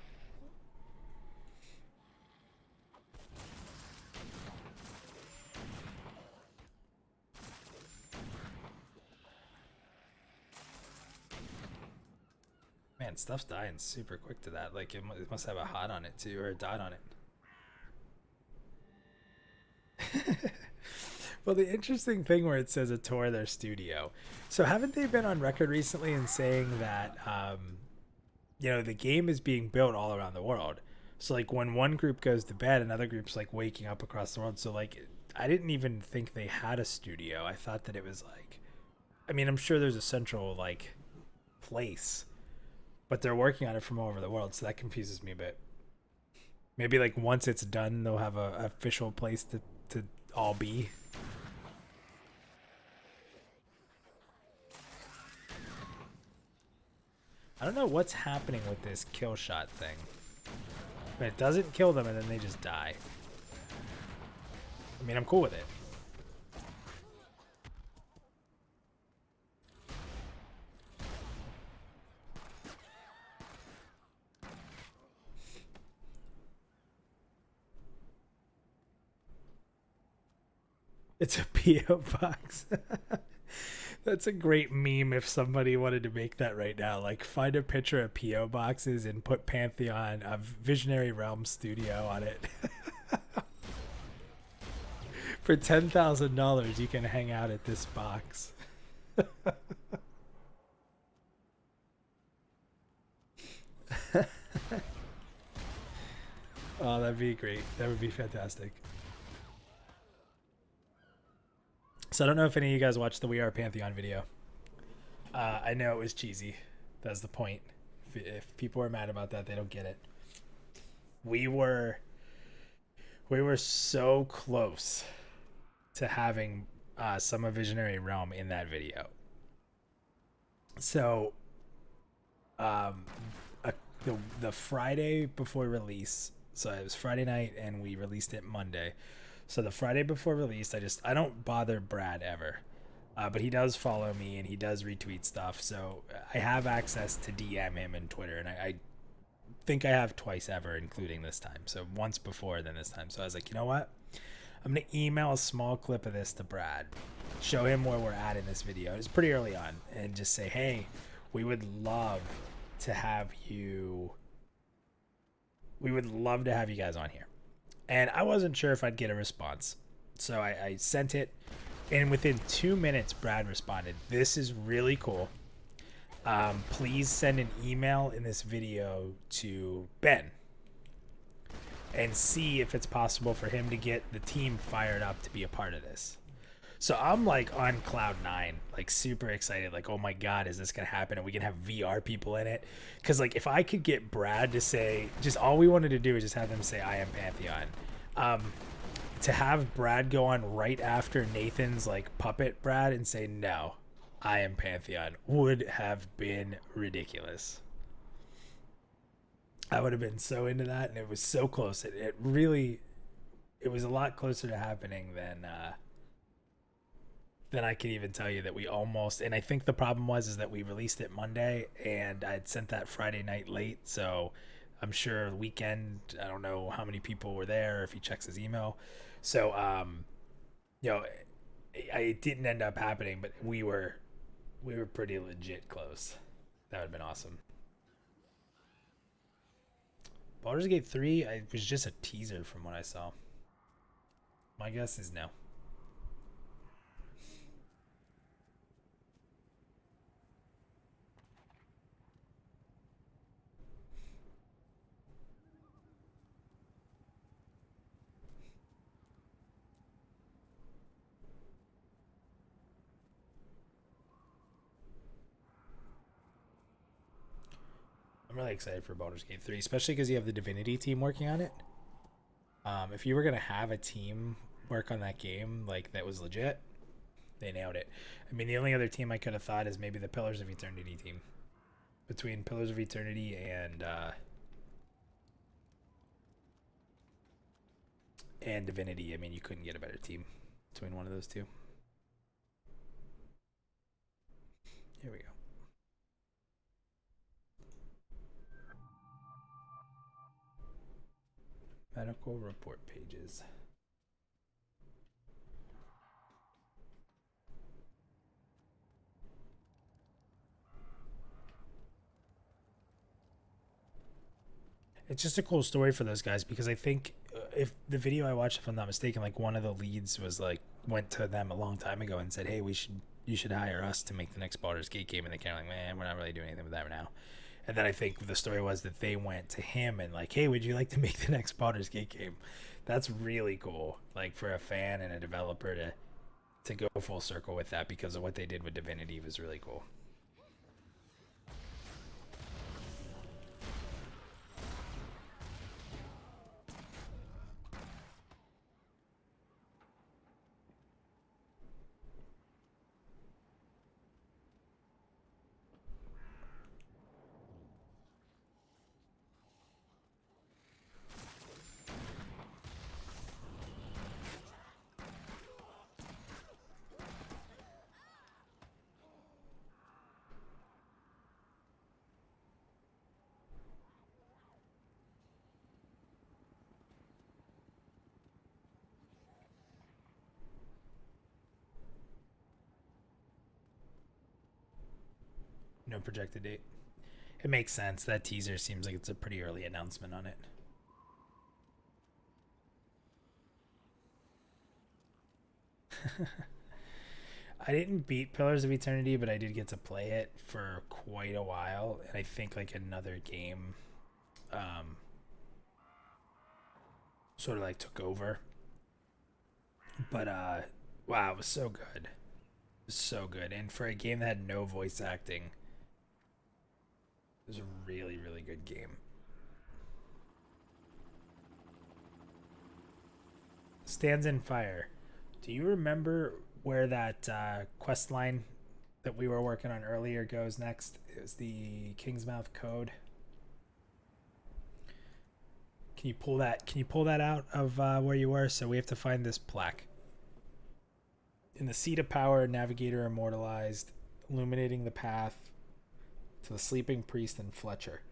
Man, stuff's dying super quick to that. Like, it must have a hot on it too, or a dot on it. Well, the interesting thing where it says a tour of their studio. So haven't they been on record recently in saying that, the game is being built all around the world. So like when one group goes to bed, another group's like waking up across the world. So like, I didn't even think they had a studio. I thought that it was like, I mean, I'm sure there's a central like place, but they're working on it from all over the world. So that confuses me a bit. Maybe like once it's done, they'll have a official place to all be. I don't know what's happening with this kill shot thing. But it doesn't kill them and then they just die. I mean, I'm cool with it. It's a P.O. box. That's a great meme if somebody wanted to make that right now. Like, find a picture of P.O. boxes and put Pantheon, a Visionary Realm studio on it. For $10,000, you can hang out at this box. Oh, that'd be great. That would be fantastic. So I don't know if any of you guys watched the We Are Pantheon video. I know it was cheesy. That's the point. If people are mad about that, they don't get it. We were so close to having some of Visionary Realm in that video. So the Friday before release, so it was Friday night and we released it Monday. So the Friday before release, I don't bother Brad ever, but he does follow me and he does retweet stuff. So I have access to DM him and Twitter, and I think I have twice ever, including this time. So once before, then this time. So I was like, you know what? I'm going to email a small clip of this to Brad, show him where we're at in this video. It's pretty early on, and just say, hey, we would love to have you. We would love to have you guys on here. And I wasn't sure if I'd get a response. So I sent it. And within 2 minutes, Brad responded, this is really cool. Please send an email in this video to Ben. And see if it's possible for him to get the team fired up to be a part of this. So I'm like on cloud 9, like super excited. Like, oh my God, is this going to happen? And we can have VR people in it. Because like if I could get Brad to say, just all we wanted to do is just have them say, I am Pantheon. To have Brad go on right after Nathan's like puppet Brad and say, no, I am Pantheon would have been ridiculous. I would have been so into that. And it was so close. It was a lot closer to happening than I can even tell you that we almost, and I think the problem is that we released it Monday and I'd sent that Friday night late. So I'm sure the weekend, I don't know how many people were there if he checks his email. So, it didn't end up happening, but we were pretty legit close. That would have been awesome. Baldur's Gate 3, it was just a teaser from what I saw. My guess is no. I'm really excited for Baldur's Gate 3, especially because you have the Divinity team working on it. If you were going to have a team work on that game, like, that was legit, they nailed it. I mean, the only other team I could have thought is maybe the Pillars of Eternity team. Between Pillars of Eternity and Divinity, I mean, you couldn't get a better team between one of those two. Here we go. Medical report pages. It's just a cool story for those guys because I think if the video I watched, if I'm not mistaken, like one of the leads was like went to them a long time ago and said, "Hey, you should hire us to make the next Baldur's Gate game," and they kind of like, "Man, we're not really doing anything with that right now." And then I think the story was that they went to him and like, "Hey, would you like to make the next Baldur's Gate game?" That's really cool, like for a fan and a developer to go full circle with that because of what they did with Divinity was really cool. No projected date. It makes sense. That teaser seems like it's a pretty early announcement on it. I didn't beat Pillars of Eternity, but I did get to play it for quite a while, and I think like another game sort of like took over. But wow, it was so good. It was so good. And for a game that had no voice acting, it was a really, really good game. Stands in Fire. Do you remember where that quest line that we were working on earlier goes next? It was the Kingsmouth Code. Can you pull that? Can you pull that out of where you were? So we have to find this plaque. In the seat of power, navigator immortalized, illuminating the path to the sleeping priest and Fletcher.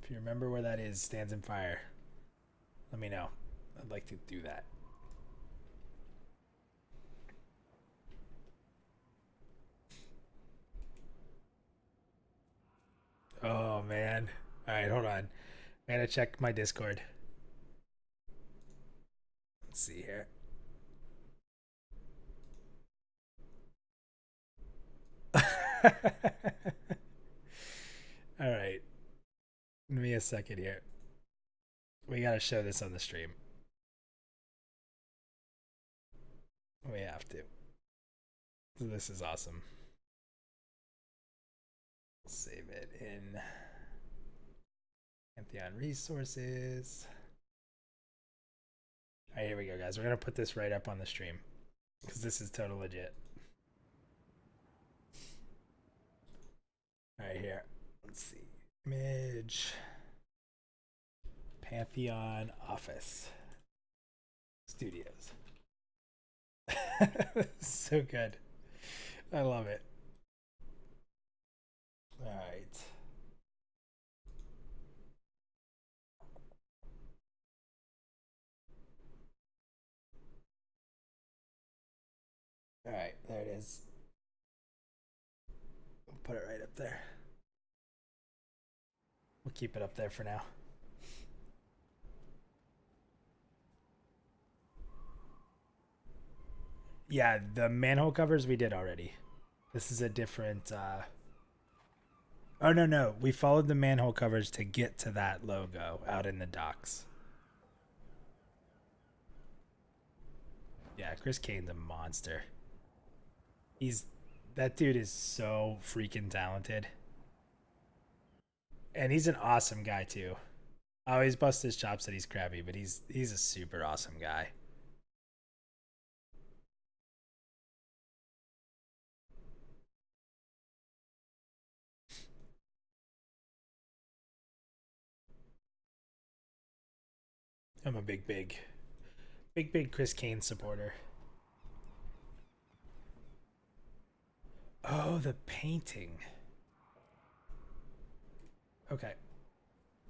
If you remember where that is, Stands in Fire, let me know. I'd like to do that. Oh man. All right, hold on. I gotta check my Discord. Let's see here. All right. Give me a second here. We gotta show this on the stream. We have to. This is awesome. Save it in Pantheon resources. All right, here we go, guys. We're gonna put this right up on the stream because this is total legit. All right, here. Let's see. Image. Pantheon Office Studios. So good. I love it. All right. All right, there it is. We'll put it right up there. We'll keep it up there for now. Yeah, the manhole covers we did already. This is a different oh no, we followed the manhole covers to get to that logo out in the docks. Yeah, Chris Kane's a monster. That dude is so freaking talented. And he's an awesome guy too. I always bust his chops that he's crabby, but he's a super awesome guy. I'm a big Chris Kane supporter. Oh, the painting. Okay.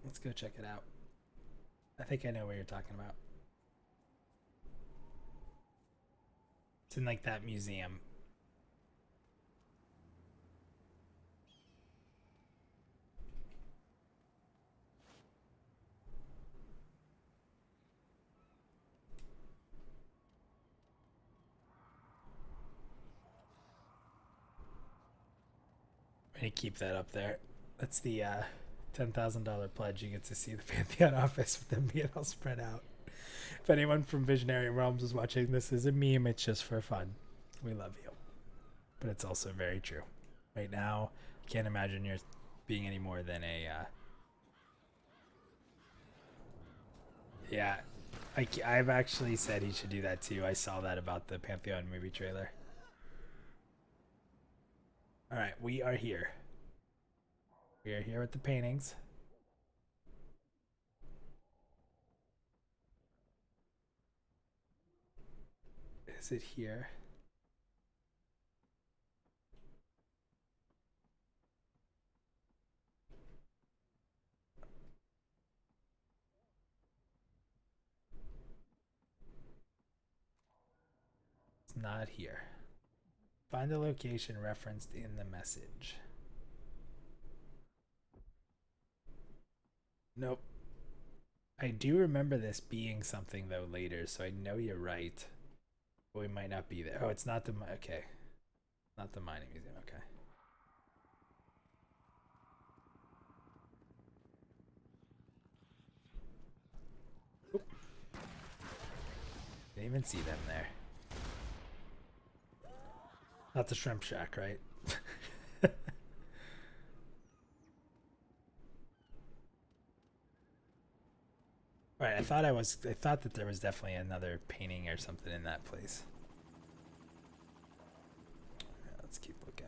Let's go check it out. I think I know what you're talking about. It's in like that museum. I'm gonna keep that up there. That's the $10,000 pledge. You get to see the Pantheon office with them being all spread out. If anyone from Visionary Realms is watching, this is a meme. It's just for fun. We love you. But it's also very true. Right now, I can't imagine yours being any more than a... yeah, I've actually said he should do that too. I saw that about the Pantheon movie trailer. Alright, we are here. We are here with the paintings. Is it here? It's not here. Find the location referenced in the message. Nope. I do remember this being something though later, so I know you're right. But we might not be there. Oh, it's not the... okay. Not the mining museum, okay. Oop. Didn't even see them there. Not the shrimp shack, right? Right, I thought that there was definitely another painting or something in that place. Yeah, let's keep looking.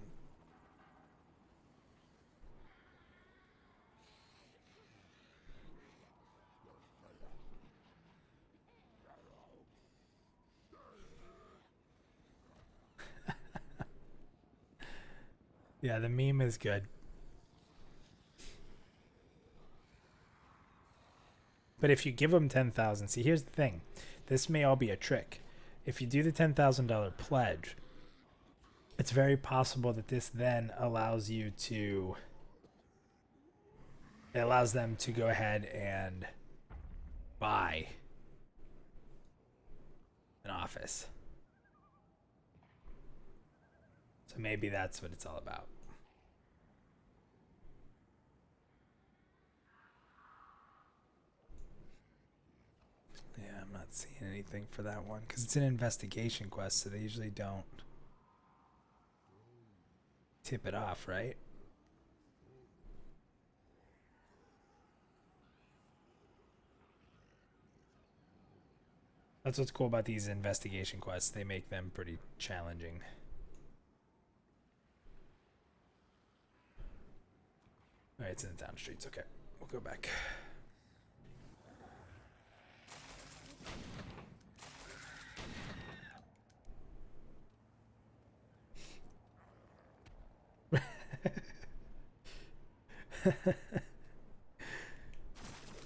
Yeah, the meme is good. But if you give them 10,000, see, here's the thing. This may all be a trick. If you do the $10,000 pledge, it's very possible that this then allows you to... it allows them to go ahead and buy an office. So maybe that's what it's all about. Yeah, I'm not seeing anything for that one because it's an investigation quest, so they usually don't tip it off, right? That's what's cool about these investigation quests. They make them pretty challenging. All right, it's in the town streets. Okay, we'll go back.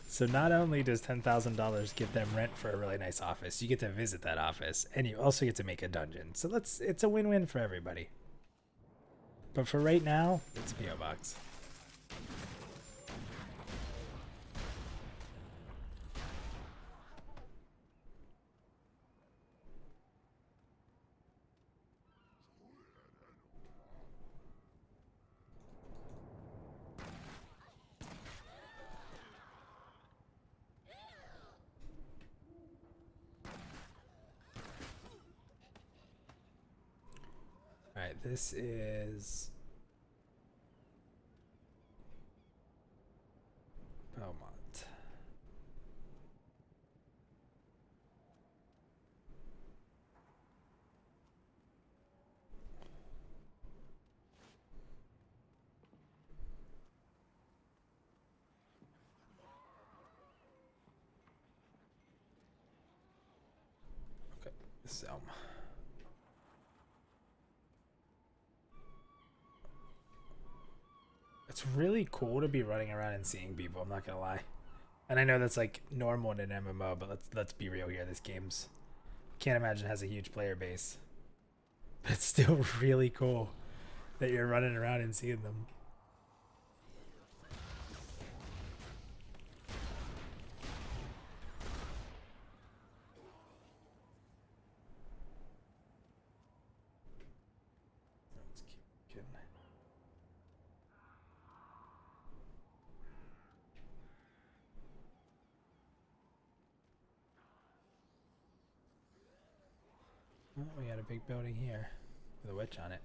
So not only does $10,000 get them rent for a really nice office, you get to visit that office, and you also get to make a dungeon. So it's a win-win for everybody. But for right now, it's a PO box. All right, this is Belmont. Okay, so It's really cool to be running around and seeing people, I'm not gonna lie. And I know that's like normal in an MMO, but let's be real here. This game's can't imagine it has a huge player base. But it's still really cool that you're running around and seeing them. Let's keep getting. Oh, we got a big building here with a witch on it.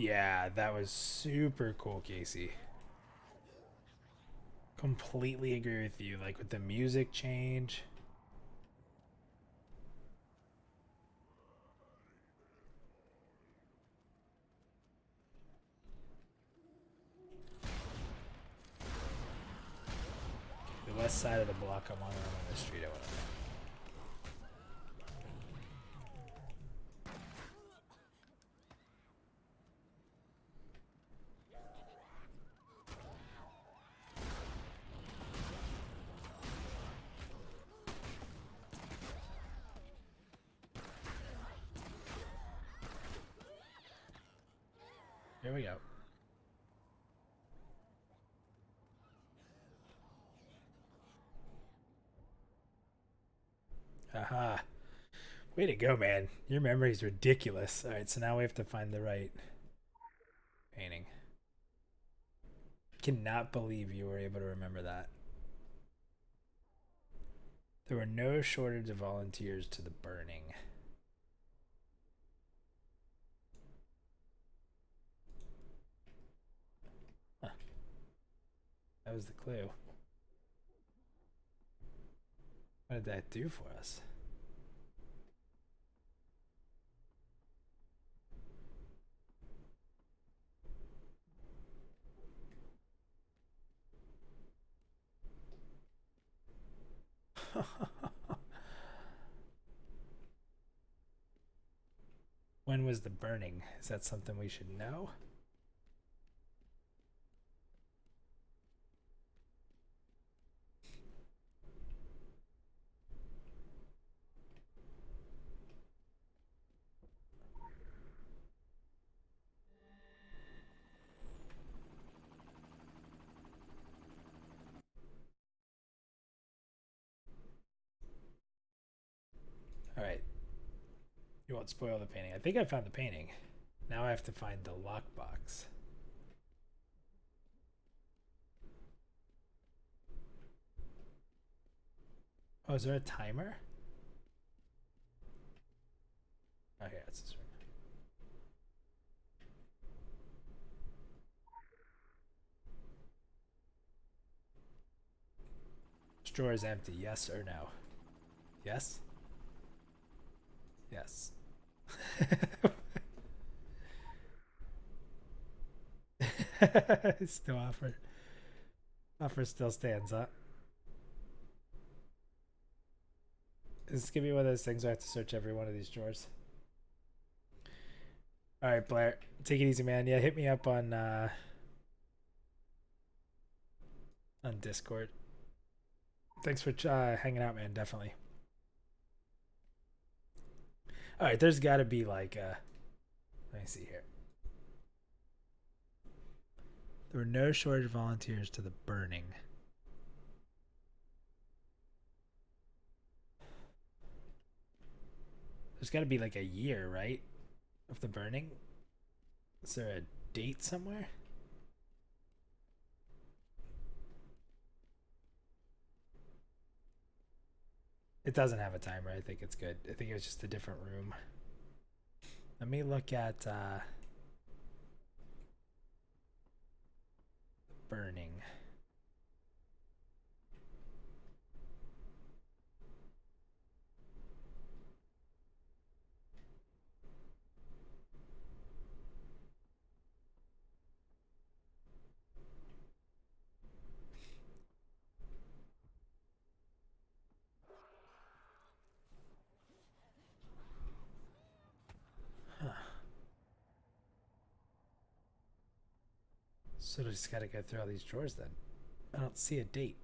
Yeah, that was super cool, Casey. Completely agree with you. Like with the music change. The west side of the block I'm on the street I went on. Here we go. Aha. Way to go, man. Your memory's ridiculous. Alright, so now we have to find the right painting. I cannot believe you were able to remember that. There were no shortage of volunteers to the burning. Huh. That was the clue. What did that do for us? When was the burning? Is that something we should know? Alright. You won't spoil the painting. I think I found the painting. Now I have to find the lockbox. Oh, is there a timer? Oh, yeah, it's this room. This drawer is empty. Yes or no? Yes? Yes. Still offer. Offer still stands, huh? This is gonna be one of those things where I have to search every one of these drawers. Alright, Blair. Take it easy, man. Yeah, hit me up on Discord. Thanks for hanging out, man. Definitely. Alright, there's gotta be like let me see here. There were no shortage of volunteers to the burning. There's got to be like a year, right? Of the burning? Is there a date somewhere? It doesn't have a timer. I think it's good. I think it was just a different room. Let me look at burning. So I just gotta go through all these drawers then. I don't see a date.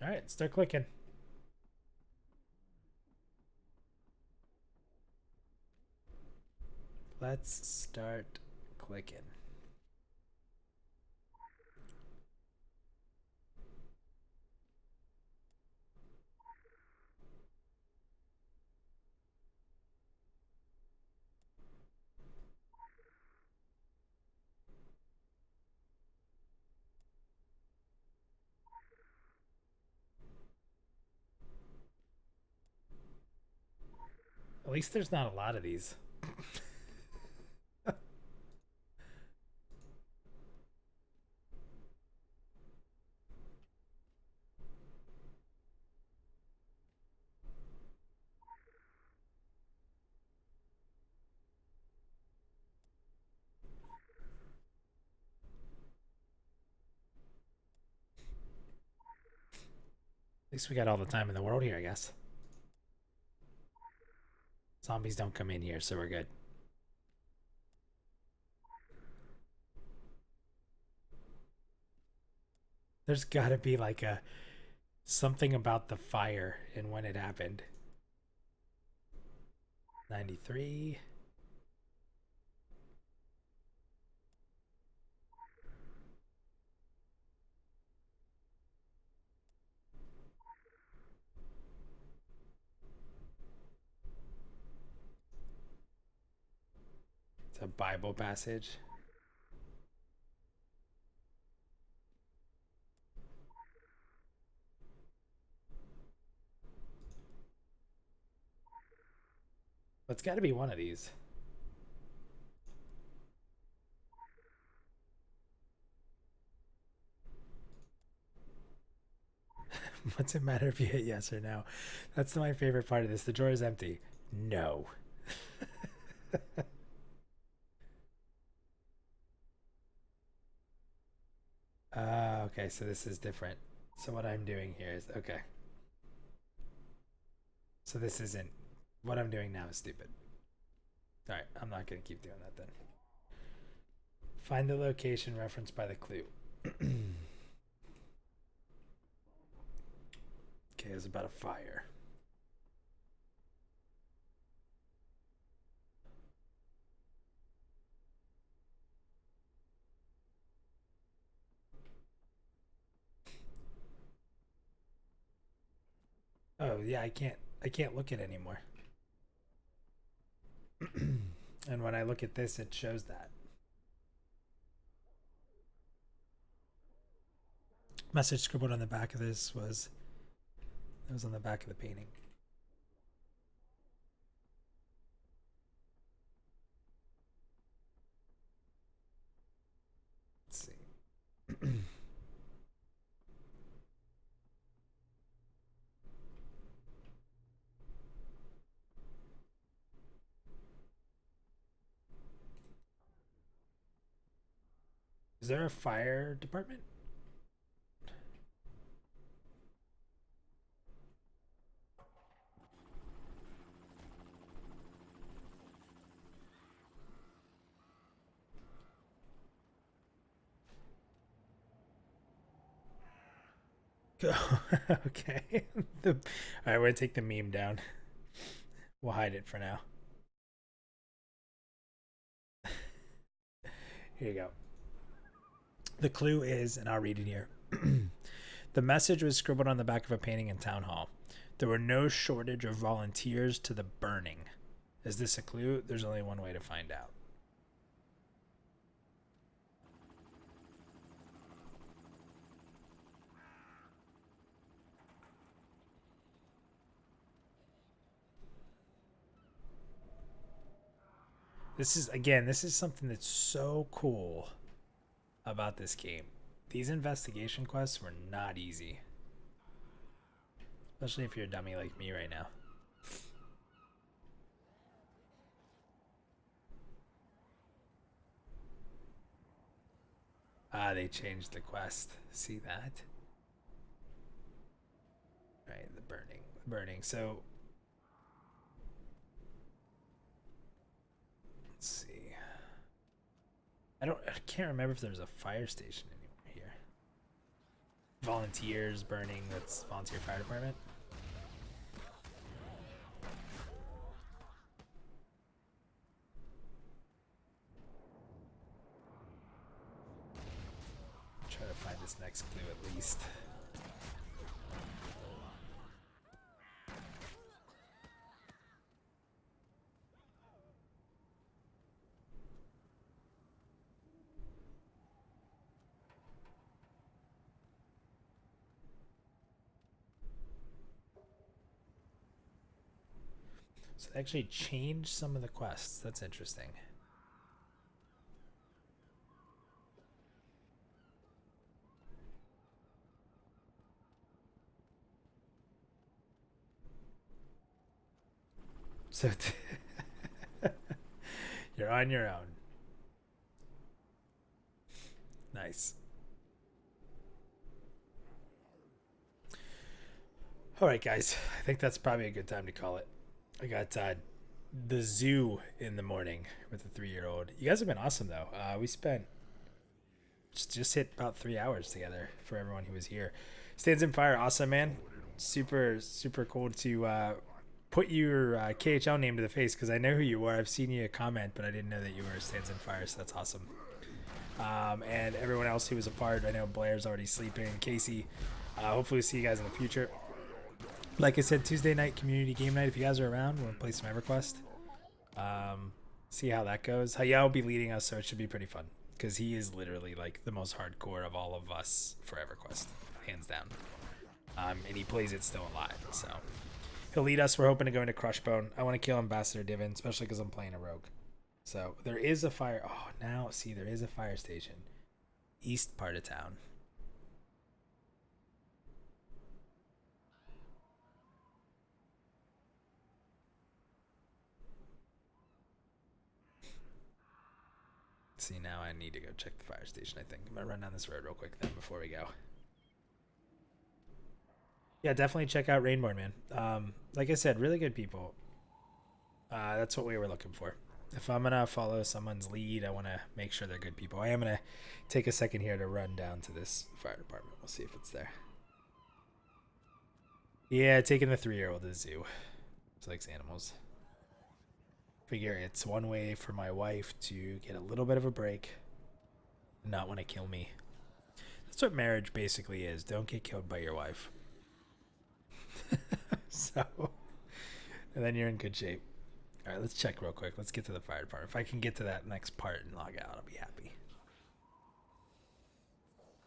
Alright, start clicking. Let's start clicking. At least there's not a lot of these. At least we got all the time in the world here, I guess. Zombies don't come in here, so we're good. There's gotta be like a something about the fire and when it happened. 93. It's a Bible passage. It's got to be one of these. What's it matter if you hit yes or no? That's my favorite part of this. The drawer is empty. No. Okay, so this is different. So what I'm doing here is okay. So this isn't what I'm doing now is stupid. All right, I'm not gonna keep doing that then. Find the location referenced by the clue. Okay, it's about a fire. Oh yeah, I can't look at it anymore. And when I look at this, it shows that. Message scribbled on the back of this was it was on the back of the painting. Let's see. Is there a fire department? Okay. All right, we're gonna take the meme down. We'll hide it for now. Here you go. The clue is, and I'll read it here. The message was scribbled on the back of a painting in Town Hall. There were no shortage of volunteers to the burning. Is this a clue? There's only one way to find out. This is something that's so cool about this game. These investigation quests were not easy. Especially if you're a dummy like me right now. Ah, they changed the quest. See that? Right, the burning. Burning. So let's see. I can't remember if there's a fire station anywhere here. Volunteers burning, that's volunteer fire department. Try to find this next clue at least. So they actually changed some of the quests. That's interesting. So you're on your own. Nice. All right, guys. I think that's probably a good time to call it. I got the zoo in the morning with the 3-year-old. You guys have been awesome, though. We spent just hit about 3 hours together for everyone who was here. Stands in Fire, awesome, man. Super, super cool to put your KHL name to the face because I know who you were. I've seen you comment, but I didn't know that you were Stands in Fire, so that's awesome. And everyone else who was a part. I know Blair's already sleeping. Casey, hopefully we'll see you guys in the future. Like I said, Tuesday night community game night. If you guys are around, we'll play some EverQuest. See how that goes. Hayao will be leading us, so it should be pretty fun because he is literally like the most hardcore of all of us for EverQuest, hands down. And he plays it still alive, so he'll lead us. We're hoping to go into Crushbone. I want to kill Ambassador Divin, especially because I'm playing a rogue. So there is a fire. Oh, now see, there is a fire station, east part of town. See, now I need to go check the fire station. I think I'm gonna run down this road real quick then before we go. Yeah, definitely check out Rainborn, man. Like I said, really good people. That's what we were looking for. If I'm gonna follow someone's lead, I want to make sure they're good people. I am gonna take a second here to run down to this fire department. We'll see if it's there. Yeah, taking the 3-year-old to the zoo. She likes animals. Figure it's one way for my wife to get a little bit of a break and not want to kill me. That's what marriage basically is. Don't get killed by your wife. So, and then you're in good shape. All right, let's check real quick. Let's get to the fire department. If I can get to that next part and log out, I'll be happy.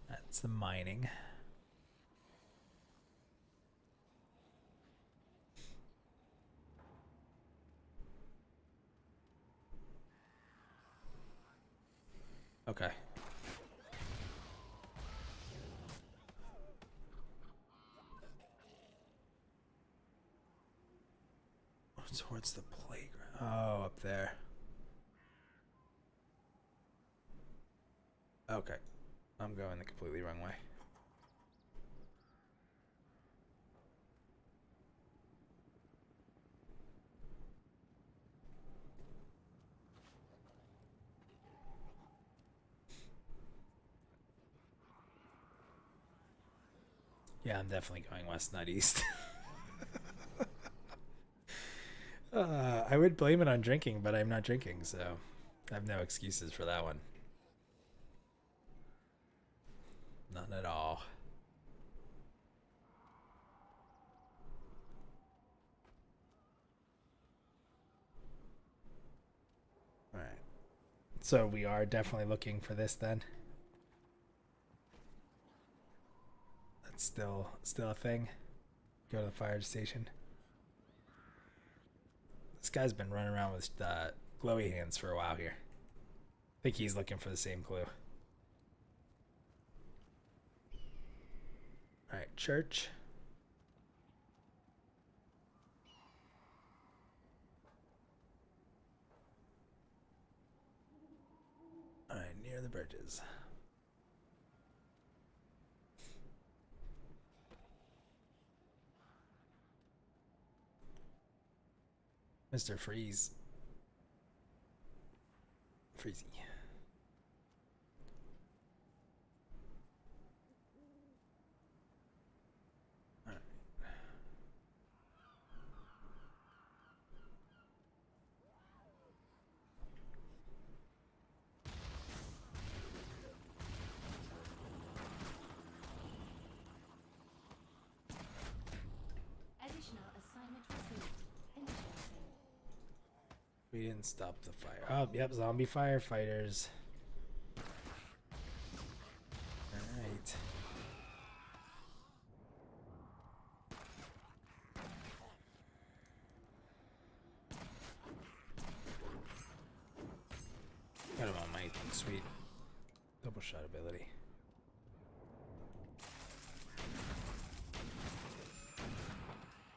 That's the mining. Okay. Towards the playground. Oh, up there. Okay. I'm going the completely wrong way. Yeah, I'm definitely going west, not east. I would blame it on drinking, but I'm not drinking, so I have no excuses for that one. None at all. All right. So we are definitely looking for this then. That's still a thing. Go to the fire station. This guy's been running around with glowy hands for a while here. I think he's looking for the same clue. All right, church. All right, near the bridges. Mr. Freeze. Freezy. We didn't stop the fire. Oh, yep, zombie firefighters. Alright. Got him on my sweet double shot ability.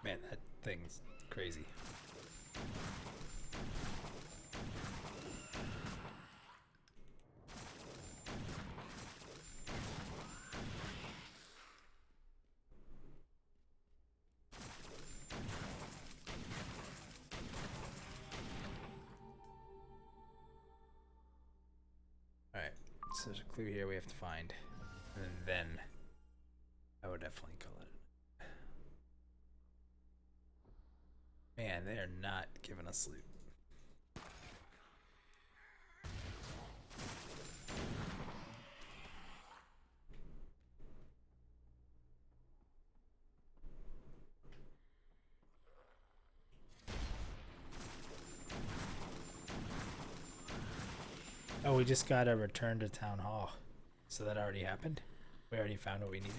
Man, that thing's crazy. Alright, so there's a clue here we have to find. And then I would definitely call it. Man, they are not giving us loot. Oh, we just got a return to town hall. So that already happened? We already found what we needed?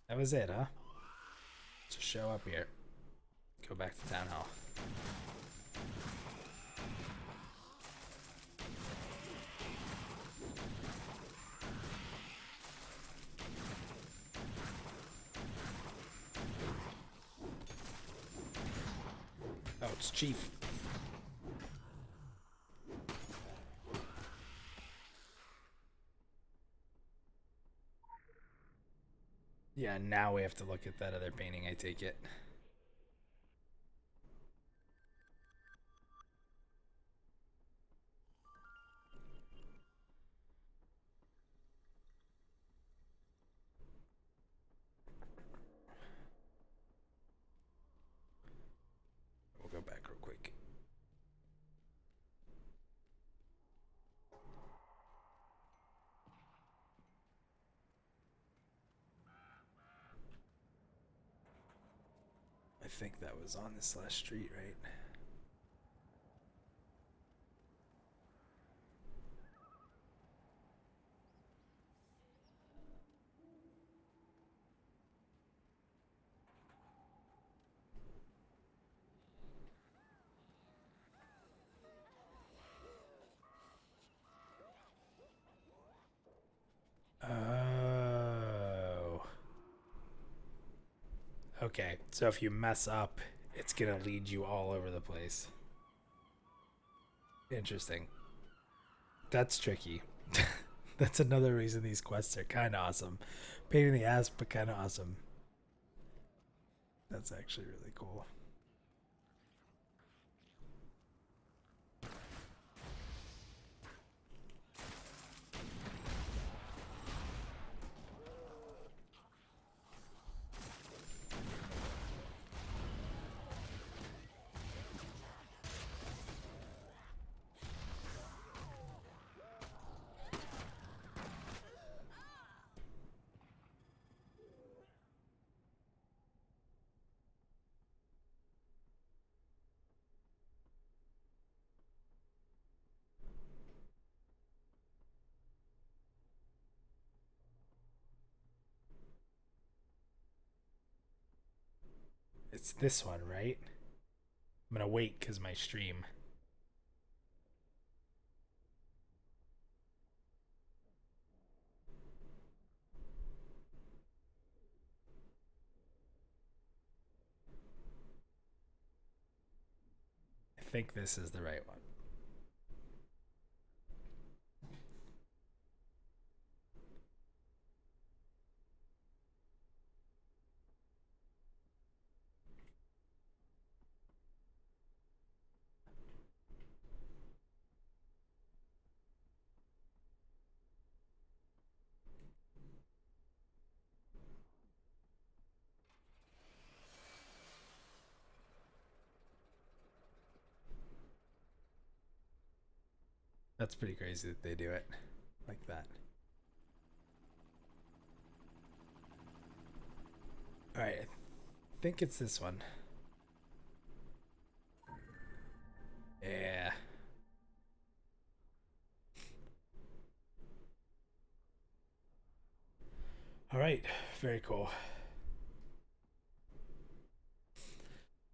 That was it, huh? Just show up here. Go back to town hall. Oh, it's Chief. Yeah, now we have to look at that other painting, I take it. We'll go back real quick. I think that was on this last street, right? Oh. Okay, so if you mess up, it's gonna lead you all over the place. Interesting. That's tricky. That's another reason these quests are kind of awesome. Pain in the ass, but kind of awesome. That's actually really cool. It's this one, right? I'm gonna wait because my stream. I think this is the right one. That's pretty crazy that they do it like that. All right, I think it's this one. Yeah. All right, very cool. All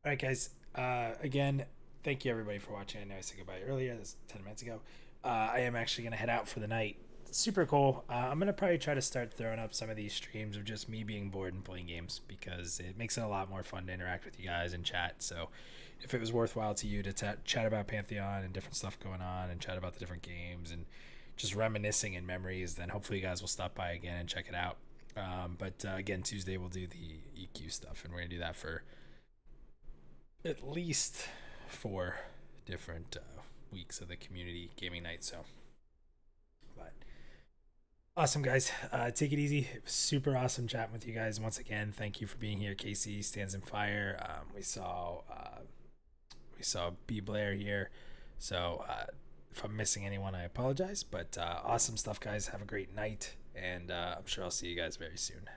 right, guys. Again, thank you everybody for watching. I know I said goodbye earlier. This 10 minutes ago. I am actually gonna head out for the night. Super cool. I'm gonna probably try to start throwing up some of these streams of just me being bored and playing games because it makes it a lot more fun to interact with you guys and chat. So, if it was worthwhile to you to chat about Pantheon and different stuff going on and chat about the different games and just reminiscing in memories, then hopefully you guys will stop by again and check it out. But again, Tuesday we'll do the EQ stuff, and we're gonna do that for at least 4 different weeks of the community gaming night. So, but awesome, guys. Take it easy. It was super awesome chatting with you guys once again. Thank you for being here. Casey stands in fire. We saw B Blair here. So if I'm missing anyone, I apologize. But awesome stuff, guys. Have a great night, and I'm sure I'll see you guys very soon.